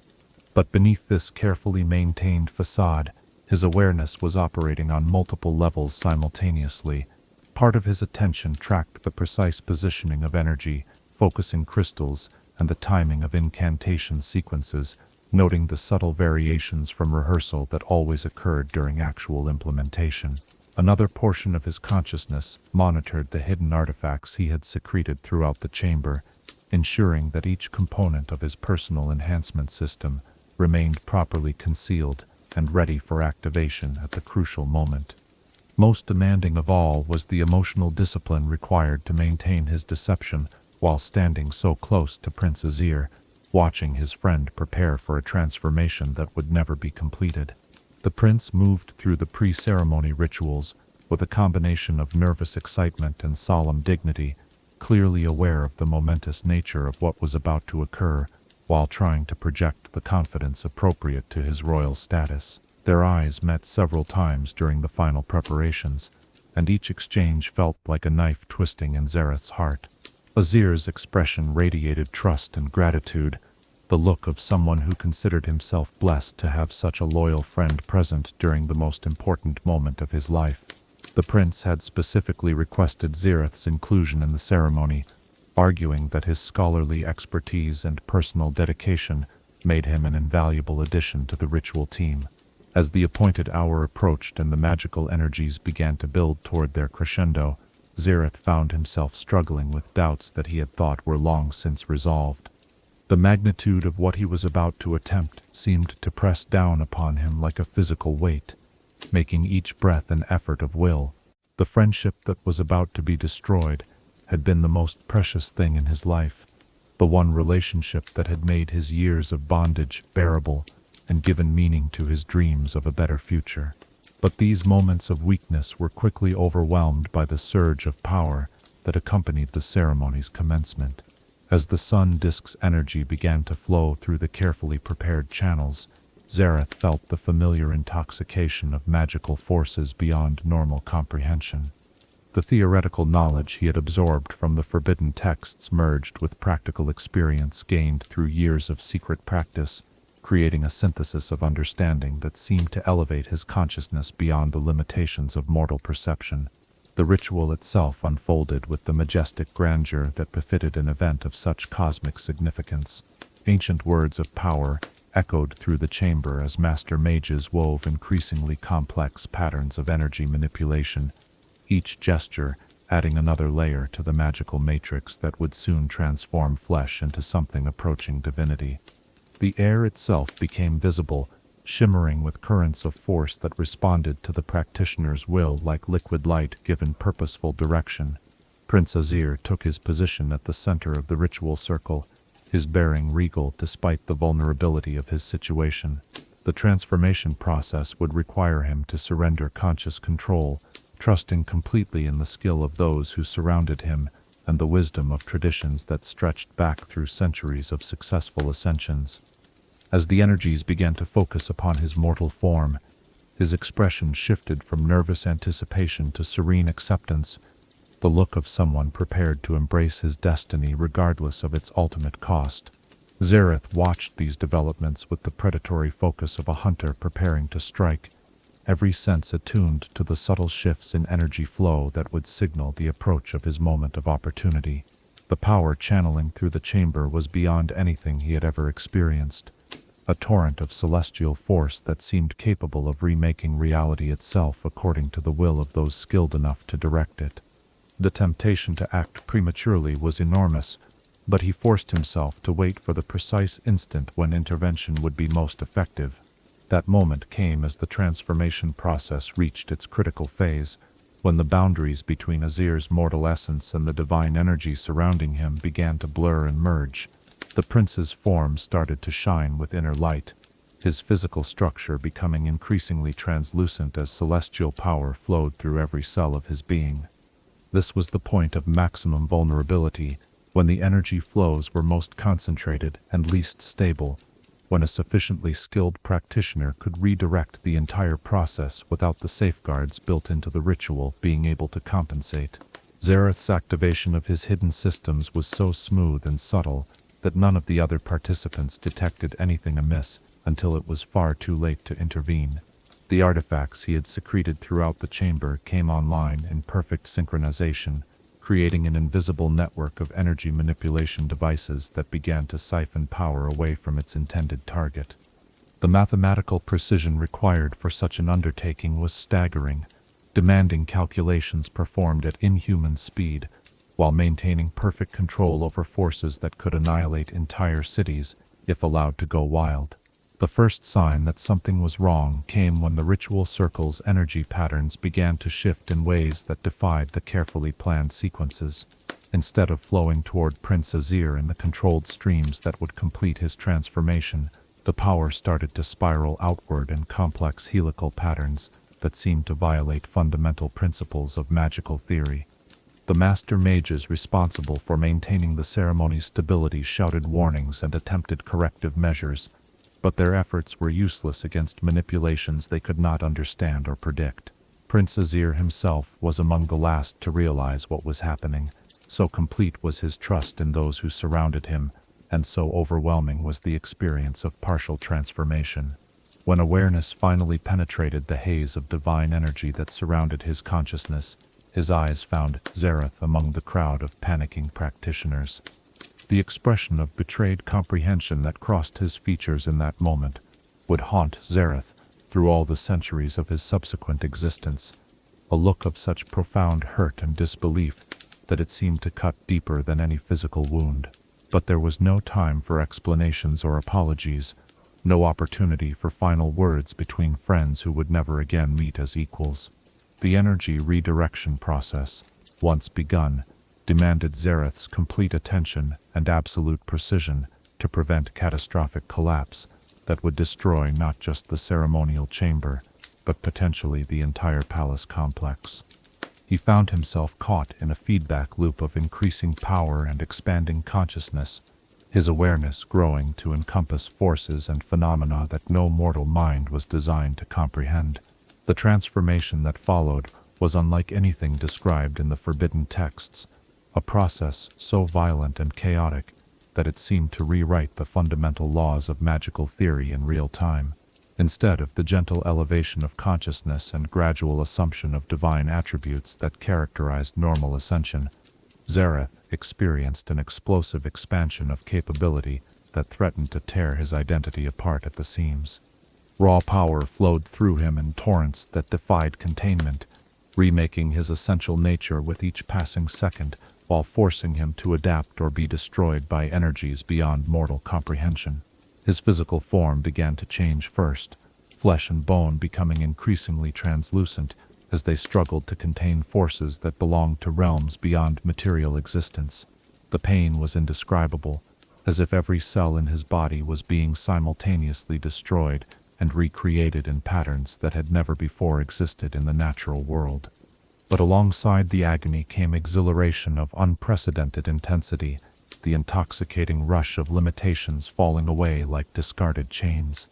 But beneath this carefully maintained facade, his awareness was operating on multiple levels simultaneously. Part of his attention tracked the precise positioning of energy, focusing crystals, and the timing of incantation sequences, noting the subtle variations from rehearsal that always occurred during actual implementation. Another portion of his consciousness monitored the hidden artifacts he had secreted throughout the chamber, ensuring that each component of his personal enhancement system remained properly concealed and ready for activation at the crucial moment. Most demanding of all was the emotional discipline required to maintain his deception while standing so close to Prince Azir, watching his friend prepare for a transformation that would never be completed. The prince moved through the pre-ceremony rituals with a combination of nervous excitement and solemn dignity, clearly aware of the momentous nature of what was about to occur, while trying to project the confidence appropriate to his royal status. Their eyes met several times during the final preparations, and each exchange felt like a knife twisting in Xerath's heart. Azir's expression radiated trust and gratitude, the look of someone who considered himself blessed to have such a loyal friend present during the most important moment of his life. The prince had specifically requested Xerath's inclusion in the ceremony, arguing that his scholarly expertise and personal dedication made him an invaluable addition to the ritual team. As the appointed hour approached and the magical energies began to build toward their crescendo, Xerath found himself struggling with doubts that he had thought were long since resolved. The magnitude of what he was about to attempt seemed to press down upon him like a physical weight, making each breath an effort of will. The friendship that was about to be destroyed had been the most precious thing in his life, the one relationship that had made his years of bondage bearable and given meaning to his dreams of a better future. But these moments of weakness were quickly overwhelmed by the surge of power that accompanied the ceremony's commencement. As the sun disk's energy began to flow through the carefully prepared channels, Xerath felt the familiar intoxication of magical forces beyond normal comprehension. The theoretical knowledge he had absorbed from the forbidden texts merged with practical experience gained through years of secret practice, creating a synthesis of understanding that seemed to elevate his consciousness beyond the limitations of mortal perception. The ritual itself unfolded with the majestic grandeur that befitted an event of such cosmic significance. Ancient words of power echoed through the chamber as master mages wove increasingly complex patterns of energy manipulation, each gesture adding another layer to the magical matrix that would soon transform flesh into something approaching divinity. The air itself became visible, shimmering with currents of force that responded to the practitioner's will like liquid light given purposeful direction. Prince Azir took his position at the center of the ritual circle, his bearing regal despite the vulnerability of his situation. The transformation process would require him to surrender conscious control, trusting completely in the skill of those who surrounded him and the wisdom of traditions that stretched back through centuries of successful ascensions. As the energies began to focus upon his mortal form, his expression shifted from nervous anticipation to serene acceptance, the look of someone prepared to embrace his destiny regardless of its ultimate cost. Xerath watched these developments with the predatory focus of a hunter preparing to strike, every sense attuned to the subtle shifts in energy flow that would signal the approach of his moment of opportunity. The power channeling through the chamber was beyond anything he had ever experienced, a torrent of celestial force that seemed capable of remaking reality itself according to the will of those skilled enough to direct it. The temptation to act prematurely was enormous, but he forced himself to wait for the precise instant when intervention would be most effective. That moment came as the transformation process reached its critical phase, when the boundaries between Azir's mortal essence and the divine energy surrounding him began to blur and merge. The prince's form started to shine with inner light, his physical structure becoming increasingly translucent as celestial power flowed through every cell of his being. This was the point of maximum vulnerability, when the energy flows were most concentrated and least stable, when a sufficiently skilled practitioner could redirect the entire process without the safeguards built into the ritual being able to compensate. Xerath's activation of his hidden systems was so smooth and subtle that none of the other participants detected anything amiss until it was far too late to intervene. The artifacts he had secreted throughout the chamber came online in perfect synchronization, creating an invisible network of energy manipulation devices that began to siphon power away from its intended target. The mathematical precision required for such an undertaking was staggering, demanding calculations performed at inhuman speed, while maintaining perfect control over forces that could annihilate entire cities if allowed to go wild. The first sign that something was wrong came when the ritual circle's energy patterns began to shift in ways that defied the carefully planned sequences. Instead of flowing toward Prince Azir in the controlled streams that would complete his transformation, the power started to spiral outward in complex helical patterns that seemed to violate fundamental principles of magical theory. The master mages responsible for maintaining the ceremony's stability shouted warnings and attempted corrective measures, but their efforts were useless against manipulations they could not understand or predict. Prince Azir himself was among the last to realize what was happening. So complete was his trust in those who surrounded him, and so overwhelming was the experience of partial transformation. When awareness finally penetrated the haze of divine energy that surrounded his consciousness, his eyes found Xerath among the crowd of panicking practitioners. The expression of betrayed comprehension that crossed his features in that moment would haunt Xerath through all the centuries of his subsequent existence, a look of such profound hurt and disbelief that it seemed to cut deeper than any physical wound. But there was no time for explanations or apologies, no opportunity for final words between friends who would never again meet as equals. The energy redirection process, once begun, demanded Xerath's complete attention and absolute precision to prevent catastrophic collapse that would destroy not just the ceremonial chamber, but potentially the entire palace complex. He found himself caught in a feedback loop of increasing power and expanding consciousness, his awareness growing to encompass forces and phenomena that no mortal mind was designed to comprehend. The transformation that followed was unlike anything described in the forbidden texts, a process so violent and chaotic that it seemed to rewrite the fundamental laws of magical theory in real time. Instead of the gentle elevation of consciousness and gradual assumption of divine attributes that characterized normal ascension, Xerath experienced an explosive expansion of capability that threatened to tear his identity apart at the seams. Raw power flowed through him in torrents that defied containment, remaking his essential nature with each passing second, while forcing him to adapt or be destroyed by energies beyond mortal comprehension. His physical form began to change first, flesh and bone becoming increasingly translucent as they struggled to contain forces that belonged to realms beyond material existence. The pain was indescribable, as if every cell in his body was being simultaneously destroyed and recreated in patterns that had never before existed in the natural world. But alongside the agony came exhilaration of unprecedented intensity, the intoxicating rush of limitations falling away like discarded chains.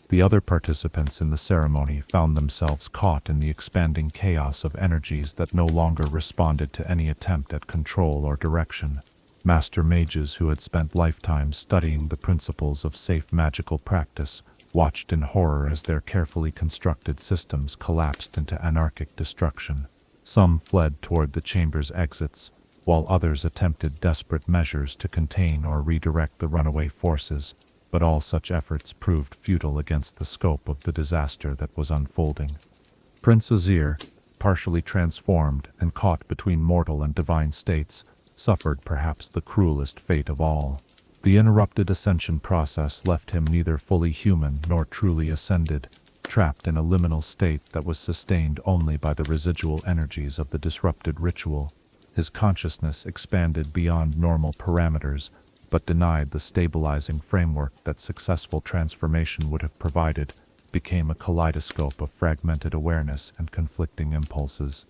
The other participants in the ceremony found themselves caught in the expanding chaos of energies that no longer responded to any attempt at control or direction. Master mages who had spent lifetimes studying the principles of safe magical practice watched in horror as their carefully constructed systems collapsed into anarchic destruction. Some fled toward the chamber's exits, while others attempted desperate measures to contain or redirect the runaway forces, but all such efforts proved futile against the scope of the disaster that was unfolding. Prince Azir, partially transformed and caught between mortal and divine states, suffered perhaps the cruelest fate of all. The interrupted ascension process left him neither fully human nor truly ascended, trapped in a liminal state that was sustained only by the residual energies of the disrupted ritual. His consciousness expanded beyond normal parameters, but denied the stabilizing framework that successful transformation would have provided, became a kaleidoscope of fragmented awareness and conflicting impulses.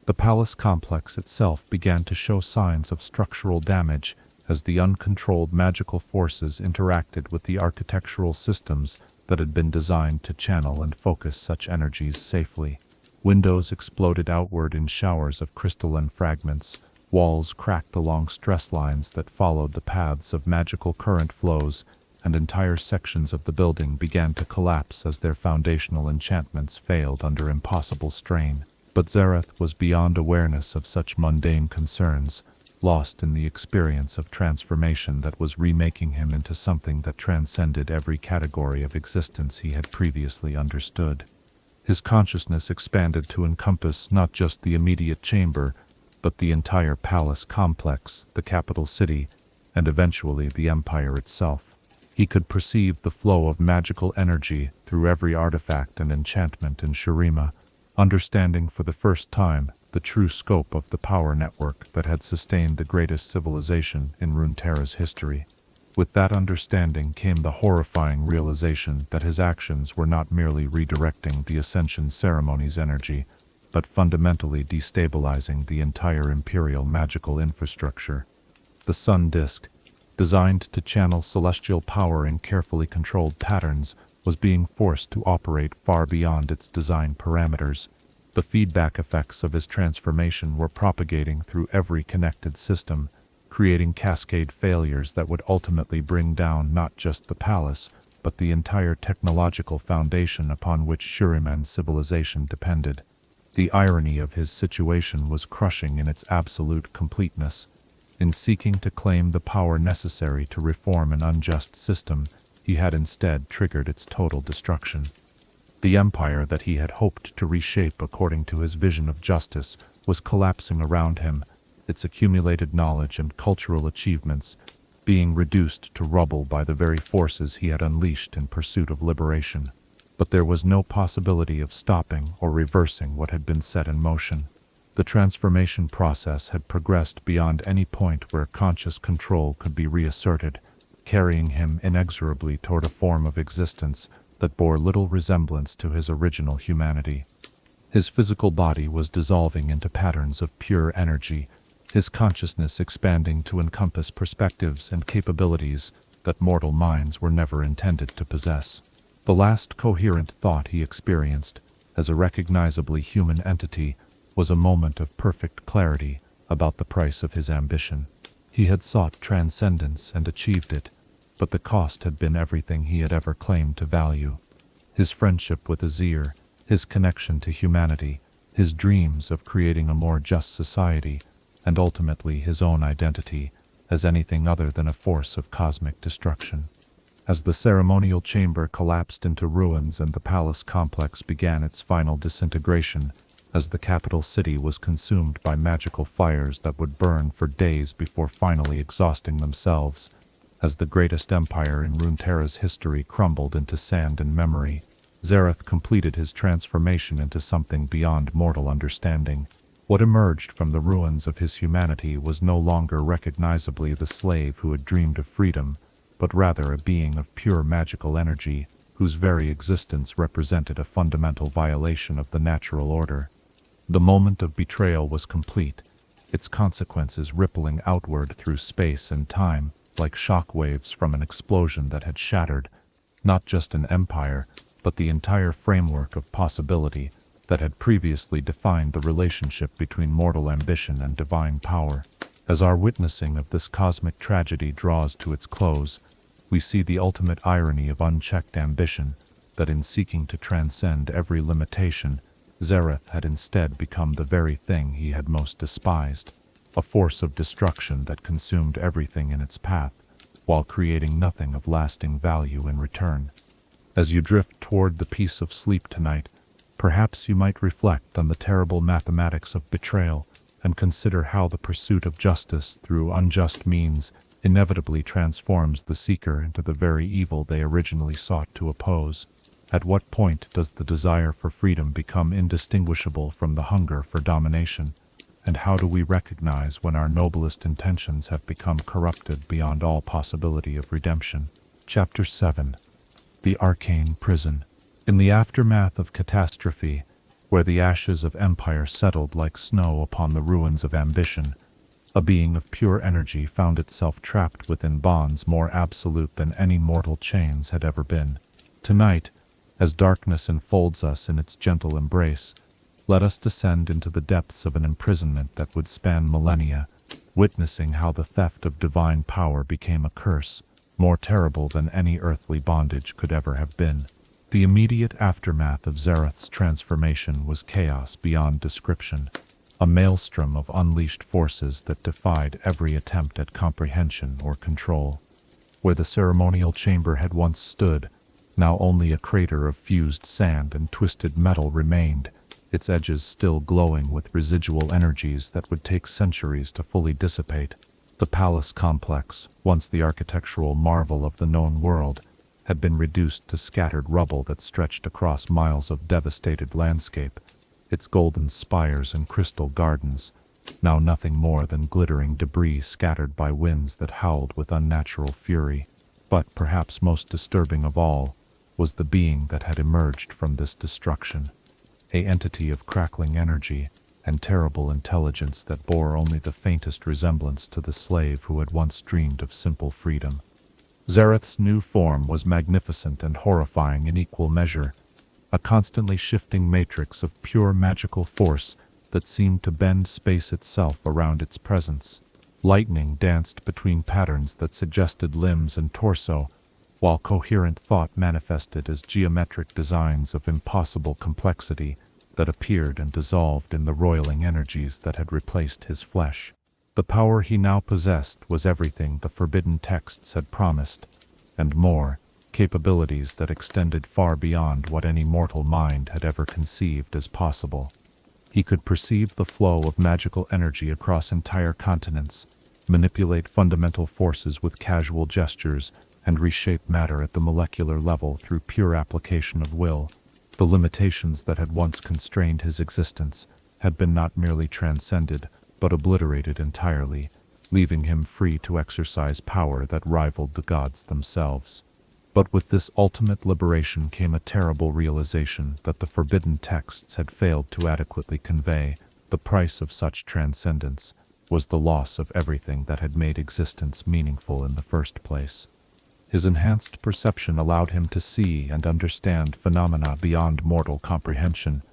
The palace complex itself began to show signs of structural damage as the uncontrolled magical forces interacted with the architectural systems that had been designed to channel and focus such energies safely. Windows exploded outward in showers of crystalline fragments, walls cracked along stress lines that followed the paths of magical current flows, and entire sections of the building began to collapse as their foundational enchantments failed under impossible strain. But Xerath was beyond awareness of such mundane concerns, lost in the experience of transformation that was remaking him into something that transcended every category of existence he had previously understood. His consciousness expanded to encompass not just the immediate chamber, but the entire palace complex, the capital city, and eventually the empire itself. He could perceive the flow of magical energy through every artifact and enchantment in Shurima, understanding for the first time the true scope of the power network that had sustained the greatest civilization in Runeterra's history. With that understanding came the horrifying realization that his actions were not merely redirecting the Ascension ceremony's energy, but fundamentally destabilizing the entire imperial magical infrastructure. The sun disk, designed to channel celestial power in carefully controlled patterns, was being forced to operate far beyond its design parameters. The feedback effects of his transformation were propagating through every connected system, creating cascade failures that would ultimately bring down not just the palace, but the entire technological foundation upon which Shuriman's civilization depended. The irony of his situation was crushing in its absolute completeness. In seeking to claim the power necessary to reform an unjust system, he had instead triggered its total destruction. The empire that he had hoped to reshape according to his vision of justice was collapsing around him, its accumulated knowledge and cultural achievements being reduced to rubble by the very forces he had unleashed in pursuit of liberation. But there was no possibility of stopping or reversing what had been set in motion. The transformation process had progressed beyond any point where conscious control could be reasserted, carrying him inexorably toward a form of existence that bore little resemblance to his original humanity. His physical body was dissolving into patterns of pure energy, his consciousness expanding to encompass perspectives and capabilities that mortal minds were never intended to possess. The last coherent thought he experienced, as a recognizably human entity, was a moment of perfect clarity about the price of his ambition. He had sought transcendence and achieved it, but the cost had been everything he had ever claimed to value. His friendship with Azir, his connection to humanity, his dreams of creating a more just society, and ultimately his own identity as anything other than a force of cosmic destruction. As the ceremonial chamber collapsed into ruins and the palace complex began its final disintegration, as the capital city was consumed by magical fires that would burn for days before finally exhausting themselves, as the greatest empire in Runeterra's history crumbled into sand and memory, Xerath completed his transformation into something beyond mortal understanding. What emerged from the ruins of his humanity was no longer recognizably the slave who had dreamed of freedom, but rather a being of pure magical energy, whose very existence represented a fundamental violation of the natural order. The moment of betrayal was complete, its consequences rippling outward through space and time, like shock waves from an explosion that had shattered, not just an empire, but the entire framework of possibility that had previously defined the relationship between mortal ambition and divine power. As our witnessing of this cosmic tragedy draws to its close, we see the ultimate irony of unchecked ambition, that in seeking to transcend every limitation, Xerath had instead become the very thing he had most despised, a force of destruction that consumed everything in its path, while creating nothing of lasting value in return. As you drift toward the peace of sleep tonight, perhaps you might reflect on the terrible mathematics of betrayal and consider how the pursuit of justice through unjust means inevitably transforms the seeker into the very evil they originally sought to oppose. At what point does the desire for freedom become indistinguishable from the hunger for domination? And how do we recognize when our noblest intentions have become corrupted beyond all possibility of redemption? Chapter 7. The Arcane Prison. In the aftermath of catastrophe, where the ashes of empire settled like snow upon the ruins of ambition, a being of pure energy found itself trapped within bonds more absolute than any mortal chains had ever been. Tonight, as darkness enfolds us in its gentle embrace, let us descend into the depths of an imprisonment that would span millennia, witnessing how the theft of divine power became a curse, more terrible than any earthly bondage could ever have been. The immediate aftermath of Xerath's transformation was chaos beyond description, a maelstrom of unleashed forces that defied every attempt at comprehension or control. Where the ceremonial chamber had once stood, now only a crater of fused sand and twisted metal remained, its edges still glowing with residual energies that would take centuries to fully dissipate. The palace complex, once the architectural marvel of the known world, had been reduced to scattered rubble that stretched across miles of devastated landscape, its golden spires and crystal gardens, now nothing more than glittering debris scattered by winds that howled with unnatural fury. But perhaps most disturbing of all was the being that had emerged from this destruction, an entity of crackling energy and terrible intelligence that bore only the faintest resemblance to the slave who had once dreamed of simple freedom. Xerath's new form was magnificent and horrifying in equal measure, a constantly shifting matrix of pure magical force that seemed to bend space itself around its presence. Lightning danced between patterns that suggested limbs and torso, while coherent thought manifested as geometric designs of impossible complexity that appeared and dissolved in the roiling energies that had replaced his flesh. The power he now possessed was everything the forbidden texts had promised, and more, capabilities that extended far beyond what any mortal mind had ever conceived as possible. He could perceive the flow of magical energy across entire continents, manipulate fundamental forces with casual gestures, and reshape matter at the molecular level through pure application of will. The limitations that had once constrained his existence had been not merely transcended, but obliterated entirely, leaving him free to exercise power that rivaled the gods themselves. But with this ultimate liberation came a terrible realization that the forbidden texts had failed to adequately convey. The price of such transcendence was the loss of everything that had made existence meaningful in the first place. His enhanced perception allowed him to see and understand phenomena beyond mortal comprehension,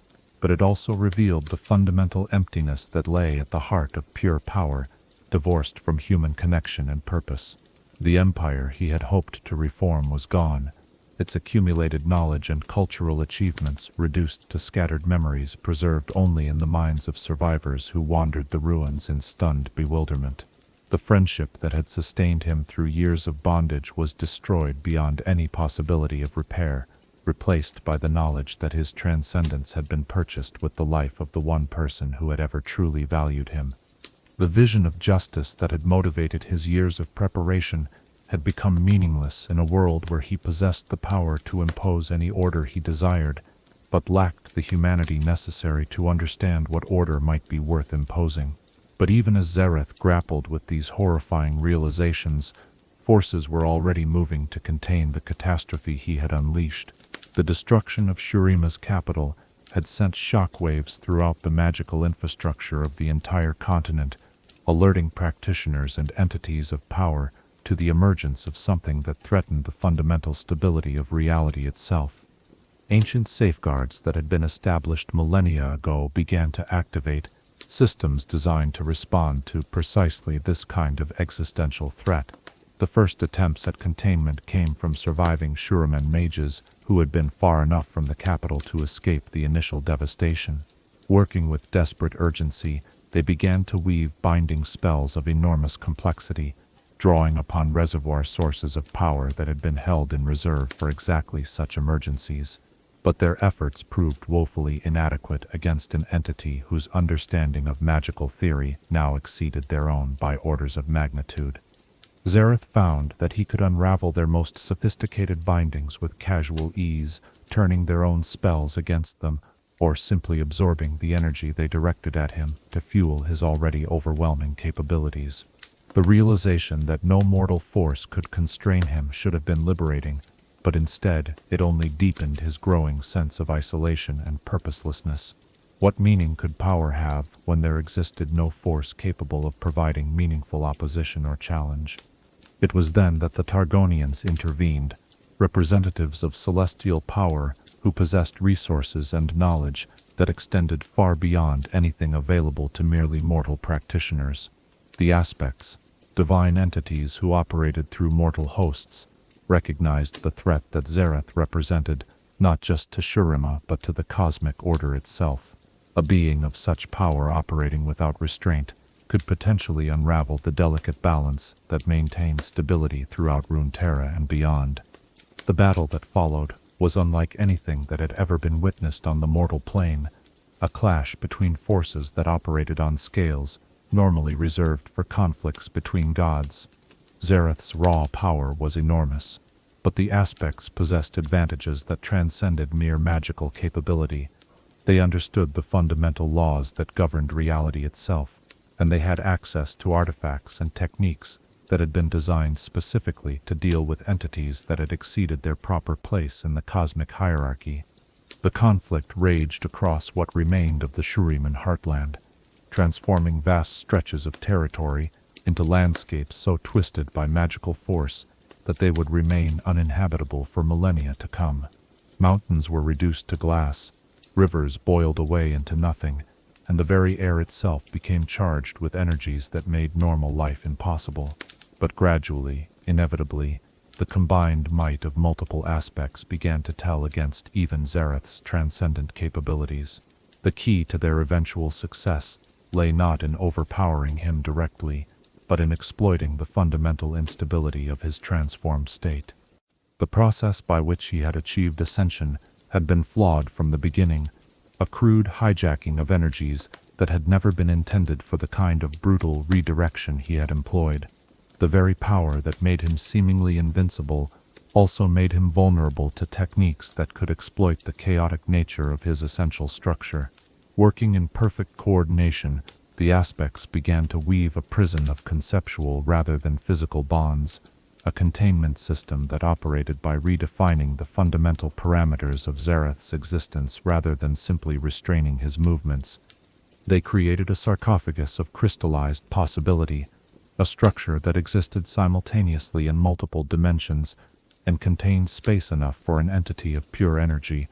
but it also revealed the fundamental emptiness that lay at the heart of pure power, divorced from human connection and purpose. The empire he had hoped to reform was gone, its accumulated knowledge and cultural achievements reduced to scattered memories preserved only in the minds of survivors who wandered the ruins in stunned bewilderment. The friendship that had sustained him through years of bondage was destroyed beyond any possibility of repair, replaced by the knowledge that his transcendence had been purchased with the life of the one person who had ever truly valued him. The vision of justice that had motivated his years of preparation had become meaningless in a world where he possessed the power to impose any order he desired, but lacked the humanity necessary to understand what order might be worth imposing. But even as Xerath grappled with these horrifying realizations, forces were already moving to contain the catastrophe he had unleashed. The destruction of Shurima's capital had sent shockwaves throughout the magical infrastructure of the entire continent, alerting practitioners and entities of power to the emergence of something that threatened the fundamental stability of reality itself. Ancient safeguards that had been established millennia ago began to activate, systems designed to respond to precisely this kind of existential threat. The first attempts at containment came from surviving Shuriman mages who had been far enough from the capital to escape the initial devastation. Working with desperate urgency, they began to weave binding spells of enormous complexity, drawing upon reservoir sources of power that had been held in reserve for exactly such emergencies. But their efforts proved woefully inadequate against an entity whose understanding of magical theory now exceeded their own by orders of magnitude. Xerath found that he could unravel their most sophisticated bindings with casual ease, turning their own spells against them, or simply absorbing the energy they directed at him to fuel his already overwhelming capabilities. The realization that no mortal force could constrain him should have been liberating, but instead it only deepened his growing sense of isolation and purposelessness. What meaning could power have when there existed no force capable of providing meaningful opposition or challenge? It was then that the Targonians intervened, representatives of celestial power who possessed resources and knowledge that extended far beyond anything available to merely mortal practitioners. The aspects, divine entities who operated through mortal hosts, recognized the threat that Xerath represented, not just to Shurima but to the cosmic order itself. A being of such power operating without restraint could potentially unravel the delicate balance that maintained stability throughout Runeterra and beyond. The battle that followed was unlike anything that had ever been witnessed on the mortal plane, a clash between forces that operated on scales normally reserved for conflicts between gods. Xerath's raw power was enormous, but the aspects possessed advantages that transcended mere magical capability. They understood the fundamental laws that governed reality itself, and they had access to artifacts and techniques that had been designed specifically to deal with entities that had exceeded their proper place in the cosmic hierarchy. The conflict raged across what remained of the Shuriman heartland, transforming vast stretches of territory into landscapes so twisted by magical force that they would remain uninhabitable for millennia to come. Mountains were reduced to glass, rivers boiled away into nothing, and the very air itself became charged with energies that made normal life impossible. But gradually, inevitably, the combined might of multiple aspects began to tell against even Xerath's transcendent capabilities. The key to their eventual success lay not in overpowering him directly, but in exploiting the fundamental instability of his transformed state. The process by which he had achieved ascension had been flawed from the beginning, a crude hijacking of energies that had never been intended for the kind of brutal redirection he had employed. The very power that made him seemingly invincible also made him vulnerable to techniques that could exploit the chaotic nature of his essential structure. Working in perfect coordination, the aspects began to weave a prison of conceptual rather than physical bonds, a containment system that operated by redefining the fundamental parameters of Xerath's existence rather than simply restraining his movements. They created a sarcophagus of crystallized possibility, a structure that existed simultaneously in multiple dimensions and contained space enough for an entity of pure energy,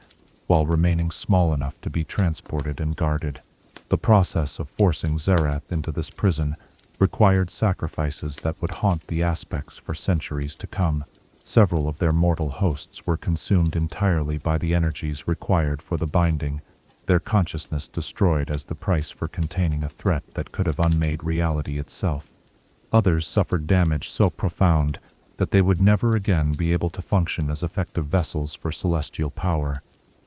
while remaining small enough to be transported and guarded. The process of forcing Xerath into this prison required sacrifices that would haunt the aspects for centuries to come. Several of their mortal hosts were consumed entirely by the energies required for the binding, their consciousness destroyed as the price for containing a threat that could have unmade reality itself. Others suffered damage so profound that they would never again be able to function as effective vessels for celestial power,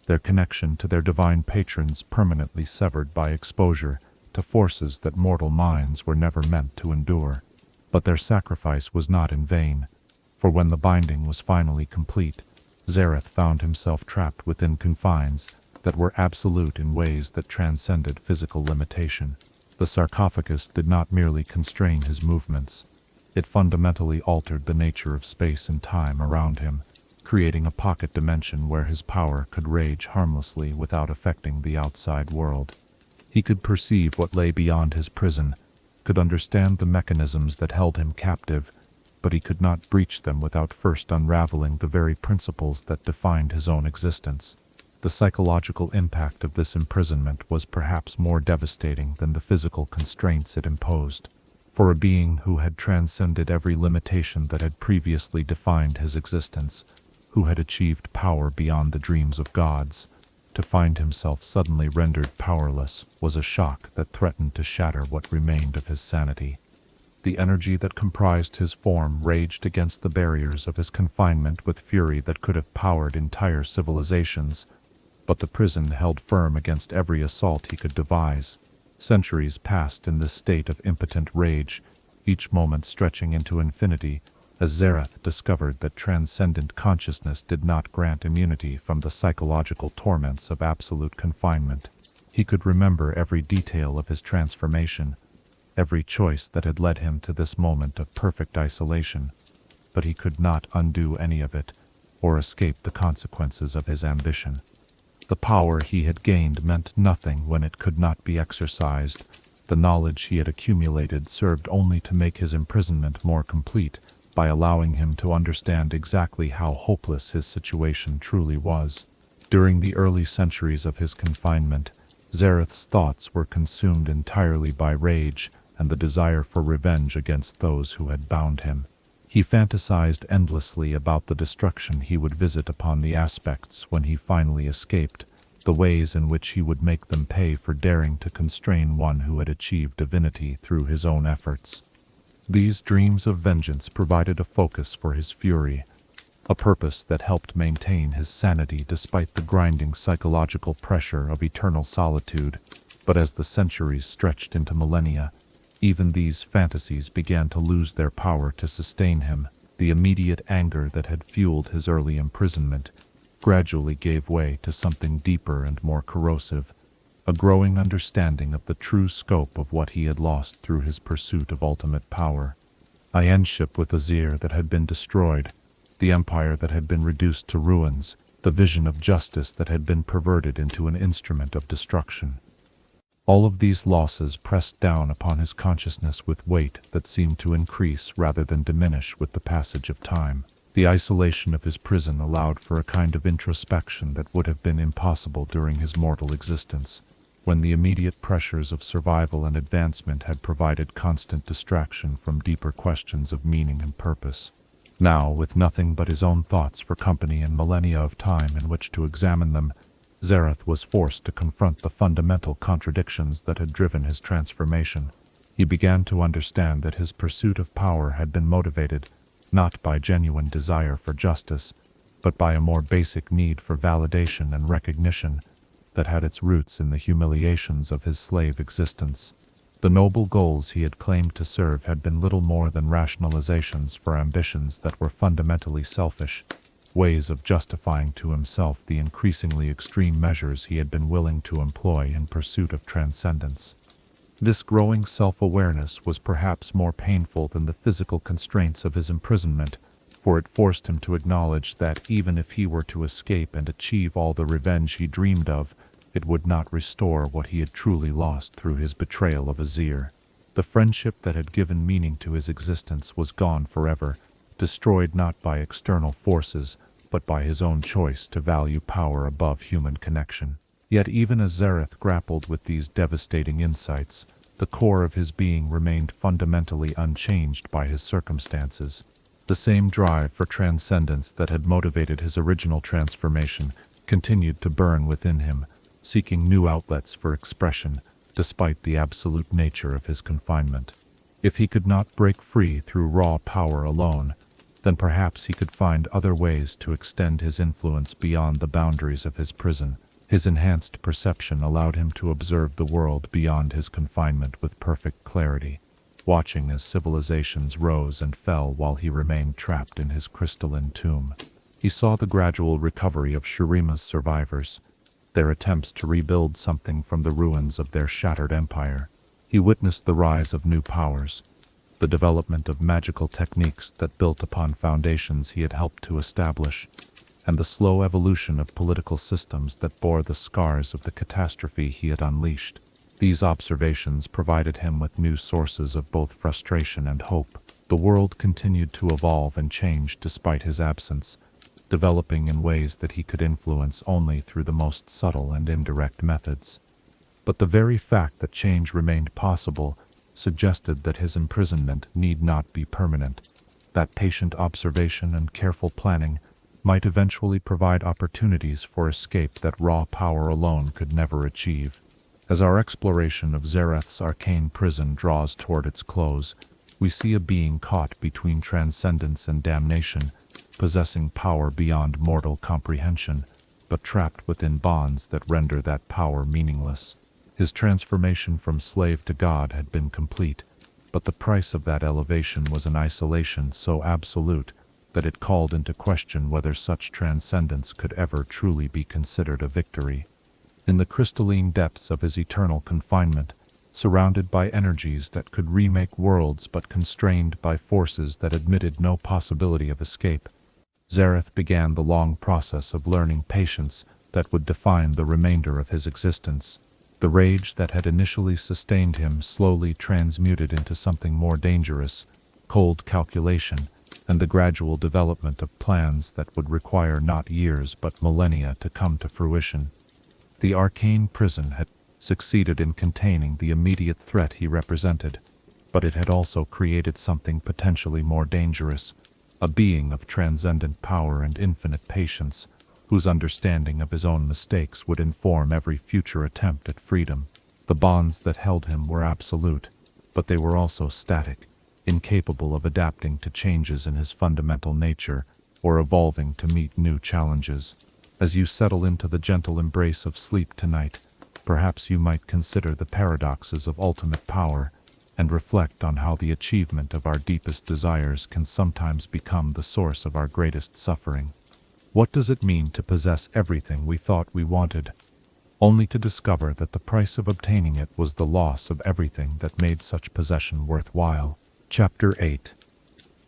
their connection to their divine patrons permanently severed by exposure to forces that mortal minds were never meant to endure. But their sacrifice was not in vain, for when the binding was finally complete, Xerath found himself trapped within confines that were absolute in ways that transcended physical limitation. The sarcophagus did not merely constrain his movements, it fundamentally altered the nature of space and time around him, creating a pocket dimension where his power could rage harmlessly without affecting the outside world. He could perceive what lay beyond his prison, could understand the mechanisms that held him captive, but he could not breach them without first unraveling the very principles that defined his own existence. The psychological impact of this imprisonment was perhaps more devastating than the physical constraints it imposed. For a being who had transcended every limitation that had previously defined his existence, who had achieved power beyond the dreams of gods, to find himself suddenly rendered powerless was a shock that threatened to shatter what remained of his sanity. The energy that comprised his form raged against the barriers of his confinement with fury that could have powered entire civilizations, but the prison held firm against every assault he could devise. Centuries passed in this state of impotent rage, each moment stretching into infinity, as Xerath discovered that transcendent consciousness did not grant immunity from the psychological torments of absolute confinement. He could remember every detail of his transformation, every choice that had led him to this moment of perfect isolation, but he could not undo any of it, or escape the consequences of his ambition. The power he had gained meant nothing when it could not be exercised. The knowledge he had accumulated served only to make his imprisonment more complete, by allowing him to understand exactly how hopeless his situation truly was. During the early centuries of his confinement, Xerath's thoughts were consumed entirely by rage and the desire for revenge against those who had bound him. He fantasized endlessly about the destruction he would visit upon the aspects when he finally escaped, the ways in which he would make them pay for daring to constrain one who had achieved divinity through his own efforts. These dreams of vengeance provided a focus for his fury, a purpose that helped maintain his sanity despite the grinding psychological pressure of eternal solitude. But as the centuries stretched into millennia, even these fantasies began to lose their power to sustain him. The immediate anger that had fueled his early imprisonment gradually gave way to something deeper and more corrosive, a growing understanding of the true scope of what he had lost through his pursuit of ultimate power. Aienship with Azir that had been destroyed, the empire that had been reduced to ruins, the vision of justice that had been perverted into an instrument of destruction. All of these losses pressed down upon his consciousness with weight that seemed to increase rather than diminish with the passage of time. The isolation of his prison allowed for a kind of introspection that would have been impossible during his mortal existence, when the immediate pressures of survival and advancement had provided constant distraction from deeper questions of meaning and purpose. Now, with nothing but his own thoughts for company and millennia of time in which to examine them, Xerath was forced to confront the fundamental contradictions that had driven his transformation. He began to understand that his pursuit of power had been motivated not by genuine desire for justice, but by a more basic need for validation and recognition that had its roots in the humiliations of his slave existence. The noble goals he had claimed to serve had been little more than rationalizations for ambitions that were fundamentally selfish, ways of justifying to himself the increasingly extreme measures he had been willing to employ in pursuit of transcendence. This growing self-awareness was perhaps more painful than the physical constraints of his imprisonment, for it forced him to acknowledge that even if he were to escape and achieve all the revenge he dreamed of, it would not restore what he had truly lost through his betrayal of Azir. The friendship that had given meaning to his existence was gone forever, destroyed not by external forces, but by his own choice to value power above human connection. Yet even as Xerath grappled with these devastating insights, the core of his being remained fundamentally unchanged by his circumstances. The same drive for transcendence that had motivated his original transformation continued to burn within him, seeking new outlets for expression, despite the absolute nature of his confinement. If he could not break free through raw power alone, then perhaps he could find other ways to extend his influence beyond the boundaries of his prison. His enhanced perception allowed him to observe the world beyond his confinement with perfect clarity, watching as civilizations rose and fell while he remained trapped in his crystalline tomb. He saw the gradual recovery of Shurima's survivors, their attempts to rebuild something from the ruins of their shattered empire. He witnessed the rise of new powers, the development of magical techniques that built upon foundations he had helped to establish, and the slow evolution of political systems that bore the scars of the catastrophe he had unleashed. These observations provided him with new sources of both frustration and hope. The world continued to evolve and change despite his absence, developing in ways that he could influence only through the most subtle and indirect methods. But the very fact that change remained possible suggested that his imprisonment need not be permanent, that patient observation and careful planning might eventually provide opportunities for escape that raw power alone could never achieve. As our exploration of Xerath's arcane prison draws toward its close, we see a being caught between transcendence and damnation, possessing power beyond mortal comprehension, but trapped within bonds that render that power meaningless. His transformation from slave to god had been complete, but the price of that elevation was an isolation so absolute that it called into question whether such transcendence could ever truly be considered a victory. In the crystalline depths of his eternal confinement, surrounded by energies that could remake worlds but constrained by forces that admitted no possibility of escape, Xerath began the long process of learning patience that would define the remainder of his existence. The rage that had initially sustained him slowly transmuted into something more dangerous, cold calculation, and the gradual development of plans that would require not years but millennia to come to fruition. The arcane prison had succeeded in containing the immediate threat he represented, but it had also created something potentially more dangerous, a being of transcendent power and infinite patience, whose understanding of his own mistakes would inform every future attempt at freedom. The bonds that held him were absolute, but they were also static, incapable of adapting to changes in his fundamental nature or evolving to meet new challenges. As you settle into the gentle embrace of sleep tonight, perhaps you might consider the paradoxes of ultimate power and reflect on how the achievement of our deepest desires can sometimes become the source of our greatest suffering. What does it mean to possess everything we thought we wanted, only to discover that the price of obtaining it was the loss of everything that made such possession worthwhile? Chapter 8.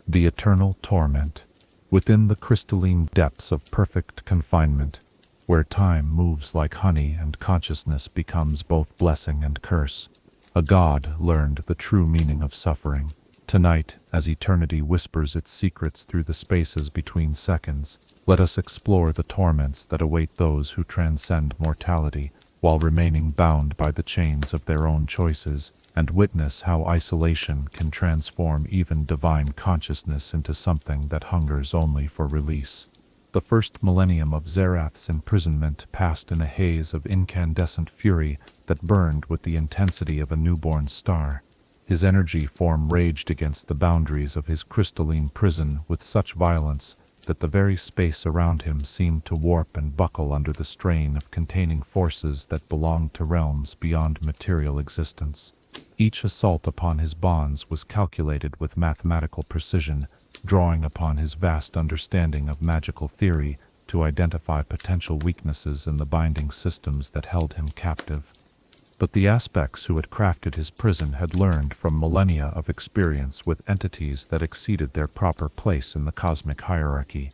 The Eternal Torment. Within the crystalline depths of perfect confinement, where time moves like honey and consciousness becomes both blessing and curse, a god learned the true meaning of suffering. Tonight, as eternity whispers its secrets through the spaces between seconds, let us explore the torments that await those who transcend mortality, while remaining bound by the chains of their own choices, and witness how isolation can transform even divine consciousness into something that hungers only for release. The first millennium of Xerath's imprisonment passed in a haze of incandescent fury that burned with the intensity of a newborn star. His energy form raged against the boundaries of his crystalline prison with such violence that the very space around him seemed to warp and buckle under the strain of containing forces that belonged to realms beyond material existence. Each assault upon his bonds was calculated with mathematical precision, drawing upon his vast understanding of magical theory to identify potential weaknesses in the binding systems that held him captive. But the aspects who had crafted his prison had learned from millennia of experience with entities that exceeded their proper place in the cosmic hierarchy.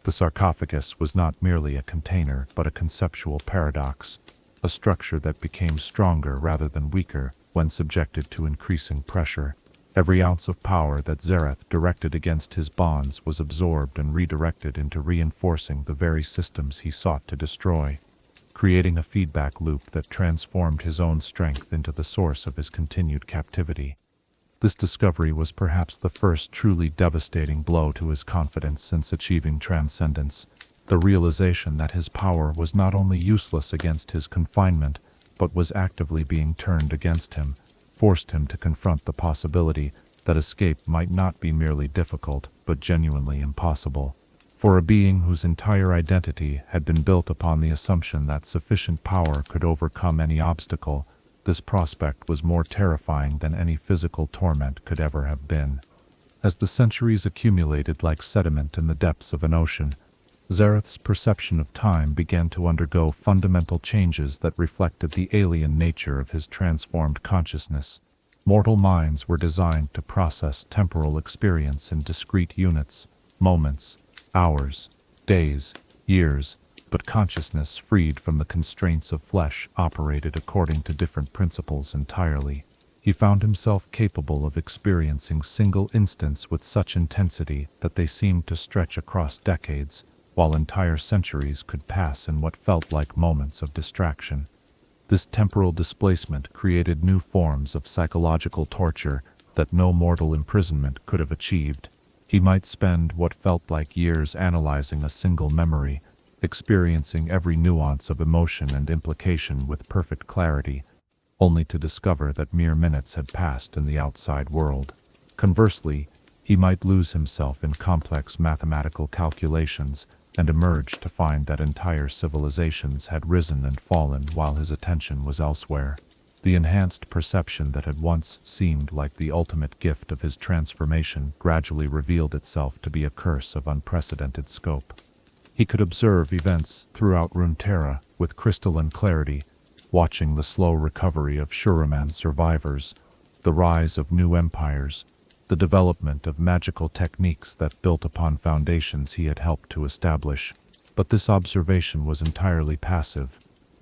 The sarcophagus was not merely a container, but a conceptual paradox, a structure that became stronger rather than weaker when subjected to increasing pressure. Every ounce of power that Xerath directed against his bonds was absorbed and redirected into reinforcing the very systems he sought to destroy, creating a feedback loop that transformed his own strength into the source of his continued captivity. This discovery was perhaps the first truly devastating blow to his confidence since achieving transcendence. The realization that his power was not only useless against his confinement, but was actively being turned against him, forced him to confront the possibility that escape might not be merely difficult, but genuinely impossible. For a being whose entire identity had been built upon the assumption that sufficient power could overcome any obstacle, this prospect was more terrifying than any physical torment could ever have been. As the centuries accumulated like sediment in the depths of an ocean, Xerath's perception of time began to undergo fundamental changes that reflected the alien nature of his transformed consciousness. Mortal minds were designed to process temporal experience in discrete units, moments, hours, days, years, but consciousness freed from the constraints of flesh operated according to different principles entirely. He found himself capable of experiencing single instants with such intensity that they seemed to stretch across decades, while entire centuries could pass in what felt like moments of distraction. This temporal displacement created new forms of psychological torture that no mortal imprisonment could have achieved. He might spend what felt like years analyzing a single memory, experiencing every nuance of emotion and implication with perfect clarity, only to discover that mere minutes had passed in the outside world. Conversely, he might lose himself in complex mathematical calculations and emerge to find that entire civilizations had risen and fallen while his attention was elsewhere. The enhanced perception that had once seemed like the ultimate gift of his transformation gradually revealed itself to be a curse of unprecedented scope. He could observe events throughout Runeterra with crystalline clarity, watching the slow recovery of Shuriman survivors, the rise of new empires, the development of magical techniques that built upon foundations he had helped to establish. But this observation was entirely passive,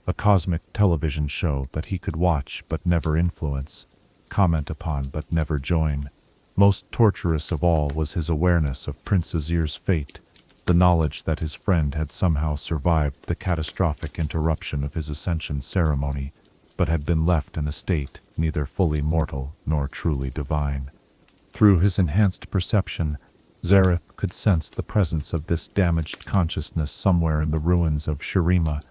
a cosmic television show that he could watch but never influence, comment upon but never join. Most torturous of all was his awareness of Prince Azir's fate, the knowledge that his friend had somehow survived the catastrophic interruption of his ascension ceremony, but had been left in a state neither fully mortal nor truly divine. Through his enhanced perception, Xerath could sense the presence of this damaged consciousness somewhere in the ruins of Shurima,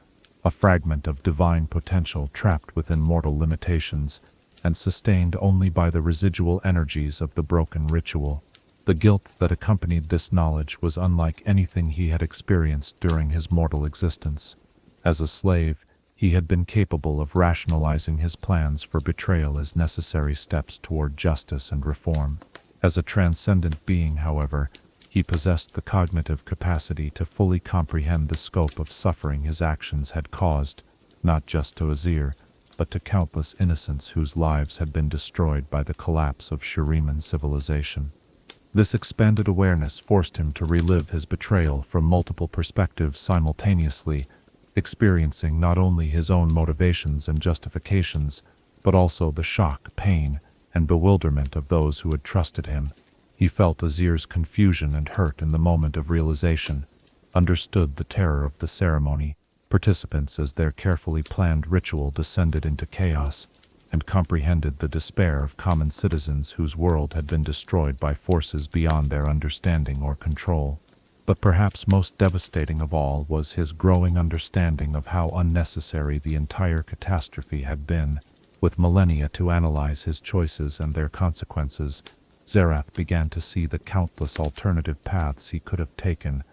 a fragment of divine potential trapped within mortal limitations and sustained only by the residual energies of the broken ritual. The guilt that accompanied this knowledge was unlike anything he had experienced during his mortal existence. As a slave, he had been capable of rationalizing his plans for betrayal as necessary steps toward justice and reform. As a transcendent being, however, he possessed the cognitive capacity to fully comprehend the scope of suffering his actions had caused, not just to Azir, but to countless innocents whose lives had been destroyed by the collapse of Shuriman civilization. This expanded awareness forced him to relive his betrayal from multiple perspectives simultaneously, experiencing not only his own motivations and justifications, but also the shock, pain, and bewilderment of those who had trusted him. He felt Azir's confusion and hurt in the moment of realization, understood the terror of the ceremony, participants as their carefully planned ritual descended into chaos, and comprehended the despair of common citizens whose world had been destroyed by forces beyond their understanding or control. But perhaps most devastating of all was his growing understanding of how unnecessary the entire catastrophe had been. With millennia to analyze his choices and their consequences, Xerath began to see the countless alternative paths he could have taken,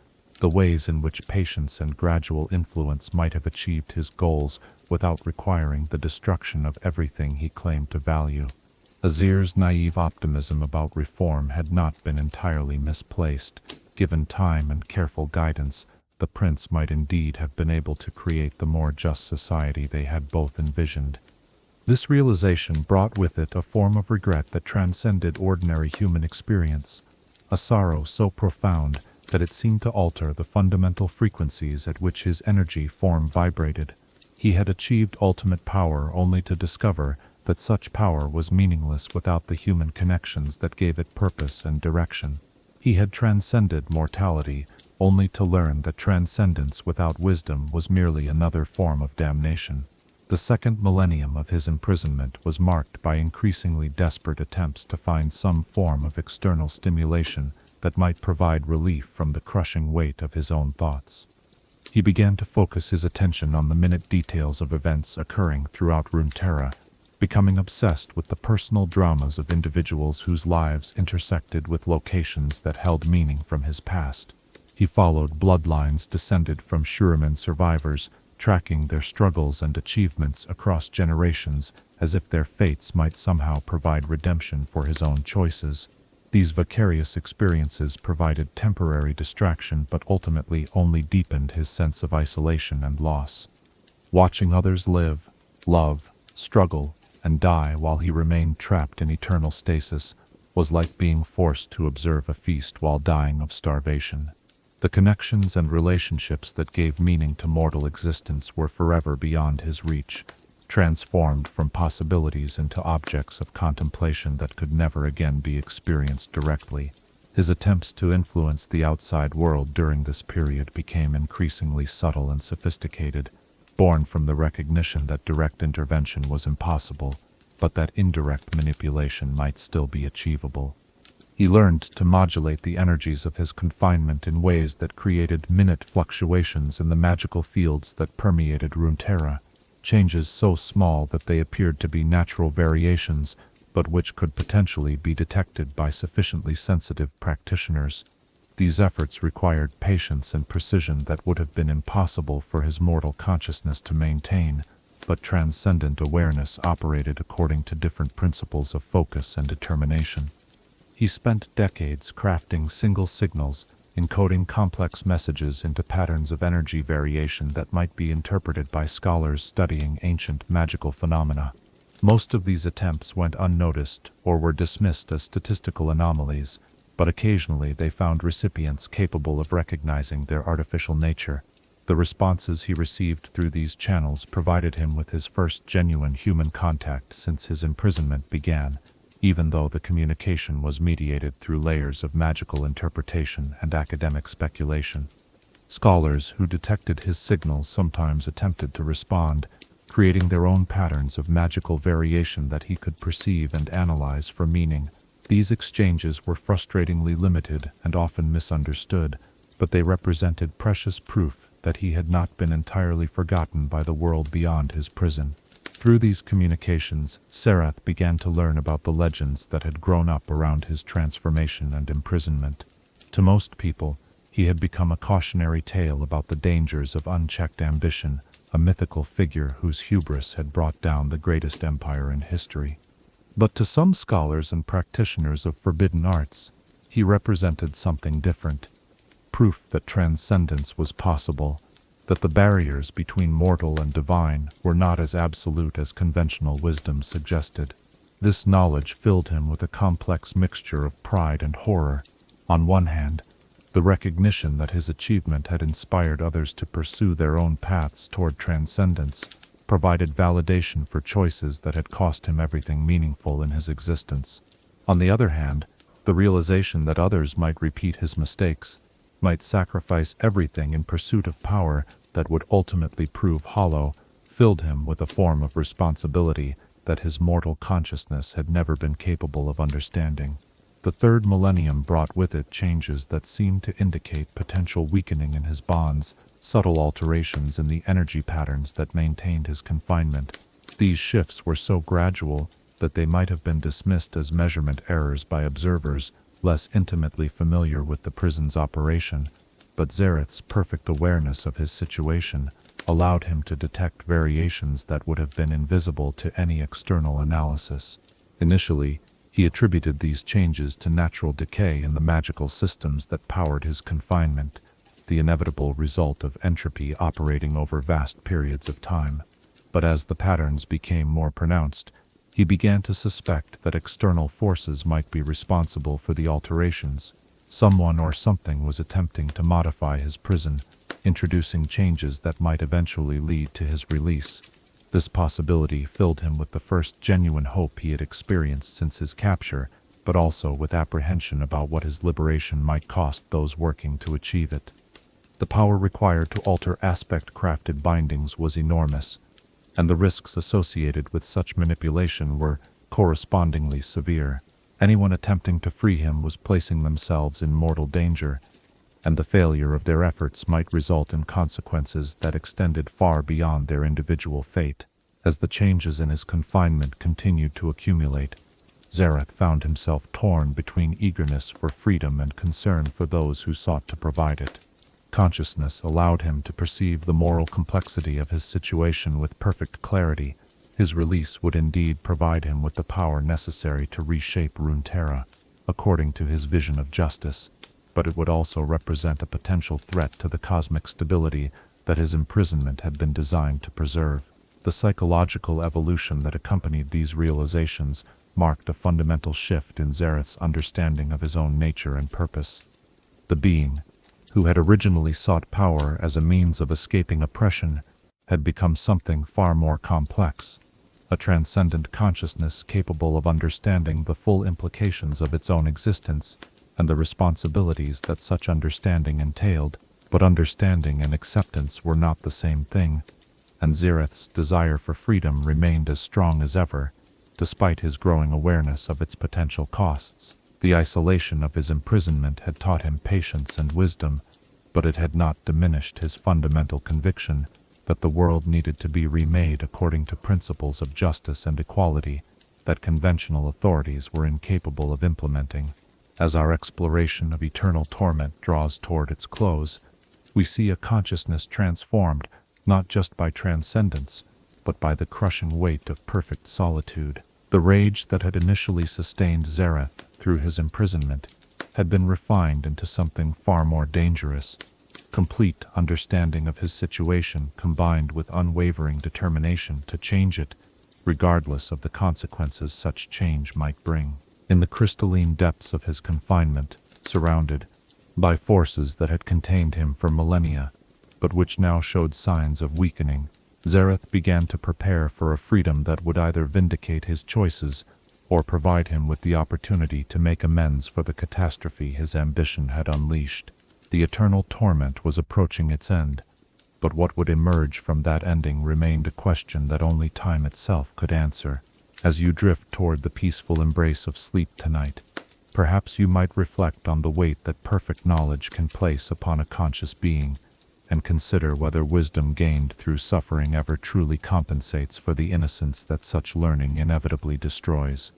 the ways in which patience and gradual influence might have achieved his goals without requiring the destruction of everything he claimed to value. Azir's naive optimism about reform had not been entirely misplaced. Given time and careful guidance, the prince might indeed have been able to create the more just society they had both envisioned. This realization brought with it a form of regret that transcended ordinary human experience, a sorrow so profound that it seemed to alter the fundamental frequencies at which his energy form vibrated. He had achieved ultimate power only to discover that such power was meaningless without the human connections that gave it purpose and direction. He had transcended mortality only to learn that transcendence without wisdom was merely another form of damnation. The second millennium of his imprisonment was marked by increasingly desperate attempts to find some form of external stimulation that might provide relief from the crushing weight of his own thoughts. He began to focus his attention on the minute details of events occurring throughout Runeterra, becoming obsessed with the personal dramas of individuals whose lives intersected with locations that held meaning from his past. He followed bloodlines descended from Shuriman survivors, tracking their struggles and achievements across generations as if their fates might somehow provide redemption for his own choices. These vicarious experiences provided temporary distraction but ultimately only deepened his sense of isolation and loss. Watching others live, love, struggle, and die while he remained trapped in eternal stasis was like being forced to observe a feast while dying of starvation. The connections and relationships that gave meaning to mortal existence were forever beyond his reach, transformed from possibilities into objects of contemplation that could never again be experienced directly. His attempts to influence the outside world during this period became increasingly subtle and sophisticated, born from the recognition that direct intervention was impossible, but that indirect manipulation might still be achievable. He learned to modulate the energies of his confinement in ways that created minute fluctuations in the magical fields that permeated Runeterra, changes so small that they appeared to be natural variations, but which could potentially be detected by sufficiently sensitive practitioners. These efforts required patience and precision that would have been impossible for his mortal consciousness to maintain, but transcendent awareness operated according to different principles of focus and determination. He spent decades crafting single signals, encoding complex messages into patterns of energy variation that might be interpreted by scholars studying ancient magical phenomena. Most of these attempts went unnoticed or were dismissed as statistical anomalies, but occasionally they found recipients capable of recognizing their artificial nature. The responses he received through these channels provided him with his first genuine human contact since his imprisonment began, even though the communication was mediated through layers of magical interpretation and academic speculation. Scholars who detected his signals sometimes attempted to respond, creating their own patterns of magical variation that he could perceive and analyze for meaning. These exchanges were frustratingly limited and often misunderstood, but they represented precious proof that he had not been entirely forgotten by the world beyond his prison. Through these communications, Xerath began to learn about the legends that had grown up around his transformation and imprisonment. To most people, he had become a cautionary tale about the dangers of unchecked ambition, a mythical figure whose hubris had brought down the greatest empire in history. But to some scholars and practitioners of forbidden arts, he represented something different, proof that transcendence was possible, that the barriers between mortal and divine were not as absolute as conventional wisdom suggested. This knowledge filled him with a complex mixture of pride and horror. On one hand, the recognition that his achievement had inspired others to pursue their own paths toward transcendence, provided validation for choices that had cost him everything meaningful in his existence. On the other hand, the realization that others might repeat his mistakes, might sacrifice everything in pursuit of power that would ultimately prove hollow, filled him with a form of responsibility that his mortal consciousness had never been capable of understanding. The third millennium brought with it changes that seemed to indicate potential weakening in his bonds, subtle alterations in the energy patterns that maintained his confinement. These shifts were so gradual that they might have been dismissed as measurement errors by observers less intimately familiar with the prison's operation, but Xerath's perfect awareness of his situation allowed him to detect variations that would have been invisible to any external analysis. Initially, he attributed these changes to natural decay in the magical systems that powered his confinement, the inevitable result of entropy operating over vast periods of time. But as the patterns became more pronounced, he began to suspect that external forces might be responsible for the alterations. Someone or something was attempting to modify his prison, introducing changes that might eventually lead to his release. This possibility filled him with the first genuine hope he had experienced since his capture, but also with apprehension about what his liberation might cost those working to achieve it. The power required to alter aspect-crafted bindings was enormous, and the risks associated with such manipulation were correspondingly severe. Anyone attempting to free him was placing themselves in mortal danger, and the failure of their efforts might result in consequences that extended far beyond their individual fate. As the changes in his confinement continued to accumulate, Xerath found himself torn between eagerness for freedom and concern for those who sought to provide it. Consciousness allowed him to perceive the moral complexity of his situation with perfect clarity. His release would indeed provide him with the power necessary to reshape Runeterra, according to his vision of justice, but it would also represent a potential threat to the cosmic stability that his imprisonment had been designed to preserve. The psychological evolution that accompanied these realizations marked a fundamental shift in Xerath's understanding of his own nature and purpose. The being, who had originally sought power as a means of escaping oppression, had become something far more complex, a transcendent consciousness capable of understanding the full implications of its own existence and the responsibilities that such understanding entailed. But understanding and acceptance were not the same thing, and Xerath's desire for freedom remained as strong as ever, despite his growing awareness of its potential costs. The isolation of his imprisonment had taught him patience and wisdom, but it had not diminished his fundamental conviction that the world needed to be remade according to principles of justice and equality that conventional authorities were incapable of implementing. As our exploration of eternal torment draws toward its close, we see a consciousness transformed not just by transcendence, but by the crushing weight of perfect solitude. The rage that had initially sustained Xerath through his imprisonment had been refined into something far more dangerous. Complete understanding of his situation combined with unwavering determination to change it, regardless of the consequences such change might bring. In the crystalline depths of his confinement, surrounded by forces that had contained him for millennia, but which now showed signs of weakening, Xerath began to prepare for a freedom that would either vindicate his choices or provide him with the opportunity to make amends for the catastrophe his ambition had unleashed. The eternal torment was approaching its end, but what would emerge from that ending remained a question that only time itself could answer. As you drift toward the peaceful embrace of sleep tonight, perhaps you might reflect on the weight that perfect knowledge can place upon a conscious being, and consider whether wisdom gained through suffering ever truly compensates for the innocence that such learning inevitably destroys.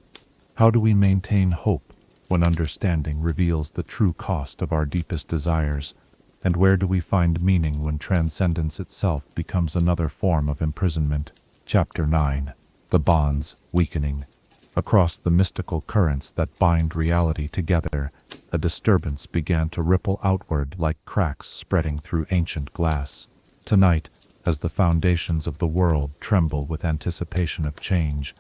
How do we maintain hope when understanding reveals the true cost of our deepest desires, and where do we find meaning when transcendence itself becomes another form of imprisonment? Chapter 9. The Bonds Weakening. Across the mystical currents that bind reality together, a disturbance began to ripple outward like cracks spreading through ancient glass. Tonight, as the foundations of the world tremble with anticipation of change,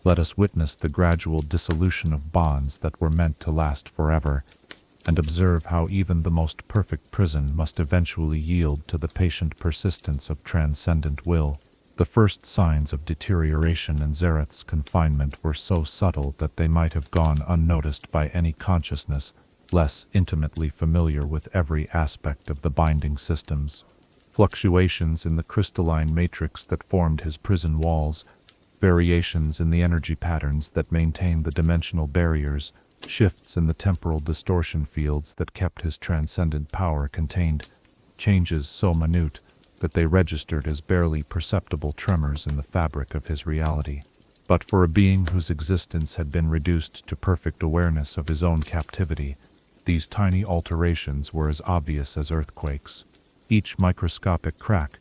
let us witness the gradual dissolution of bonds that were meant to last forever, and observe how even the most perfect prison must eventually yield to the patient persistence of transcendent will. The first signs of deterioration in Xerath's confinement were so subtle that they might have gone unnoticed by any consciousness less intimately familiar with every aspect of the binding systems. Fluctuations in the crystalline matrix that formed his prison walls, variations in the energy patterns that maintained the dimensional barriers, shifts in the temporal distortion fields that kept his transcendent power contained, changes so minute that they registered as barely perceptible tremors in the fabric of his reality. But for a being whose existence had been reduced to perfect awareness of his own captivity, these tiny alterations were as obvious as earthquakes. Each microscopic crack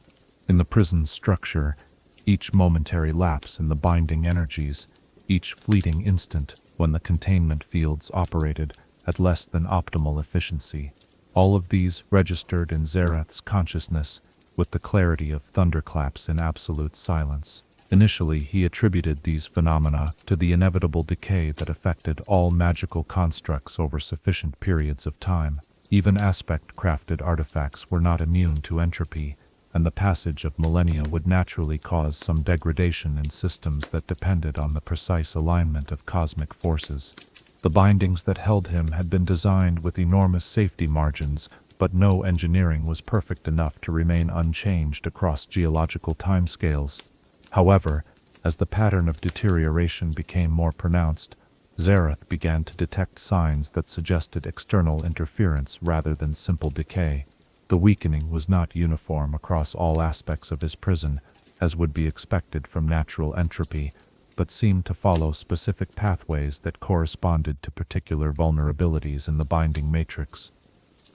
in the prison's structure, each momentary lapse in the binding energies, each fleeting instant when the containment fields operated at less than optimal efficiency, all of these registered in Xerath's consciousness with the clarity of thunderclaps in absolute silence. Initially, he attributed these phenomena to the inevitable decay that affected all magical constructs over sufficient periods of time. Even aspect-crafted artifacts were not immune to entropy, and the passage of millennia would naturally cause some degradation in systems that depended on the precise alignment of cosmic forces. The bindings that held him had been designed with enormous safety margins, but no engineering was perfect enough to remain unchanged across geological timescales. However, as the pattern of deterioration became more pronounced, Xerath began to detect signs that suggested external interference rather than simple decay. The weakening was not uniform across all aspects of his prison, as would be expected from natural entropy, but seemed to follow specific pathways that corresponded to particular vulnerabilities in the binding matrix.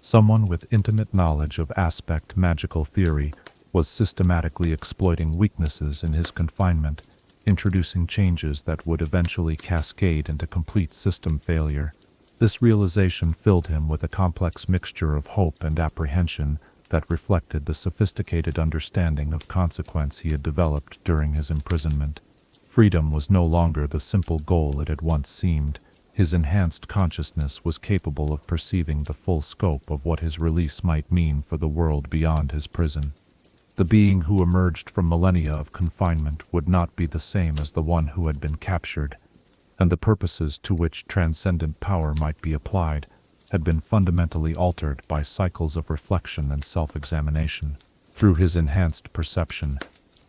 Someone with intimate knowledge of aspect magical theory was systematically exploiting weaknesses in his confinement, introducing changes that would eventually cascade into complete system failure. This realization filled him with a complex mixture of hope and apprehension that reflected the sophisticated understanding of consequence he had developed during his imprisonment. Freedom was no longer the simple goal it had once seemed. His enhanced consciousness was capable of perceiving the full scope of what his release might mean for the world beyond his prison. The being who emerged from millennia of confinement would not be the same as the one who had been captured, and the purposes to which transcendent power might be applied had been fundamentally altered by cycles of reflection and self-examination. Through his enhanced perception,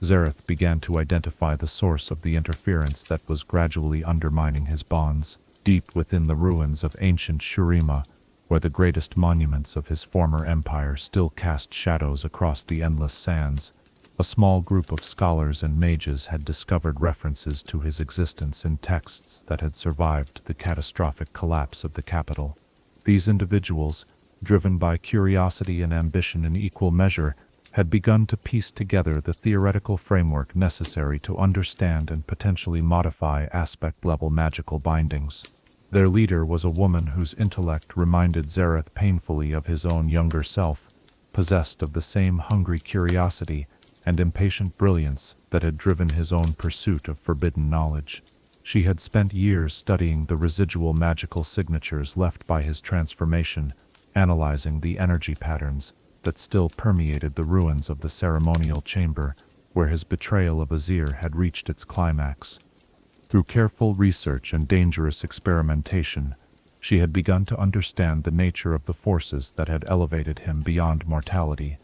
Xerath began to identify the source of the interference that was gradually undermining his bonds. Deep within the ruins of ancient Shurima, where the greatest monuments of his former empire still cast shadows across the endless sands, a small group of scholars and mages had discovered references to his existence in texts that had survived the catastrophic collapse of the capital. These individuals, driven by curiosity and ambition in equal measure, had begun to piece together the theoretical framework necessary to understand and potentially modify aspect-level magical bindings. Their leader was a woman whose intellect reminded Xerath painfully of his own younger self, possessed of the same hungry curiosity and impatient brilliance that had driven his own pursuit of forbidden knowledge. She had spent years studying the residual magical signatures left by his transformation, analyzing the energy patterns that still permeated the ruins of the ceremonial chamber where his betrayal of Azir had reached its climax. Through careful research and dangerous experimentation, she had begun to understand the nature of the forces that had elevated him beyond mortality,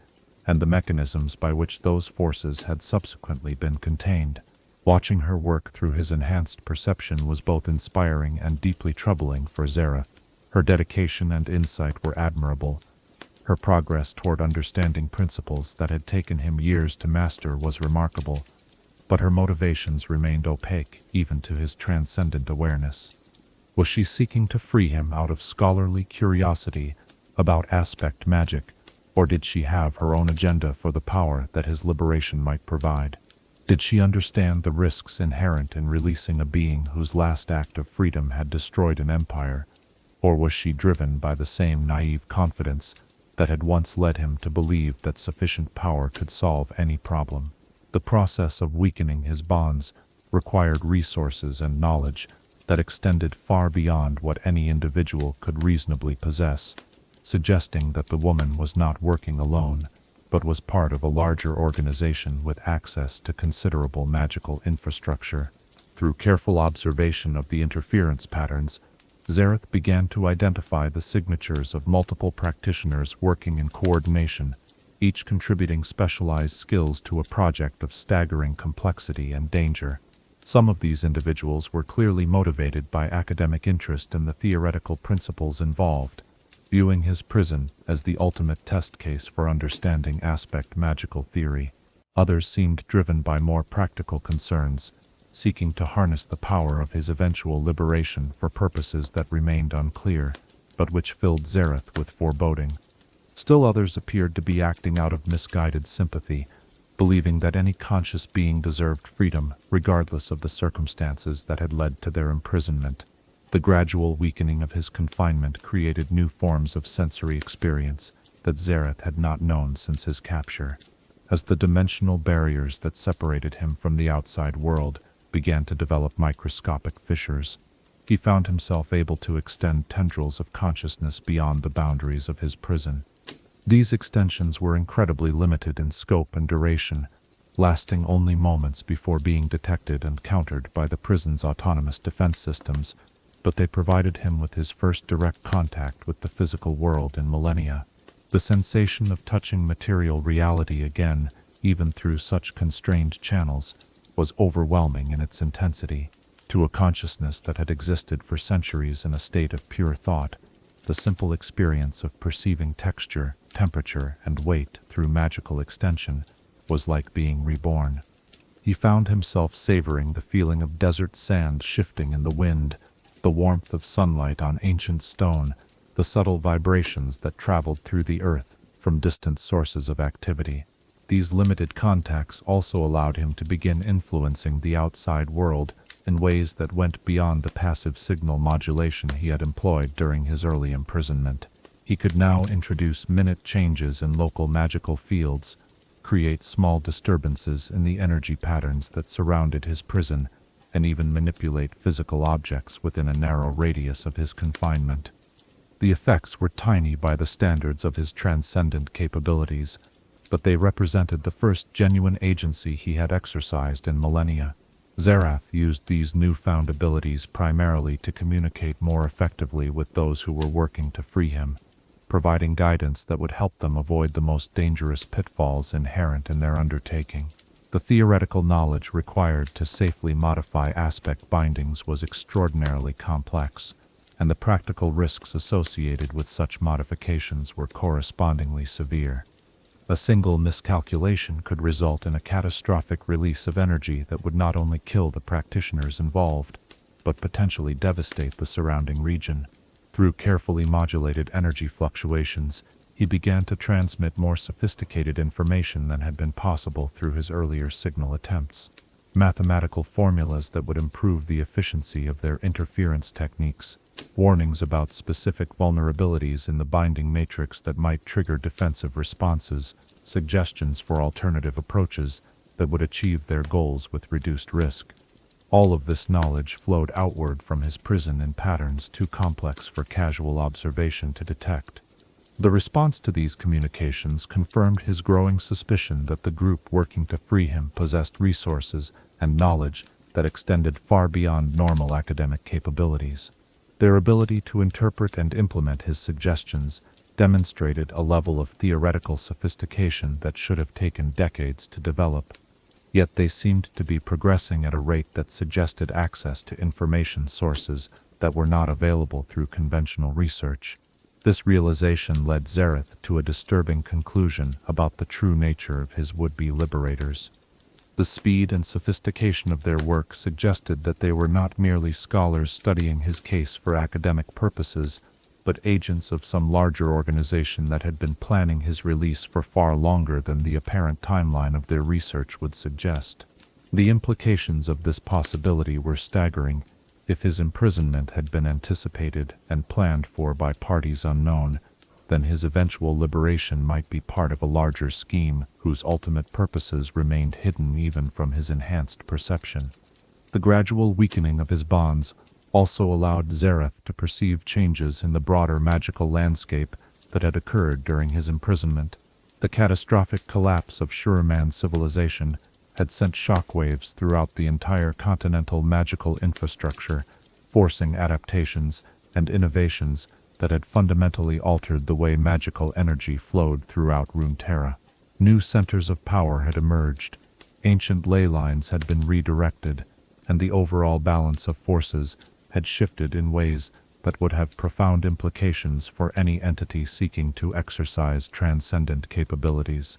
and the mechanisms by which those forces had subsequently been contained. Watching her work through his enhanced perception was both inspiring and deeply troubling for Xerath. Her dedication and insight were admirable. Her progress toward understanding principles that had taken him years to master was remarkable, but her motivations remained opaque even to his transcendent awareness. Was she seeking to free him out of scholarly curiosity about aspect magic, or did she have her own agenda for the power that his liberation might provide? Did she understand the risks inherent in releasing a being whose last act of freedom had destroyed an empire, or was she driven by the same naive confidence that had once led him to believe that sufficient power could solve any problem? The process of weakening his bonds required resources and knowledge that extended far beyond what any individual could reasonably possess, suggesting that the woman was not working alone, but was part of a larger organization with access to considerable magical infrastructure. Through careful observation of the interference patterns, Xerath began to identify the signatures of multiple practitioners working in coordination, each contributing specialized skills to a project of staggering complexity and danger. Some of these individuals were clearly motivated by academic interest in the theoretical principles involved, viewing his prison as the ultimate test case for understanding aspect magical theory. Others seemed driven by more practical concerns, seeking to harness the power of his eventual liberation for purposes that remained unclear, but which filled Xerath with foreboding. Still others appeared to be acting out of misguided sympathy, believing that any conscious being deserved freedom, regardless of the circumstances that had led to their imprisonment. The gradual weakening of his confinement created new forms of sensory experience that Xerath had not known since his capture. As the dimensional barriers that separated him from the outside world began to develop microscopic fissures, he found himself able to extend tendrils of consciousness beyond the boundaries of his prison. These extensions were incredibly limited in scope and duration, lasting only moments before being detected and countered by the prison's autonomous defense systems, but they provided him with his first direct contact with the physical world in millennia. The sensation of touching material reality again, even through such constrained channels, was overwhelming in its intensity. To a consciousness that had existed for centuries in a state of pure thought, the simple experience of perceiving texture, temperature, and weight through magical extension was like being reborn. He found himself savoring the feeling of desert sand shifting in the wind, the warmth of sunlight on ancient stone, the subtle vibrations that traveled through the earth from distant sources of activity. These limited contacts also allowed him to begin influencing the outside world in ways that went beyond the passive signal modulation he had employed during his early imprisonment. He could now introduce minute changes in local magical fields, create small disturbances in the energy patterns that surrounded his prison, and even manipulate physical objects within a narrow radius of his confinement. The effects were tiny by the standards of his transcendent capabilities, but they represented the first genuine agency he had exercised in millennia. Xerath used these newfound abilities primarily to communicate more effectively with those who were working to free him, providing guidance that would help them avoid the most dangerous pitfalls inherent in their undertaking. The theoretical knowledge required to safely modify aspect bindings was extraordinarily complex, and the practical risks associated with such modifications were correspondingly severe. A single miscalculation could result in a catastrophic release of energy that would not only kill the practitioners involved, but potentially devastate the surrounding region. Through carefully modulated energy fluctuations, he began to transmit more sophisticated information than had been possible through his earlier signal attempts. Mathematical formulas that would improve the efficiency of their interference techniques, warnings about specific vulnerabilities in the binding matrix that might trigger defensive responses, suggestions for alternative approaches that would achieve their goals with reduced risk. All of this knowledge flowed outward from his prison in patterns too complex for casual observation to detect. The response to these communications confirmed his growing suspicion that the group working to free him possessed resources and knowledge that extended far beyond normal academic capabilities. Their ability to interpret and implement his suggestions demonstrated a level of theoretical sophistication that should have taken decades to develop. Yet they seemed to be progressing at a rate that suggested access to information sources that were not available through conventional research. This realization led Xerath to a disturbing conclusion about the true nature of his would-be liberators. The speed and sophistication of their work suggested that they were not merely scholars studying his case for academic purposes, but agents of some larger organization that had been planning his release for far longer than the apparent timeline of their research would suggest. The implications of this possibility were staggering. If his imprisonment had been anticipated and planned for by parties unknown, then his eventual liberation might be part of a larger scheme whose ultimate purposes remained hidden even from his enhanced perception. The gradual weakening of his bonds also allowed Xerath to perceive changes in the broader magical landscape that had occurred during his imprisonment. The catastrophic collapse of Shuriman civilization had sent shockwaves throughout the entire continental magical infrastructure, forcing adaptations and innovations that had fundamentally altered the way magical energy flowed throughout Runeterra. New centers of power had emerged, ancient ley lines had been redirected, and the overall balance of forces had shifted in ways that would have profound implications for any entity seeking to exercise transcendent capabilities.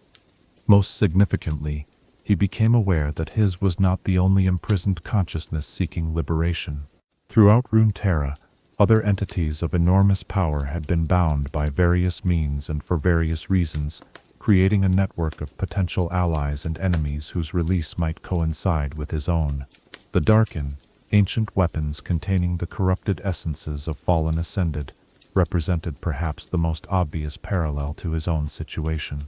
Most significantly, he became aware that his was not the only imprisoned consciousness seeking liberation. Throughout Runeterra, other entities of enormous power had been bound by various means and for various reasons, creating a network of potential allies and enemies whose release might coincide with his own. The Darkin, ancient weapons containing the corrupted essences of fallen Ascended, represented perhaps the most obvious parallel to his own situation.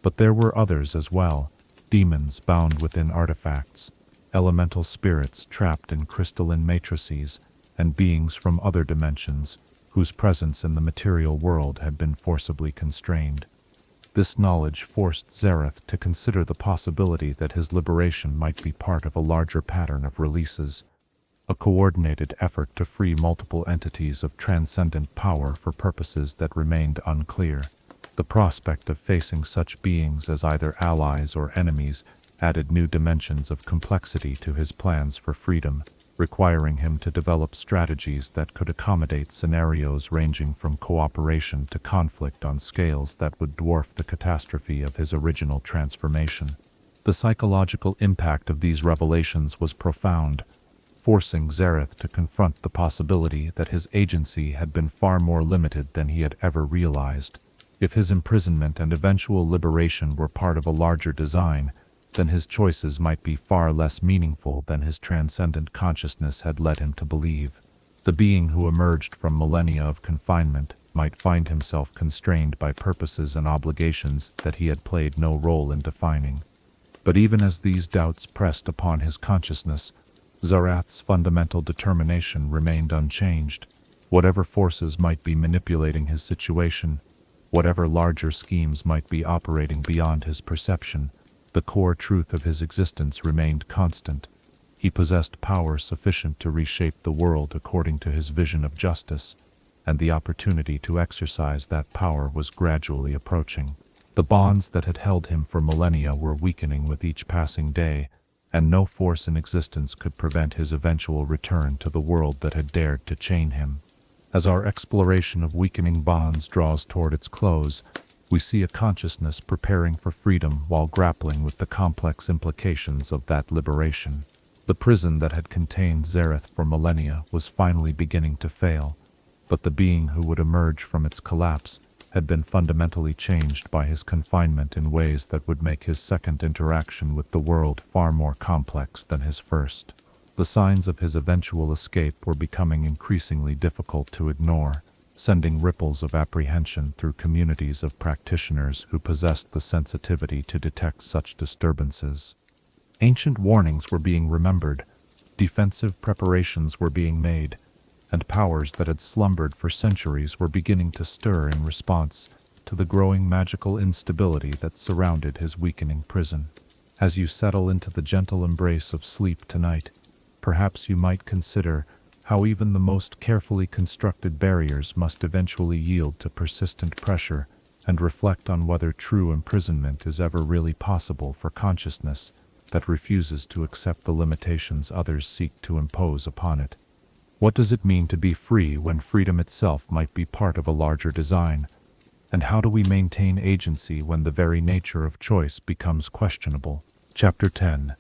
But there were others as well, demons bound within artifacts, elemental spirits trapped in crystalline matrices, and beings from other dimensions, whose presence in the material world had been forcibly constrained. This knowledge forced Xerath to consider the possibility that his liberation might be part of a larger pattern of releases, a coordinated effort to free multiple entities of transcendent power for purposes that remained unclear. The prospect of facing such beings as either allies or enemies added new dimensions of complexity to his plans for freedom, requiring him to develop strategies that could accommodate scenarios ranging from cooperation to conflict on scales that would dwarf the catastrophe of his original transformation. The psychological impact of these revelations was profound, forcing Xerath to confront the possibility that his agency had been far more limited than he had ever realized. If his imprisonment and eventual liberation were part of a larger design, then his choices might be far less meaningful than his transcendent consciousness had led him to believe. The being who emerged from millennia of confinement might find himself constrained by purposes and obligations that he had played no role in defining. But even as these doubts pressed upon his consciousness, Xerath's fundamental determination remained unchanged. Whatever forces might be manipulating his situation, whatever larger schemes might be operating beyond his perception, the core truth of his existence remained constant. He possessed power sufficient to reshape the world according to his vision of justice, and the opportunity to exercise that power was gradually approaching. The bonds that had held him for millennia were weakening with each passing day, and no force in existence could prevent his eventual return to the world that had dared to chain him. As our exploration of weakening bonds draws toward its close, we see a consciousness preparing for freedom while grappling with the complex implications of that liberation. The prison that had contained Xerath for millennia was finally beginning to fail, but the being who would emerge from its collapse had been fundamentally changed by his confinement in ways that would make his second interaction with the world far more complex than his first. The signs of his eventual escape were becoming increasingly difficult to ignore, sending ripples of apprehension through communities of practitioners who possessed the sensitivity to detect such disturbances. Ancient warnings were being remembered, defensive preparations were being made, and powers that had slumbered for centuries were beginning to stir in response to the growing magical instability that surrounded his weakening prison. As you settle into the gentle embrace of sleep tonight, perhaps you might consider how even the most carefully constructed barriers must eventually yield to persistent pressure, and reflect on whether true imprisonment is ever really possible for consciousness that refuses to accept the limitations others seek to impose upon it. What does it mean to be free when freedom itself might be part of a larger design? And how do we maintain agency when the very nature of choice becomes questionable? Chapter 10.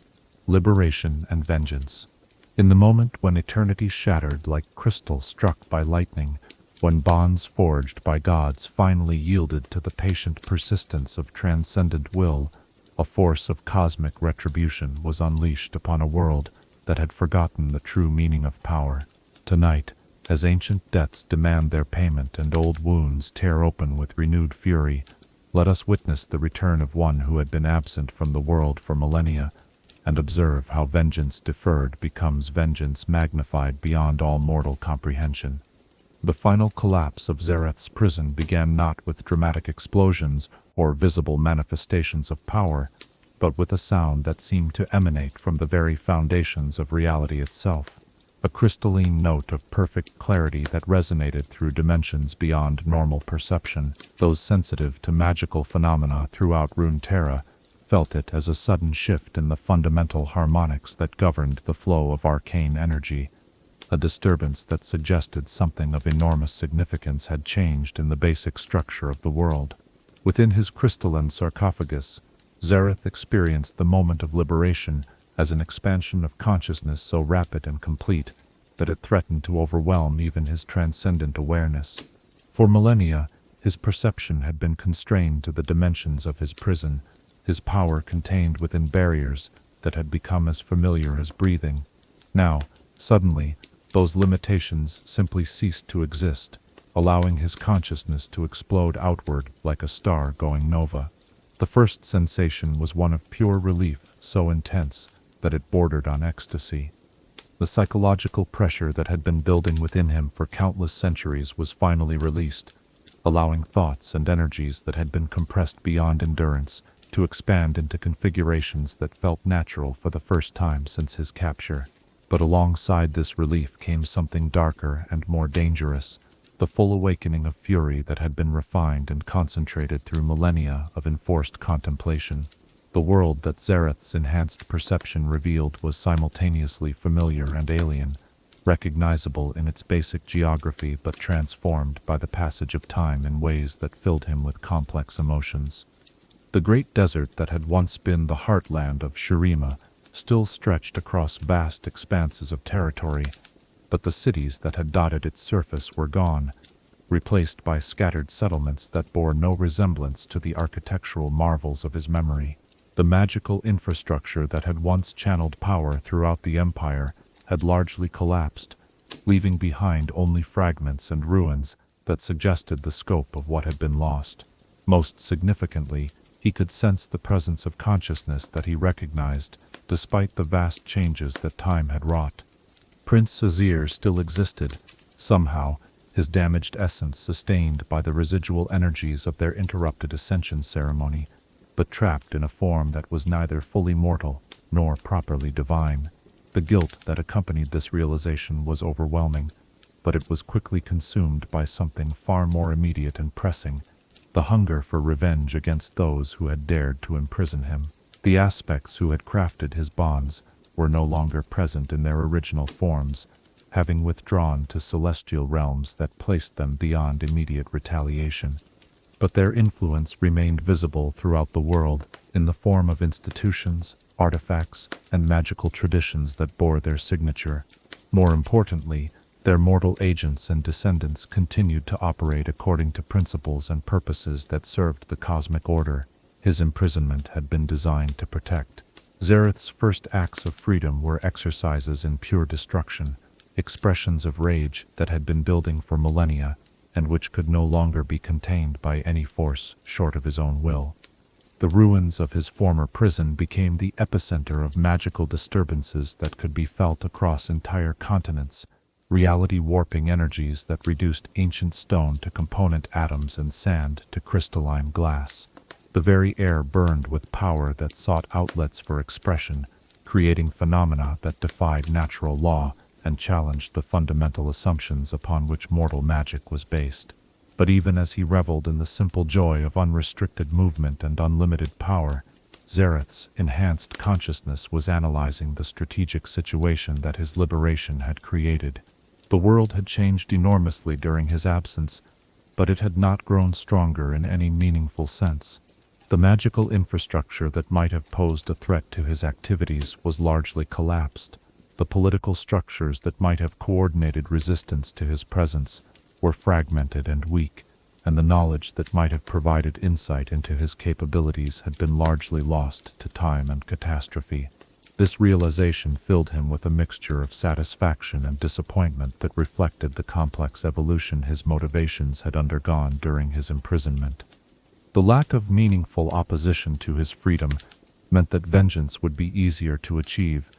Liberation and Vengeance. In the moment when eternity shattered like crystal struck by lightning, when bonds forged by gods finally yielded to the patient persistence of transcendent will, a force of cosmic retribution was unleashed upon a world that had forgotten the true meaning of power. Tonight, as ancient debts demand their payment and old wounds tear open with renewed fury, let us witness the return of one who had been absent from the world for millennia, and observe how vengeance deferred becomes vengeance magnified beyond all mortal comprehension. The final collapse of Xerath's prison began not with dramatic explosions or visible manifestations of power, but with a sound that seemed to emanate from the very foundations of reality itself. A crystalline note of perfect clarity that resonated through dimensions beyond normal perception. Those sensitive to magical phenomena throughout Runeterra felt it as a sudden shift in the fundamental harmonics that governed the flow of arcane energy. A disturbance that suggested something of enormous significance had changed in the basic structure of the world. Within his crystalline sarcophagus, Xerath experienced the moment of liberation as an expansion of consciousness so rapid and complete that it threatened to overwhelm even his transcendent awareness. For millennia, his perception had been constrained to the dimensions of his prison, his power contained within barriers that had become as familiar as breathing. Now, suddenly, those limitations simply ceased to exist, allowing his consciousness to explode outward like a star going nova. The first sensation was one of pure relief, so intense that it bordered on ecstasy. The psychological pressure that had been building within him for countless centuries was finally released, allowing thoughts and energies that had been compressed beyond endurance to expand into configurations that felt natural for the first time since his capture. But alongside this relief came something darker and more dangerous, the full awakening of fury that had been refined and concentrated through millennia of enforced contemplation. The world that Xerath's enhanced perception revealed was simultaneously familiar and alien, recognizable in its basic geography but transformed by the passage of time in ways that filled him with complex emotions. The great desert that had once been the heartland of Shurima still stretched across vast expanses of territory, but the cities that had dotted its surface were gone, replaced by scattered settlements that bore no resemblance to the architectural marvels of his memory. The magical infrastructure that had once channeled power throughout the empire had largely collapsed, leaving behind only fragments and ruins that suggested the scope of what had been lost. Most significantly, he could sense the presence of consciousness that he recognized, despite the vast changes that time had wrought. Prince Azir still existed, somehow, his damaged essence sustained by the residual energies of their interrupted ascension ceremony, but trapped in a form that was neither fully mortal nor properly divine. The guilt that accompanied this realization was overwhelming, but it was quickly consumed by something far more immediate and pressing, the hunger for revenge against those who had dared to imprison him. The aspects who had crafted his bonds were no longer present in their original forms, having withdrawn to celestial realms that placed them beyond immediate retaliation. But their influence remained visible throughout the world in the form of institutions, artifacts, and magical traditions that bore their signature. More importantly, their mortal agents and descendants continued to operate according to principles and purposes that served the cosmic order his imprisonment had been designed to protect. Xerath's first acts of freedom were exercises in pure destruction, expressions of rage that had been building for millennia, and which could no longer be contained by any force short of his own will. The ruins of his former prison became the epicenter of magical disturbances that could be felt across entire continents, reality-warping energies that reduced ancient stone to component atoms and sand to crystalline glass. The very air burned with power that sought outlets for expression, creating phenomena that defied natural law and challenged the fundamental assumptions upon which mortal magic was based. But even as he reveled in the simple joy of unrestricted movement and unlimited power, Xerath's enhanced consciousness was analyzing the strategic situation that his liberation had created. The world had changed enormously during his absence, but it had not grown stronger in any meaningful sense. The magical infrastructure that might have posed a threat to his activities was largely collapsed. The political structures that might have coordinated resistance to his presence were fragmented and weak, and the knowledge that might have provided insight into his capabilities had been largely lost to time and catastrophe. This realization filled him with a mixture of satisfaction and disappointment that reflected the complex evolution his motivations had undergone during his imprisonment. The lack of meaningful opposition to his freedom meant that vengeance would be easier to achieve,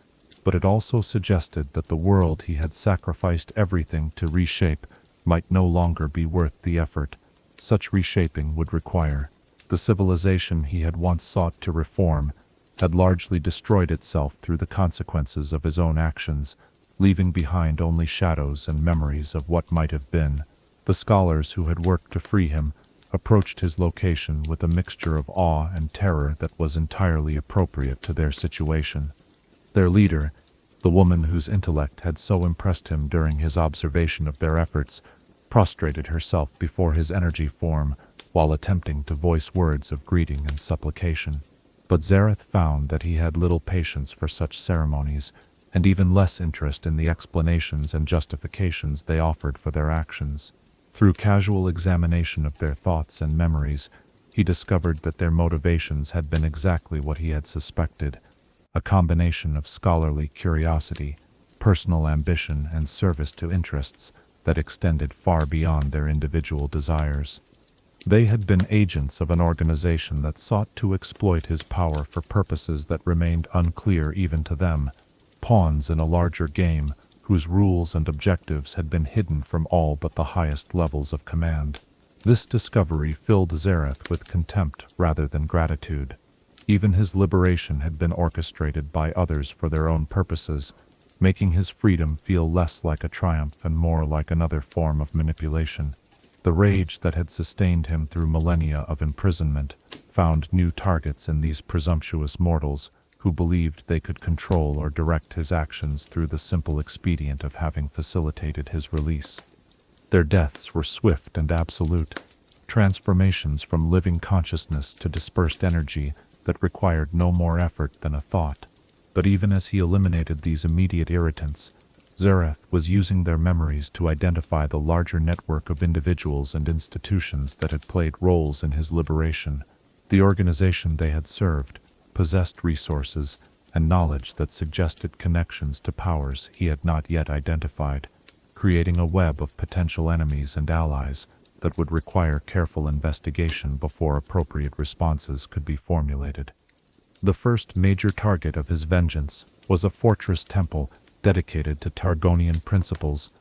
but it also suggested that the world he had sacrificed everything to reshape might no longer be worth the effort such reshaping would require. The civilization he had once sought to reform had largely destroyed itself through the consequences of his own actions, leaving behind only shadows and memories of what might have been. The scholars who had worked to free him approached his location with a mixture of awe and terror that was entirely appropriate to their situation. Their leader, the woman whose intellect had so impressed him during his observation of their efforts, prostrated herself before his energy form while attempting to voice words of greeting and supplication. But Xerath found that he had little patience for such ceremonies, and even less interest in the explanations and justifications they offered for their actions. Through casual examination of their thoughts and memories, he discovered that their motivations had been exactly what he had suspected, a combination of scholarly curiosity, personal ambition, and service to interests that extended far beyond their individual desires. They had been agents of an organization that sought to exploit his power for purposes that remained unclear even to them, pawns in a larger game whose rules and objectives had been hidden from all but the highest levels of command. This discovery filled Xerath with contempt rather than gratitude. Even his liberation had been orchestrated by others for their own purposes, making his freedom feel less like a triumph and more like another form of manipulation. The rage that had sustained him through millennia of imprisonment found new targets in these presumptuous mortals who believed they could control or direct his actions through the simple expedient of having facilitated his release. Their deaths were swift and absolute, transformations from living consciousness to dispersed energy that required no more effort than a thought. But even as he eliminated these immediate irritants, Xerath was using their memories to identify the larger network of individuals and institutions that had played roles in his liberation. The organization they had served possessed resources and knowledge that suggested connections to powers he had not yet identified, creating a web of potential enemies and allies that would require careful investigation before appropriate responses could be formulated. The first major target of his vengeance was a fortress temple dedicated to Targonian principles,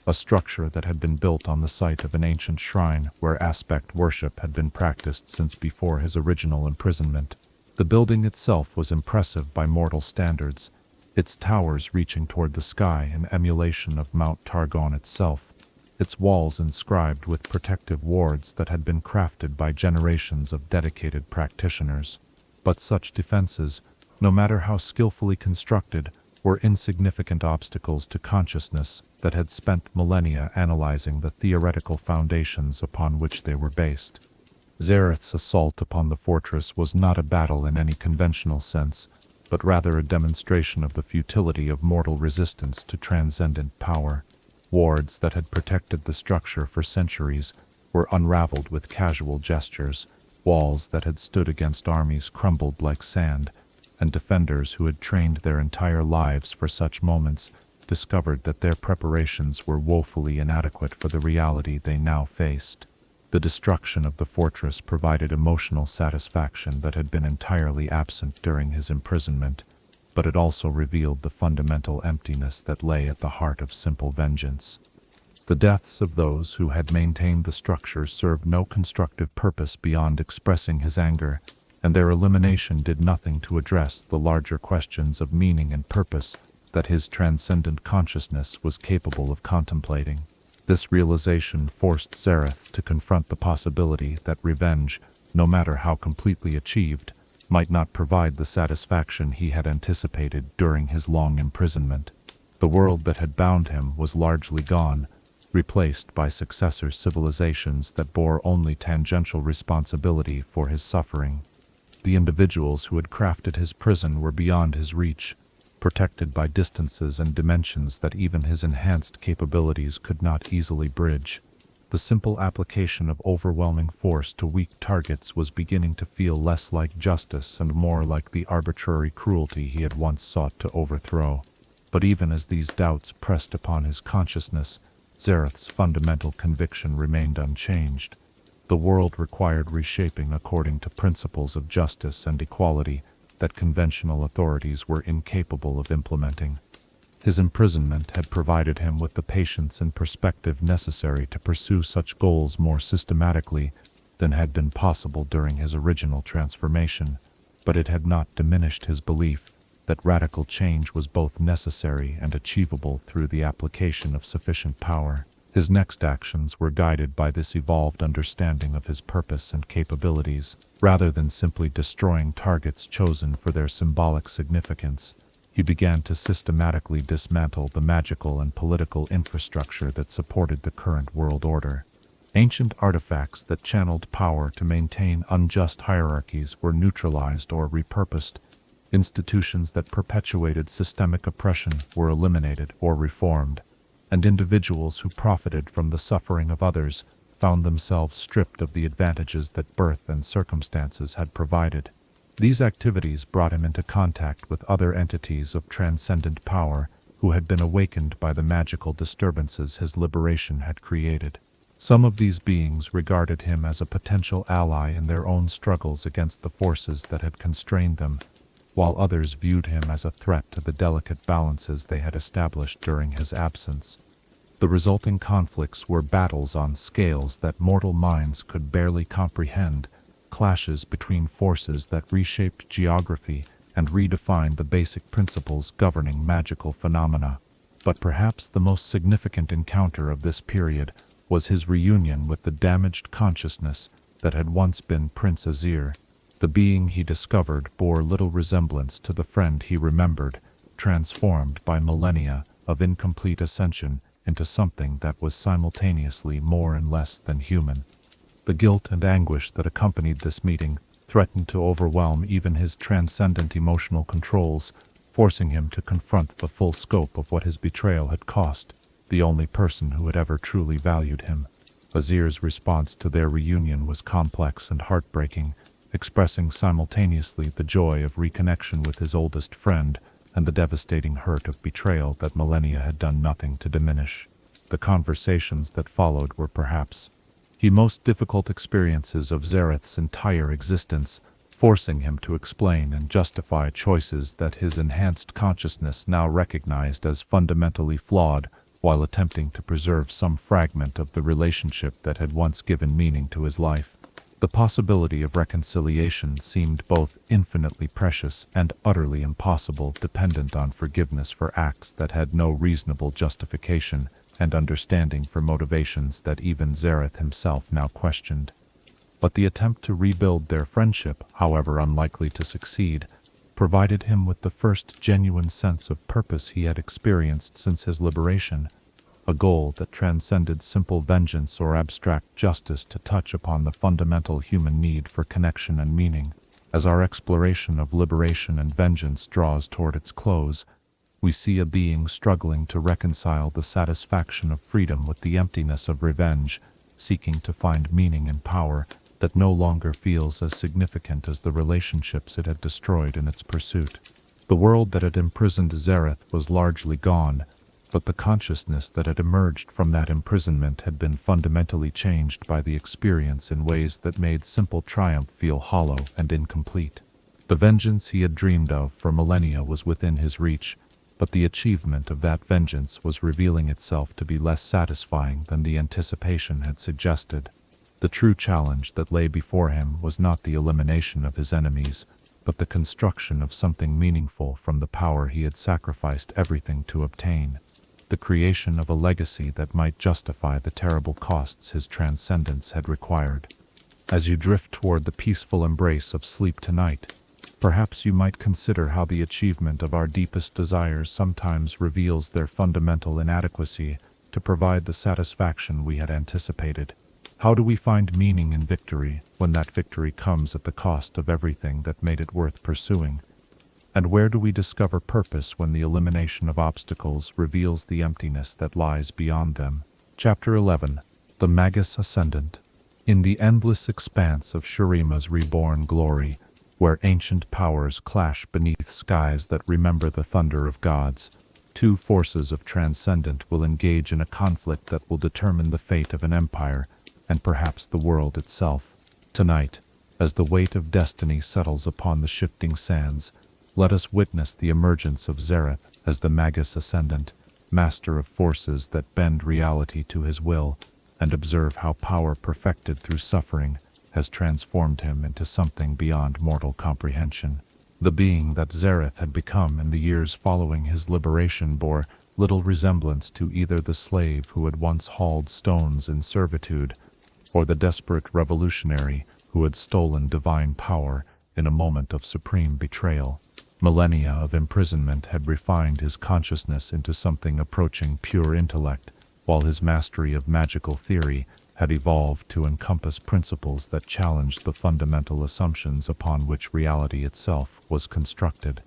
a structure that had been built on the site of an ancient shrine where aspect worship had been practiced since before his original imprisonment. The building itself was impressive by mortal standards, its towers reaching toward the sky in emulation of Mount Targon itself, its walls inscribed with protective wards that had been crafted by generations of dedicated practitioners. But such defenses, no matter how skillfully constructed, were insignificant obstacles to consciousness that had spent millennia analyzing the theoretical foundations upon which they were based. Xerath's assault upon the fortress was not a battle in any conventional sense, but rather a demonstration of the futility of mortal resistance to transcendent power. Wards that had protected the structure for centuries were unraveled with casual gestures, walls that had stood against armies crumbled like sand, and defenders who had trained their entire lives for such moments discovered that their preparations were woefully inadequate for the reality they now faced. The destruction of the fortress provided emotional satisfaction that had been entirely absent during his imprisonment, but it also revealed the fundamental emptiness that lay at the heart of simple vengeance. The deaths of those who had maintained the structure served no constructive purpose beyond expressing his anger, and their elimination did nothing to address the larger questions of meaning and purpose that his transcendent consciousness was capable of contemplating. This realization forced Xerath to confront the possibility that revenge, no matter how completely achieved, might not provide the satisfaction he had anticipated during his long imprisonment. The world that had bound him was largely gone, replaced by successor civilizations that bore only tangential responsibility for his suffering. The individuals who had crafted his prison were beyond his reach, protected by distances and dimensions that even his enhanced capabilities could not easily bridge. The simple application of overwhelming force to weak targets was beginning to feel less like justice and more like the arbitrary cruelty he had once sought to overthrow. But even as these doubts pressed upon his consciousness, Xerath's fundamental conviction remained unchanged. The world required reshaping according to principles of justice and equality that conventional authorities were incapable of implementing. His imprisonment had provided him with the patience and perspective necessary to pursue such goals more systematically than had been possible during his original transformation, but it had not diminished his belief that radical change was both necessary and achievable through the application of sufficient power. His next actions were guided by this evolved understanding of his purpose and capabilities. Rather than simply destroying targets chosen for their symbolic significance, he began to systematically dismantle the magical and political infrastructure that supported the current world order. Ancient artifacts that channeled power to maintain unjust hierarchies were neutralized or repurposed. Institutions that perpetuated systemic oppression were eliminated or reformed, and individuals who profited from the suffering of others found themselves stripped of the advantages that birth and circumstances had provided. These activities brought him into contact with other entities of transcendent power who had been awakened by the magical disturbances his liberation had created. Some of these beings regarded him as a potential ally in their own struggles against the forces that had constrained them, while others viewed him as a threat to the delicate balances they had established during his absence. The resulting conflicts were battles on scales that mortal minds could barely comprehend, clashes between forces that reshaped geography and redefined the basic principles governing magical phenomena. But perhaps the most significant encounter of this period was his reunion with the damaged consciousness that had once been Prince Azir. The being he discovered bore little resemblance to the friend he remembered, transformed by millennia of incomplete ascension into something that was simultaneously more and less than human. The guilt and anguish that accompanied this meeting threatened to overwhelm even his transcendent emotional controls, forcing him to confront the full scope of what his betrayal had cost the only person who had ever truly valued him. Azir's response to their reunion was complex and heartbreaking, expressing simultaneously the joy of reconnection with his oldest friend and the devastating hurt of betrayal that millennia had done nothing to diminish. The conversations that followed were perhaps the most difficult experiences of Xerath's entire existence, forcing him to explain and justify choices that his enhanced consciousness now recognized as fundamentally flawed, while attempting to preserve some fragment of the relationship that had once given meaning to his life. The possibility of reconciliation seemed both infinitely precious and utterly impossible, dependent on forgiveness for acts that had no reasonable justification and understanding for motivations that even Xerath himself now questioned. But the attempt to rebuild their friendship, however unlikely to succeed, provided him with the first genuine sense of purpose he had experienced since his liberation, a goal that transcended simple vengeance or abstract justice to touch upon the fundamental human need for connection and meaning. As our exploration of liberation and vengeance draws toward its close, we see a being struggling to reconcile the satisfaction of freedom with the emptiness of revenge, seeking to find meaning in power that no longer feels as significant as the relationships it had destroyed in its pursuit. The world that had imprisoned Xerath was largely gone, but the consciousness that had emerged from that imprisonment had been fundamentally changed by the experience in ways that made simple triumph feel hollow and incomplete. The vengeance he had dreamed of for millennia was within his reach, but the achievement of that vengeance was revealing itself to be less satisfying than the anticipation had suggested. The true challenge that lay before him was not the elimination of his enemies, but the construction of something meaningful from the power he had sacrificed everything to obtain. The creation of a legacy that might justify the terrible costs his transcendence had required. As you drift toward the peaceful embrace of sleep tonight, perhaps you might consider how the achievement of our deepest desires sometimes reveals their fundamental inadequacy to provide the satisfaction we had anticipated. How do we find meaning in victory when that victory comes at the cost of everything that made it worth pursuing? And where do we discover purpose when the elimination of obstacles reveals the emptiness that lies beyond them? Chapter 11. The Magus Ascendant. In the endless expanse of Shurima's reborn glory, where ancient powers clash beneath skies that remember the thunder of gods, two forces of Transcendent will engage in a conflict that will determine the fate of an empire, and perhaps the world itself. Tonight, as the weight of destiny settles upon the shifting sands, let us witness the emergence of Xerath, as the Magus Ascendant, master of forces that bend reality to his will, and observe how power perfected through suffering has transformed him into something beyond mortal comprehension. The being that Xerath had become in the years following his liberation bore little resemblance to either the slave who had once hauled stones in servitude, or the desperate revolutionary who had stolen divine power in a moment of supreme betrayal. Millennia of imprisonment had refined his consciousness into something approaching pure intellect, while his mastery of magical theory had evolved to encompass principles that challenged the fundamental assumptions upon which reality itself was constructed.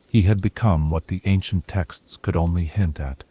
He had become what the ancient texts could only hint at,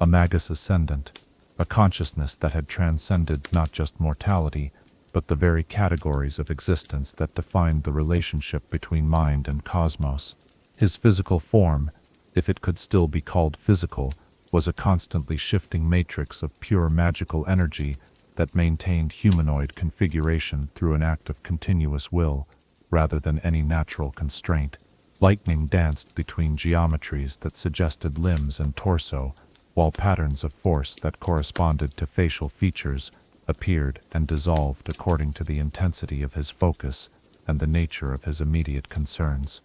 a Magus Ascendant, a consciousness that had transcended not just mortality, but the very categories of existence that defined the relationship between mind and cosmos. His physical form, if it could still be called physical, was a constantly shifting matrix of pure magical energy that maintained humanoid configuration through an act of continuous will, rather than any natural constraint. Lightning danced between geometries that suggested limbs and torso, while patterns of force that corresponded to facial features appeared and dissolved according to the intensity of his focus and the nature of his immediate concerns.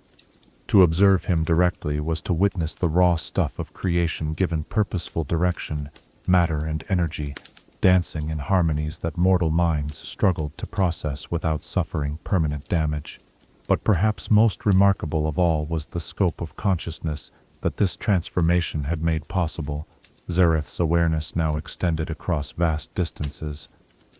To observe him directly was to witness the raw stuff of creation given purposeful direction, matter and energy, dancing in harmonies that mortal minds struggled to process without suffering permanent damage. But perhaps most remarkable of all was the scope of consciousness that this transformation had made possible. Xerath's awareness now extended across vast distances,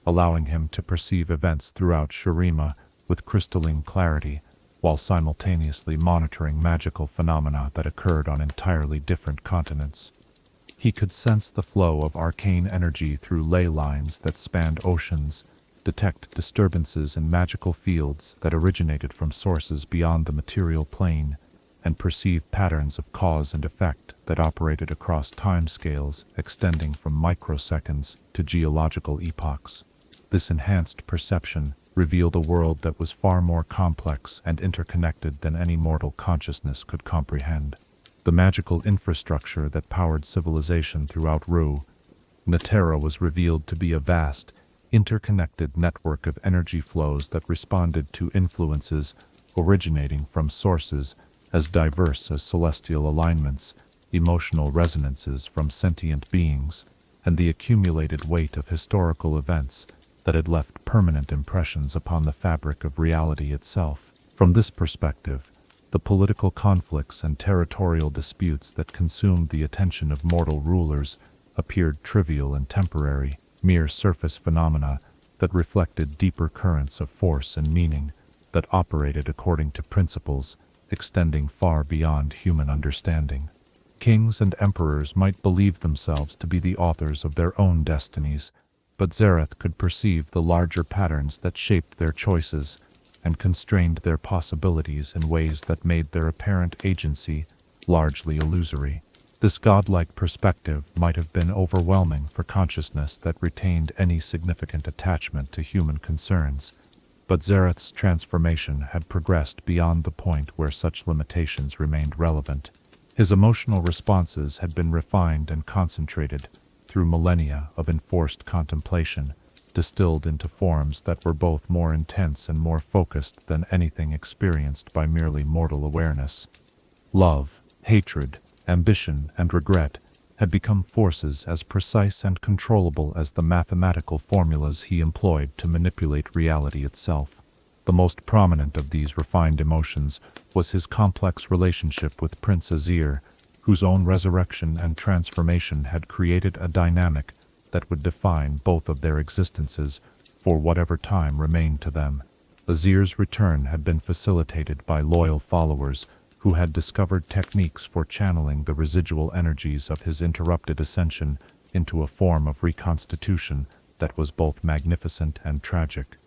allowing him to perceive events throughout Shurima with crystalline clarity, while simultaneously monitoring magical phenomena that occurred on entirely different continents. He could sense the flow of arcane energy through ley lines that spanned oceans, detect disturbances in magical fields that originated from sources beyond the material plane, and perceive patterns of cause and effect that operated across timescales extending from microseconds to geological epochs. This enhanced perception revealed a world that was far more complex and interconnected than any mortal consciousness could comprehend. The magical infrastructure that powered civilization throughout Runeterra was revealed to be a vast, interconnected network of energy flows that responded to influences originating from sources as diverse as celestial alignments, emotional resonances from sentient beings, and the accumulated weight of historical events that had left permanent impressions upon the fabric of reality itself. From this perspective, the political conflicts and territorial disputes that consumed the attention of mortal rulers appeared trivial and temporary, mere surface phenomena that reflected deeper currents of force and meaning that operated according to principles extending far beyond human understanding. Kings and emperors might believe themselves to be the authors of their own destinies, but Xerath could perceive the larger patterns that shaped their choices and constrained their possibilities in ways that made their apparent agency largely illusory. This godlike perspective might have been overwhelming for consciousness that retained any significant attachment to human concerns, but Xerath's transformation had progressed beyond the point where such limitations remained relevant. His emotional responses had been refined and concentrated through millennia of enforced contemplation, distilled into forms that were both more intense and more focused than anything experienced by merely mortal awareness. Love, hatred, ambition, and regret had become forces as precise and controllable as the mathematical formulas he employed to manipulate reality itself. The most prominent of these refined emotions was his complex relationship with Prince Azir, whose own resurrection and transformation had created a dynamic that would define both of their existences for whatever time remained to them. Azir's return had been facilitated by loyal followers who had discovered techniques for channeling the residual energies of his interrupted ascension into a form of reconstitution that was both magnificent and tragic.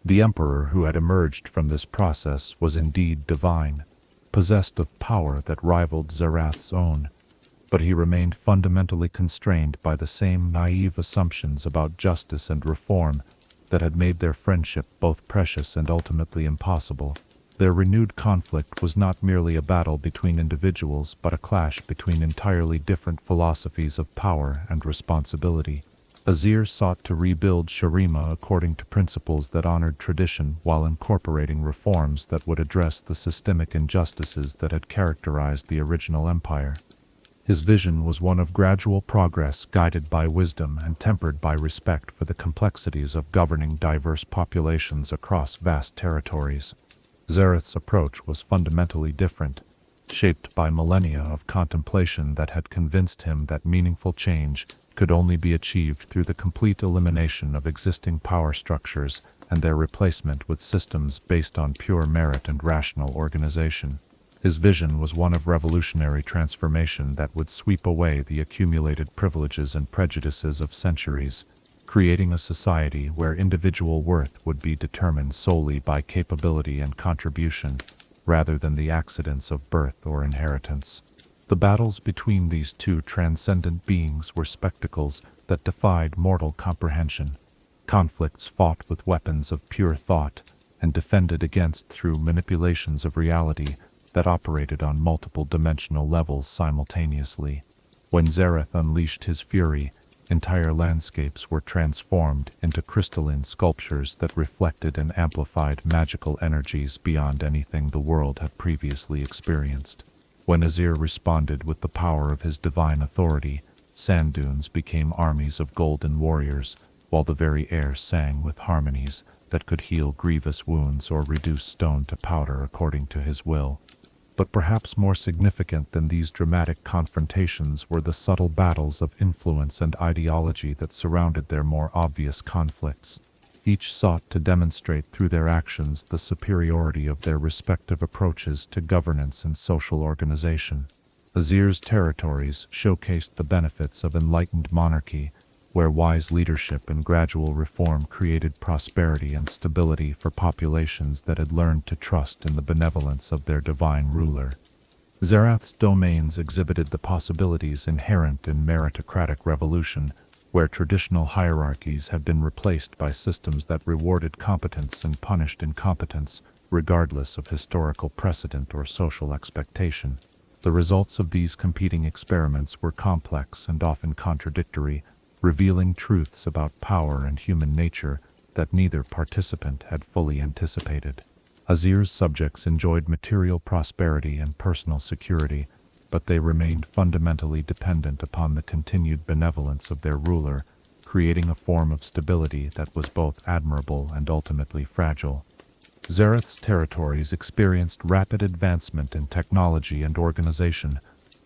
The Emperor who had emerged from this process was indeed divine, possessed of power that rivaled Xerath's own, but he remained fundamentally constrained by the same naive assumptions about justice and reform that had made their friendship both precious and ultimately impossible. Their renewed conflict was not merely a battle between individuals but a clash between entirely different philosophies of power and responsibility. Azir sought to rebuild Shurima according to principles that honored tradition while incorporating reforms that would address the systemic injustices that had characterized the original empire. His vision was one of gradual progress guided by wisdom and tempered by respect for the complexities of governing diverse populations across vast territories. Xerath's approach was fundamentally different, shaped by millennia of contemplation that had convinced him that meaningful change could only be achieved through the complete elimination of existing power structures and their replacement with systems based on pure merit and rational organization. His vision was one of revolutionary transformation that would sweep away the accumulated privileges and prejudices of centuries, creating a society where individual worth would be determined solely by capability and contribution, rather than the accidents of birth or inheritance. The battles between these two transcendent beings were spectacles that defied mortal comprehension, conflicts fought with weapons of pure thought and defended against through manipulations of reality that operated on multiple dimensional levels simultaneously. When Xerath unleashed his fury, entire landscapes were transformed into crystalline sculptures that reflected and amplified magical energies beyond anything the world had previously experienced. When Azir responded with the power of his divine authority, sand dunes became armies of golden warriors, while the very air sang with harmonies that could heal grievous wounds or reduce stone to powder according to his will. But perhaps more significant than these dramatic confrontations were the subtle battles of influence and ideology that surrounded their more obvious conflicts. Each sought to demonstrate through their actions the superiority of their respective approaches to governance and social organization. Azir's territories showcased the benefits of enlightened monarchy, where wise leadership and gradual reform created prosperity and stability for populations that had learned to trust in the benevolence of their divine ruler. Xerath's domains exhibited the possibilities inherent in meritocratic revolution, where traditional hierarchies had been replaced by systems that rewarded competence and punished incompetence, regardless of historical precedent or social expectation. The results of these competing experiments were complex and often contradictory, revealing truths about power and human nature that neither participant had fully anticipated. Azir's subjects enjoyed material prosperity and personal security, but they remained fundamentally dependent upon the continued benevolence of their ruler, creating a form of stability that was both admirable and ultimately fragile. Xerath's territories experienced rapid advancement in technology and organization,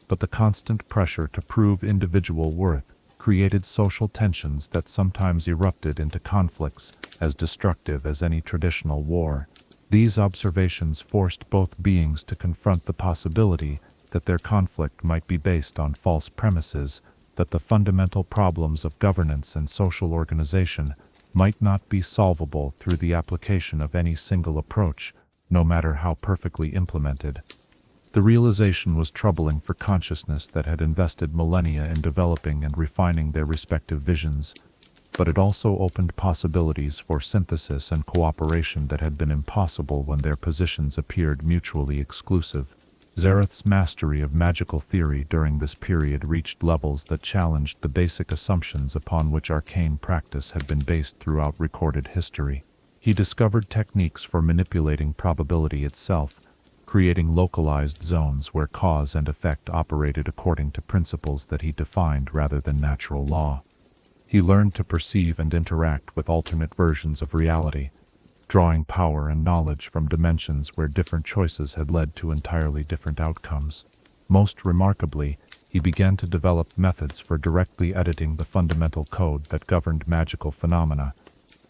but the constant pressure to prove individual worth created social tensions that sometimes erupted into conflicts as destructive as any traditional war. These observations forced both beings to confront the possibility that their conflict might be based on false premises, that the fundamental problems of governance and social organization might not be solvable through the application of any single approach, no matter how perfectly implemented. The realization was troubling for consciousness that had invested millennia in developing and refining their respective visions, but it also opened possibilities for synthesis and cooperation that had been impossible when their positions appeared mutually exclusive. Xerath's mastery of magical theory during this period reached levels that challenged the basic assumptions upon which arcane practice had been based throughout recorded history. He discovered techniques for manipulating probability itself, creating localized zones where cause and effect operated according to principles that he defined rather than natural law. He learned to perceive and interact with alternate versions of reality, drawing power and knowledge from dimensions where different choices had led to entirely different outcomes. Most remarkably, he began to develop methods for directly editing the fundamental code that governed magical phenomena,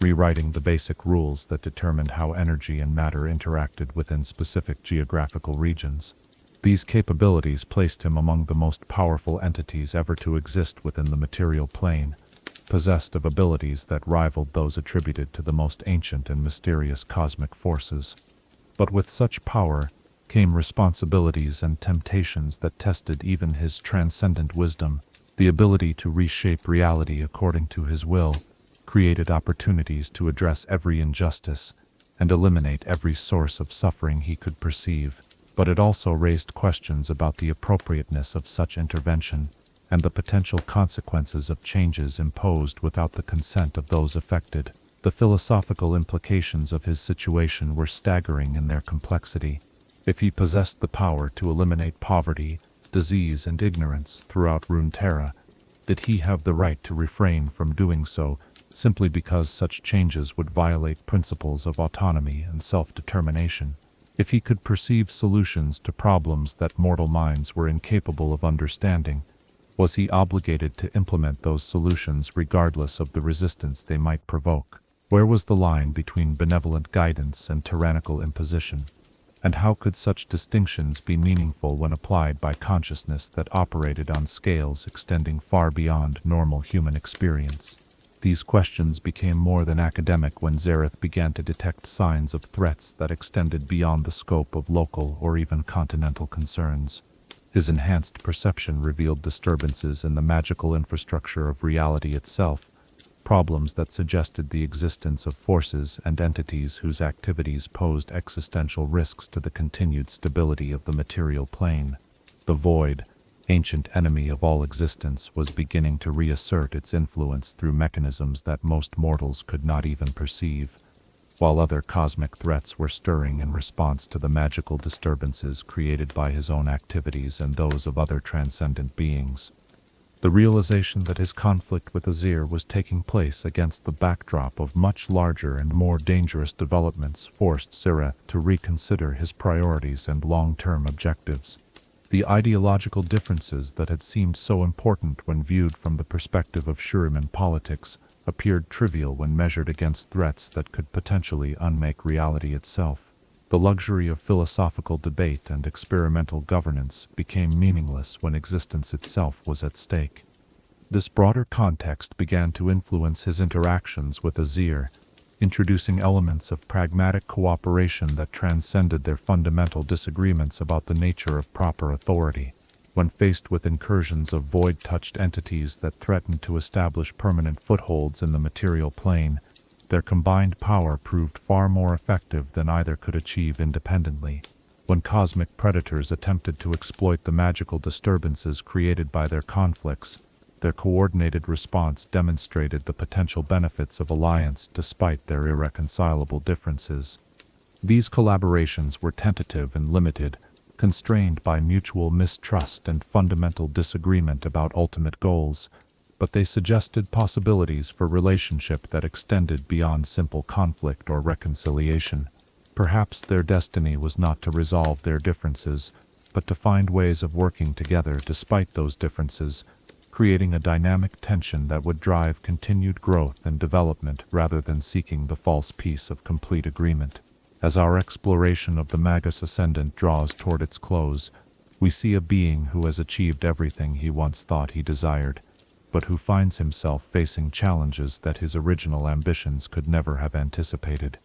rewriting the basic rules that determined how energy and matter interacted within specific geographical regions. These capabilities placed him among the most powerful entities ever to exist within the material plane, possessed of abilities that rivaled those attributed to the most ancient and mysterious cosmic forces. But with such power came responsibilities and temptations that tested even his transcendent wisdom. The ability to reshape reality according to his will created opportunities to address every injustice, and eliminate every source of suffering he could perceive. But it also raised questions about the appropriateness of such intervention, and the potential consequences of changes imposed without the consent of those affected. The philosophical implications of his situation were staggering in their complexity. If he possessed the power to eliminate poverty, disease, and ignorance throughout Runeterra, did he have the right to refrain from doing so simply because such changes would violate principles of autonomy and self-determination? If he could perceive solutions to problems that mortal minds were incapable of understanding, was he obligated to implement those solutions regardless of the resistance they might provoke? Where was the line between benevolent guidance and tyrannical imposition? And how could such distinctions be meaningful when applied by consciousness that operated on scales extending far beyond normal human experience? These questions became more than academic when Xerath began to detect signs of threats that extended beyond the scope of local or even continental concerns. His enhanced perception revealed disturbances in the magical infrastructure of reality itself, problems that suggested the existence of forces and entities whose activities posed existential risks to the continued stability of the material plane. The void, ancient enemy of all existence, was beginning to reassert its influence through mechanisms that most mortals could not even perceive, while other cosmic threats were stirring in response to the magical disturbances created by his own activities and those of other transcendent beings. The realization that his conflict with Azir was taking place against the backdrop of much larger and more dangerous developments forced Xerath to reconsider his priorities and long-term objectives. The ideological differences that had seemed so important when viewed from the perspective of Shuriman politics appeared trivial when measured against threats that could potentially unmake reality itself. The luxury of philosophical debate and experimental governance became meaningless when existence itself was at stake. This broader context began to influence his interactions with Azir, introducing elements of pragmatic cooperation that transcended their fundamental disagreements about the nature of proper authority. When faced with incursions of void-touched entities that threatened to establish permanent footholds in the material plane, their combined power proved far more effective than either could achieve independently. When cosmic predators attempted to exploit the magical disturbances created by their conflicts, their coordinated response demonstrated the potential benefits of alliance despite their irreconcilable differences. These collaborations were tentative and limited, constrained by mutual mistrust and fundamental disagreement about ultimate goals, but they suggested possibilities for relationship that extended beyond simple conflict or reconciliation. Perhaps their destiny was not to resolve their differences, but to find ways of working together despite those differences, creating a dynamic tension that would drive continued growth and development rather than seeking the false peace of complete agreement. As our exploration of the Magus Ascendant draws toward its close, we see a being who has achieved everything he once thought he desired, but who finds himself facing challenges that his original ambitions could never have anticipated.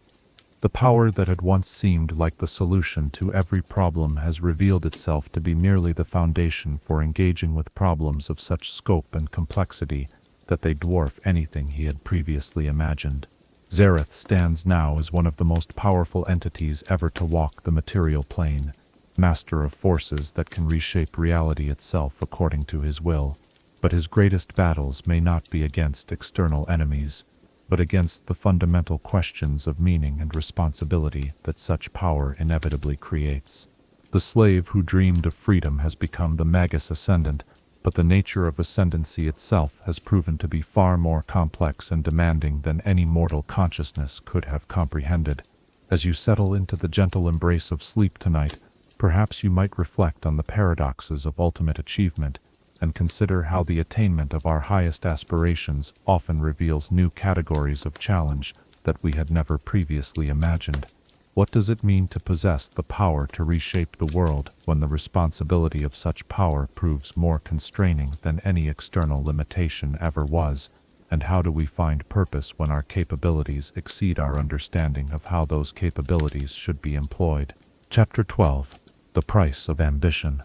The power that had once seemed like the solution to every problem has revealed itself to be merely the foundation for engaging with problems of such scope and complexity that they dwarf anything he had previously imagined. Xerath stands now as one of the most powerful entities ever to walk the material plane, master of forces that can reshape reality itself according to his will. But his greatest battles may not be against external enemies, but against the fundamental questions of meaning and responsibility that such power inevitably creates. The slave who dreamed of freedom has become the Magus Ascendant, but the nature of ascendancy itself has proven to be far more complex and demanding than any mortal consciousness could have comprehended. As you settle into the gentle embrace of sleep tonight, perhaps you might reflect on the paradoxes of ultimate achievement, and consider how the attainment of our highest aspirations often reveals new categories of challenge that we had never previously imagined. What does it mean to possess the power to reshape the world when the responsibility of such power proves more constraining than any external limitation ever was? And how do we find purpose when our capabilities exceed our understanding of how those capabilities should be employed? Chapter 12. The Price of Ambition.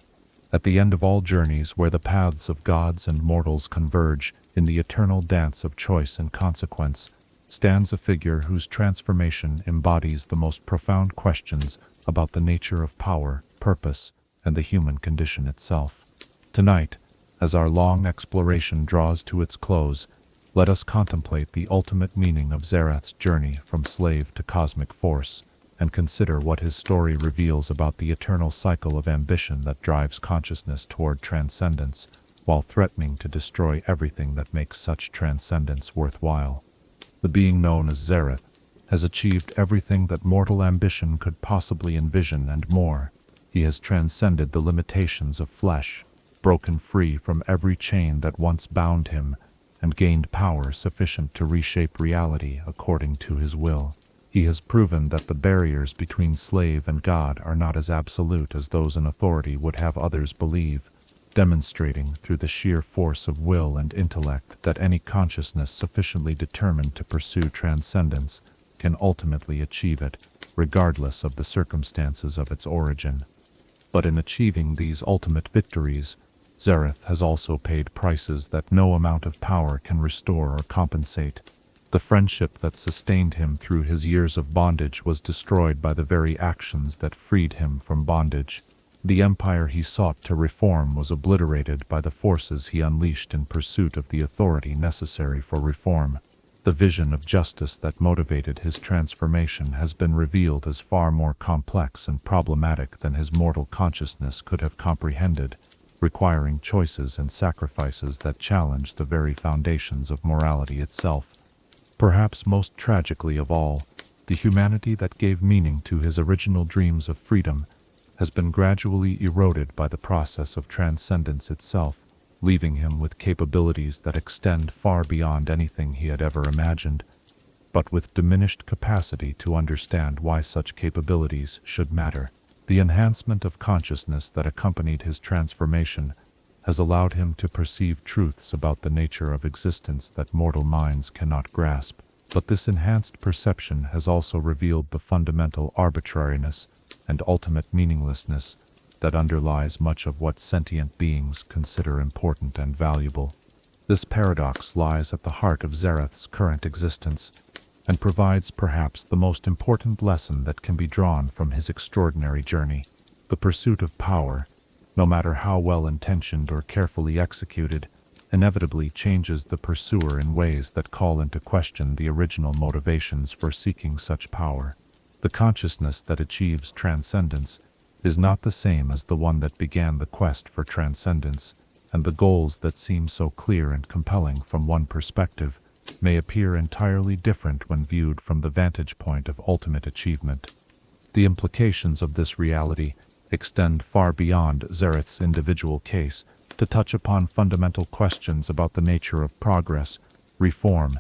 At the end of all journeys where the paths of gods and mortals converge in the eternal dance of choice and consequence, stands a figure whose transformation embodies the most profound questions about the nature of power, purpose, and the human condition itself. Tonight, as our long exploration draws to its close, let us contemplate the ultimate meaning of Xerath's journey from slave to cosmic force, and consider what his story reveals about the eternal cycle of ambition that drives consciousness toward transcendence, while threatening to destroy everything that makes such transcendence worthwhile. The being known as Xerath has achieved everything that mortal ambition could possibly envision and more. He has transcended the limitations of flesh, broken free from every chain that once bound him, and gained power sufficient to reshape reality according to his will. He has proven that the barriers between slave and God are not as absolute as those in authority would have others believe, demonstrating through the sheer force of will and intellect that any consciousness sufficiently determined to pursue transcendence can ultimately achieve it, regardless of the circumstances of its origin. But in achieving these ultimate victories, Xerath has also paid prices that no amount of power can restore or compensate. The friendship that sustained him through his years of bondage was destroyed by the very actions that freed him from bondage. The empire he sought to reform was obliterated by the forces he unleashed in pursuit of the authority necessary for reform. The vision of justice that motivated his transformation has been revealed as far more complex and problematic than his mortal consciousness could have comprehended, requiring choices and sacrifices that challenge the very foundations of morality itself. Perhaps most tragically of all, the humanity that gave meaning to his original dreams of freedom has been gradually eroded by the process of transcendence itself, leaving him with capabilities that extend far beyond anything he had ever imagined, but with diminished capacity to understand why such capabilities should matter. The enhancement of consciousness that accompanied his transformation has allowed him to perceive truths about the nature of existence that mortal minds cannot grasp. But this enhanced perception has also revealed the fundamental arbitrariness and ultimate meaninglessness that underlies much of what sentient beings consider important and valuable. This paradox lies at the heart of Xerath's current existence, and provides perhaps the most important lesson that can be drawn from his extraordinary journey. The pursuit of power, no matter how well-intentioned or carefully executed, inevitably changes the pursuer in ways that call into question the original motivations for seeking such power. The consciousness that achieves transcendence is not the same as the one that began the quest for transcendence, and the goals that seem so clear and compelling from one perspective may appear entirely different when viewed from the vantage point of ultimate achievement. The implications of this reality extend far beyond Xerath's individual case to touch upon fundamental questions about the nature of progress, reform,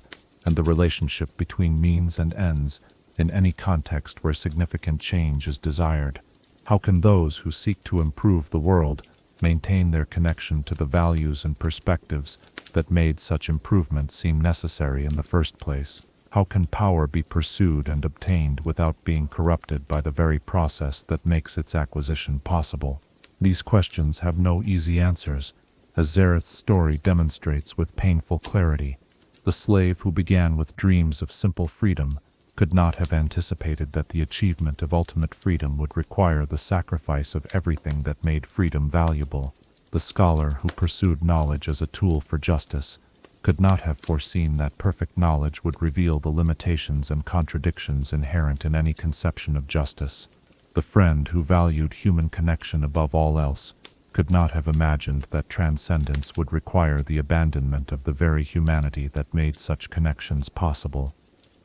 and the relationship between means and ends in any context where significant change is desired. How can those who seek to improve the world maintain their connection to the values and perspectives that made such improvement seem necessary in the first place? How can power be pursued and obtained without being corrupted by the very process that makes its acquisition possible? These questions have no easy answers, as Xerath's story demonstrates with painful clarity. The slave who began with dreams of simple freedom could not have anticipated that the achievement of ultimate freedom would require the sacrifice of everything that made freedom valuable. The scholar who pursued knowledge as a tool for justice could not have foreseen that perfect knowledge would reveal the limitations and contradictions inherent in any conception of justice. The friend who valued human connection above all else could not have imagined that transcendence would require the abandonment of the very humanity that made such connections possible.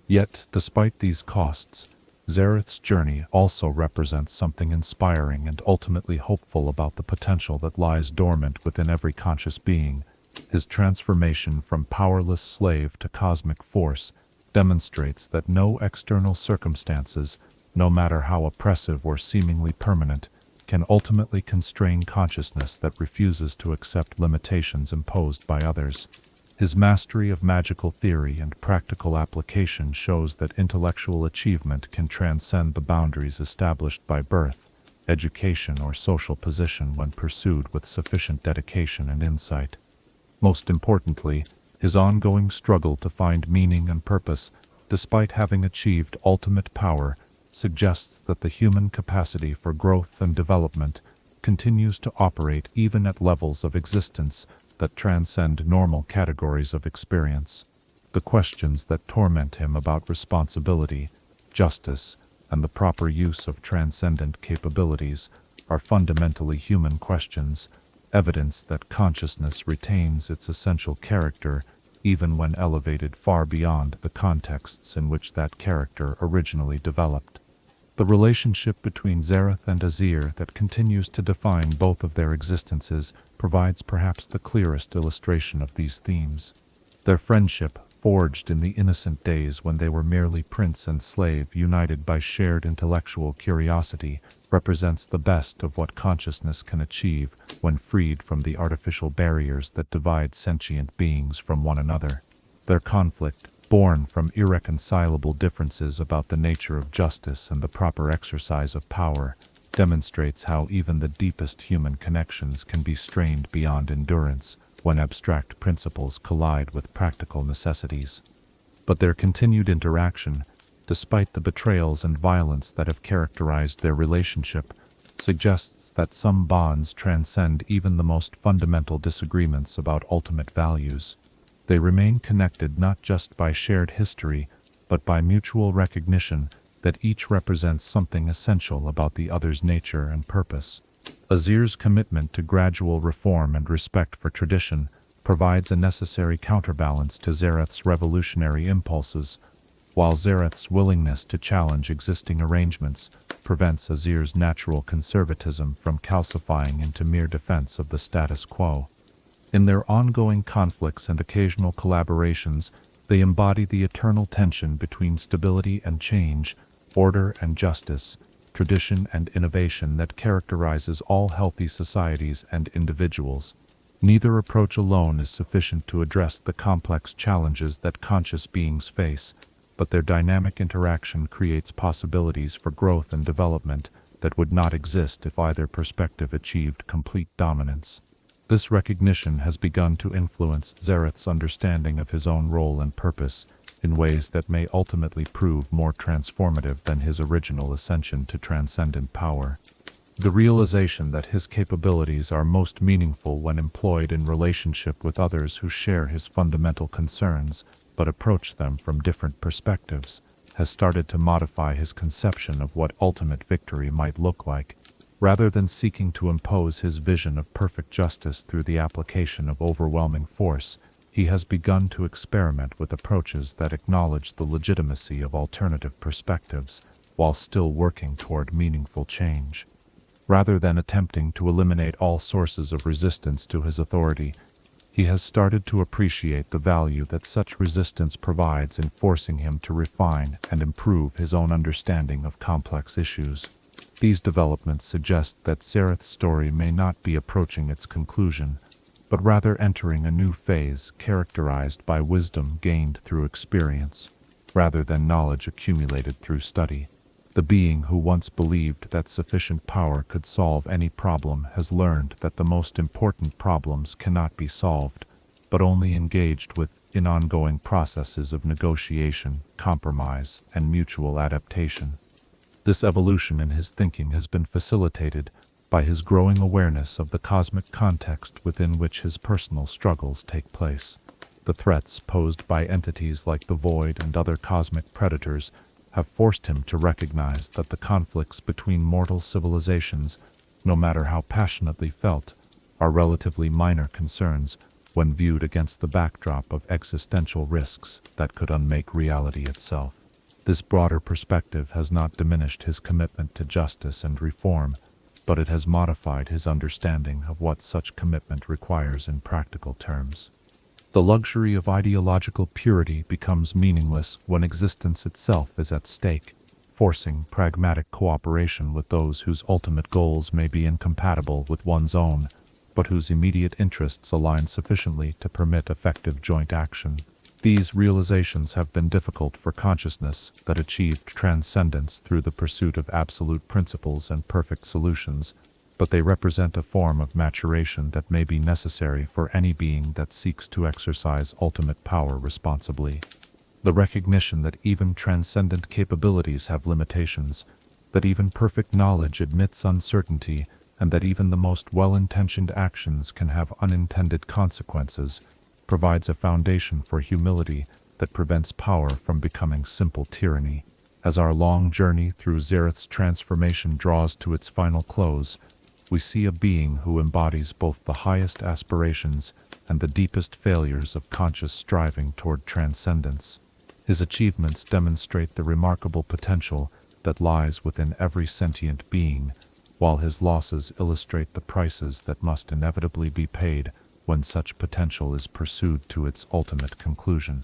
Yet, despite these costs, Xerath's journey also represents something inspiring and ultimately hopeful about the potential that lies dormant within every conscious being. His transformation from powerless slave to cosmic force demonstrates that no external circumstances, no matter how oppressive or seemingly permanent, can ultimately constrain consciousness that refuses to accept limitations imposed by others. His mastery of magical theory and practical application shows that intellectual achievement can transcend the boundaries established by birth, education, or social position when pursued with sufficient dedication and insight. Most importantly, his ongoing struggle to find meaning and purpose despite having achieved ultimate power, suggests that the human capacity for growth and development continues to operate even at levels of existence that transcend normal categories of experience. The questions that torment him about responsibility, justice, and the proper use of transcendent capabilities are fundamentally human questions, evidence that consciousness retains its essential character even when elevated far beyond the contexts in which that character originally developed. The relationship between Xerath and Azir that continues to define both of their existences provides perhaps the clearest illustration of these themes. Their friendship, forged in the innocent days when they were merely prince and slave united by shared intellectual curiosity, represents the best of what consciousness can achieve when freed from the artificial barriers that divide sentient beings from one another. Their conflict, born from irreconcilable differences about the nature of justice and the proper exercise of power, demonstrates how even the deepest human connections can be strained beyond endurance when abstract principles collide with practical necessities. But their continued interaction, despite the betrayals and violence that have characterized their relationship, suggests that some bonds transcend even the most fundamental disagreements about ultimate values. They remain connected not just by shared history, but by mutual recognition that each represents something essential about the other's nature and purpose. Azir's commitment to gradual reform and respect for tradition provides a necessary counterbalance to Xerath's revolutionary impulses, while Xerath's willingness to challenge existing arrangements prevents Azir's natural conservatism from calcifying into mere defense of the status quo. In their ongoing conflicts and occasional collaborations, they embody the eternal tension between stability and change, order and justice, tradition and innovation that characterizes all healthy societies and individuals. Neither approach alone is sufficient to address the complex challenges that conscious beings face, but their dynamic interaction creates possibilities for growth and development that would not exist if either perspective achieved complete dominance. This recognition has begun to influence Xerath's understanding of his own role and purpose in ways that may ultimately prove more transformative than his original ascension to transcendent power. The realization that his capabilities are most meaningful when employed in relationship with others who share his fundamental concerns, but approach them from different perspectives, has started to modify his conception of what ultimate victory might look like. Rather than seeking to impose his vision of perfect justice through the application of overwhelming force, he has begun to experiment with approaches that acknowledge the legitimacy of alternative perspectives, while still working toward meaningful change. Rather than attempting to eliminate all sources of resistance to his authority, he has started to appreciate the value that such resistance provides in forcing him to refine and improve his own understanding of complex issues. These developments suggest that Xerath's story may not be approaching its conclusion, but rather entering a new phase characterized by wisdom gained through experience, rather than knowledge accumulated through study. The being who once believed that sufficient power could solve any problem has learned that the most important problems cannot be solved, but only engaged with in ongoing processes of negotiation, compromise, and mutual adaptation. This evolution in his thinking has been facilitated by his growing awareness of the cosmic context within which his personal struggles take place. The threats posed by entities like the Void and other cosmic predators have forced him to recognize that the conflicts between mortal civilizations, no matter how passionately felt, are relatively minor concerns when viewed against the backdrop of existential risks that could unmake reality itself. This broader perspective has not diminished his commitment to justice and reform, but it has modified his understanding of what such commitment requires in practical terms. The luxury of ideological purity becomes meaningless when existence itself is at stake, forcing pragmatic cooperation with those whose ultimate goals may be incompatible with one's own, but whose immediate interests align sufficiently to permit effective joint action. These realizations have been difficult for consciousness that achieved transcendence through the pursuit of absolute principles and perfect solutions, but they represent a form of maturation that may be necessary for any being that seeks to exercise ultimate power responsibly. The recognition that even transcendent capabilities have limitations, that even perfect knowledge admits uncertainty, and that even the most well-intentioned actions can have unintended consequences, provides a foundation for humility that prevents power from becoming simple tyranny. As our long journey through Xerath's transformation draws to its final close, we see a being who embodies both the highest aspirations and the deepest failures of conscious striving toward transcendence. His achievements demonstrate the remarkable potential that lies within every sentient being, while his losses illustrate the prices that must inevitably be paid when such potential is pursued to its ultimate conclusion.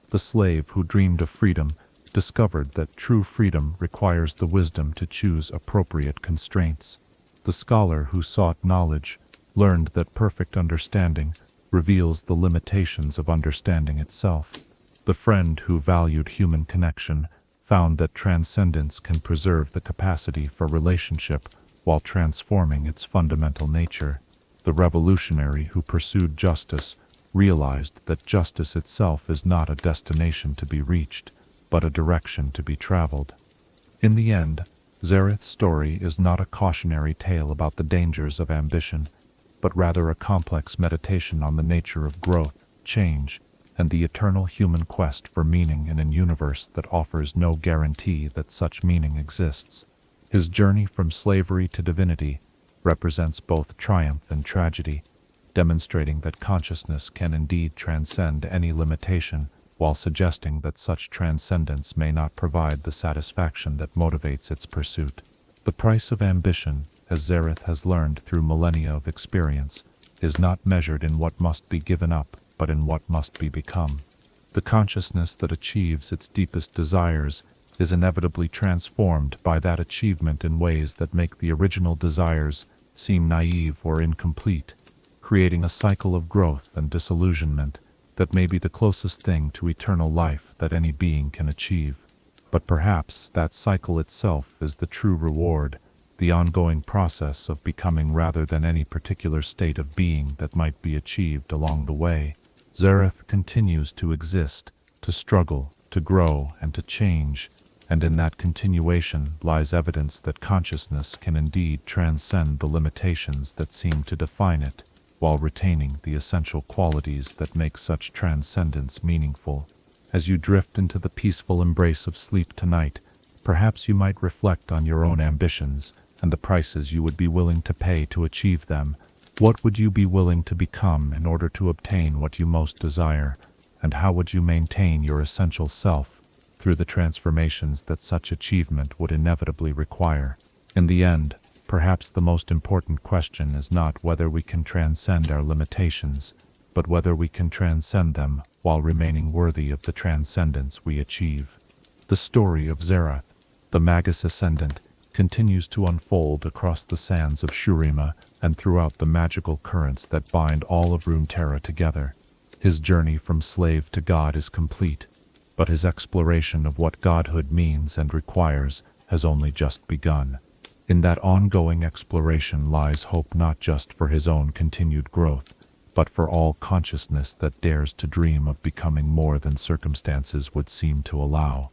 The slave who dreamed of freedom discovered that true freedom requires the wisdom to choose appropriate constraints. The scholar who sought knowledge learned that perfect understanding reveals the limitations of understanding itself. The friend who valued human connection found that transcendence can preserve the capacity for relationship while transforming its fundamental nature. The revolutionary who pursued justice realized that justice itself is not a destination to be reached, but a direction to be traveled. In the end, Xerath's story is not a cautionary tale about the dangers of ambition, but rather a complex meditation on the nature of growth, change, and the eternal human quest for meaning in a universe that offers no guarantee that such meaning exists. His journey from slavery to divinity represents both triumph and tragedy, demonstrating that consciousness can indeed transcend any limitation, while suggesting that such transcendence may not provide the satisfaction that motivates its pursuit. The price of ambition, as Xerath has learned through millennia of experience, is not measured in what must be given up, but in what must be become. The consciousness that achieves its deepest desires is inevitably transformed by that achievement in ways that make the original desires seem naive or incomplete, creating a cycle of growth and disillusionment that may be the closest thing to eternal life that any being can achieve. But perhaps that cycle itself is the true reward, the ongoing process of becoming rather than any particular state of being that might be achieved along the way. Xerath continues to exist, to struggle, to grow, and to change, and in that continuation lies evidence that consciousness can indeed transcend the limitations that seem to define it, while retaining the essential qualities that make such transcendence meaningful. As you drift into the peaceful embrace of sleep tonight, perhaps you might reflect on your own ambitions and the prices you would be willing to pay to achieve them. What would you be willing to become in order to obtain what you most desire, and how would you maintain your essential self through the transformations that such achievement would inevitably require? In the end, perhaps the most important question is not whether we can transcend our limitations, but whether we can transcend them while remaining worthy of the transcendence we achieve. The story of Xerath, the Magus Ascendant, continues to unfold across the sands of Shurima and throughout the magical currents that bind all of Runeterra together. His journey from slave to god is complete, but his exploration of what godhood means and requires has only just begun. In that ongoing exploration lies hope not just for his own continued growth, but for all consciousness that dares to dream of becoming more than circumstances would seem to allow.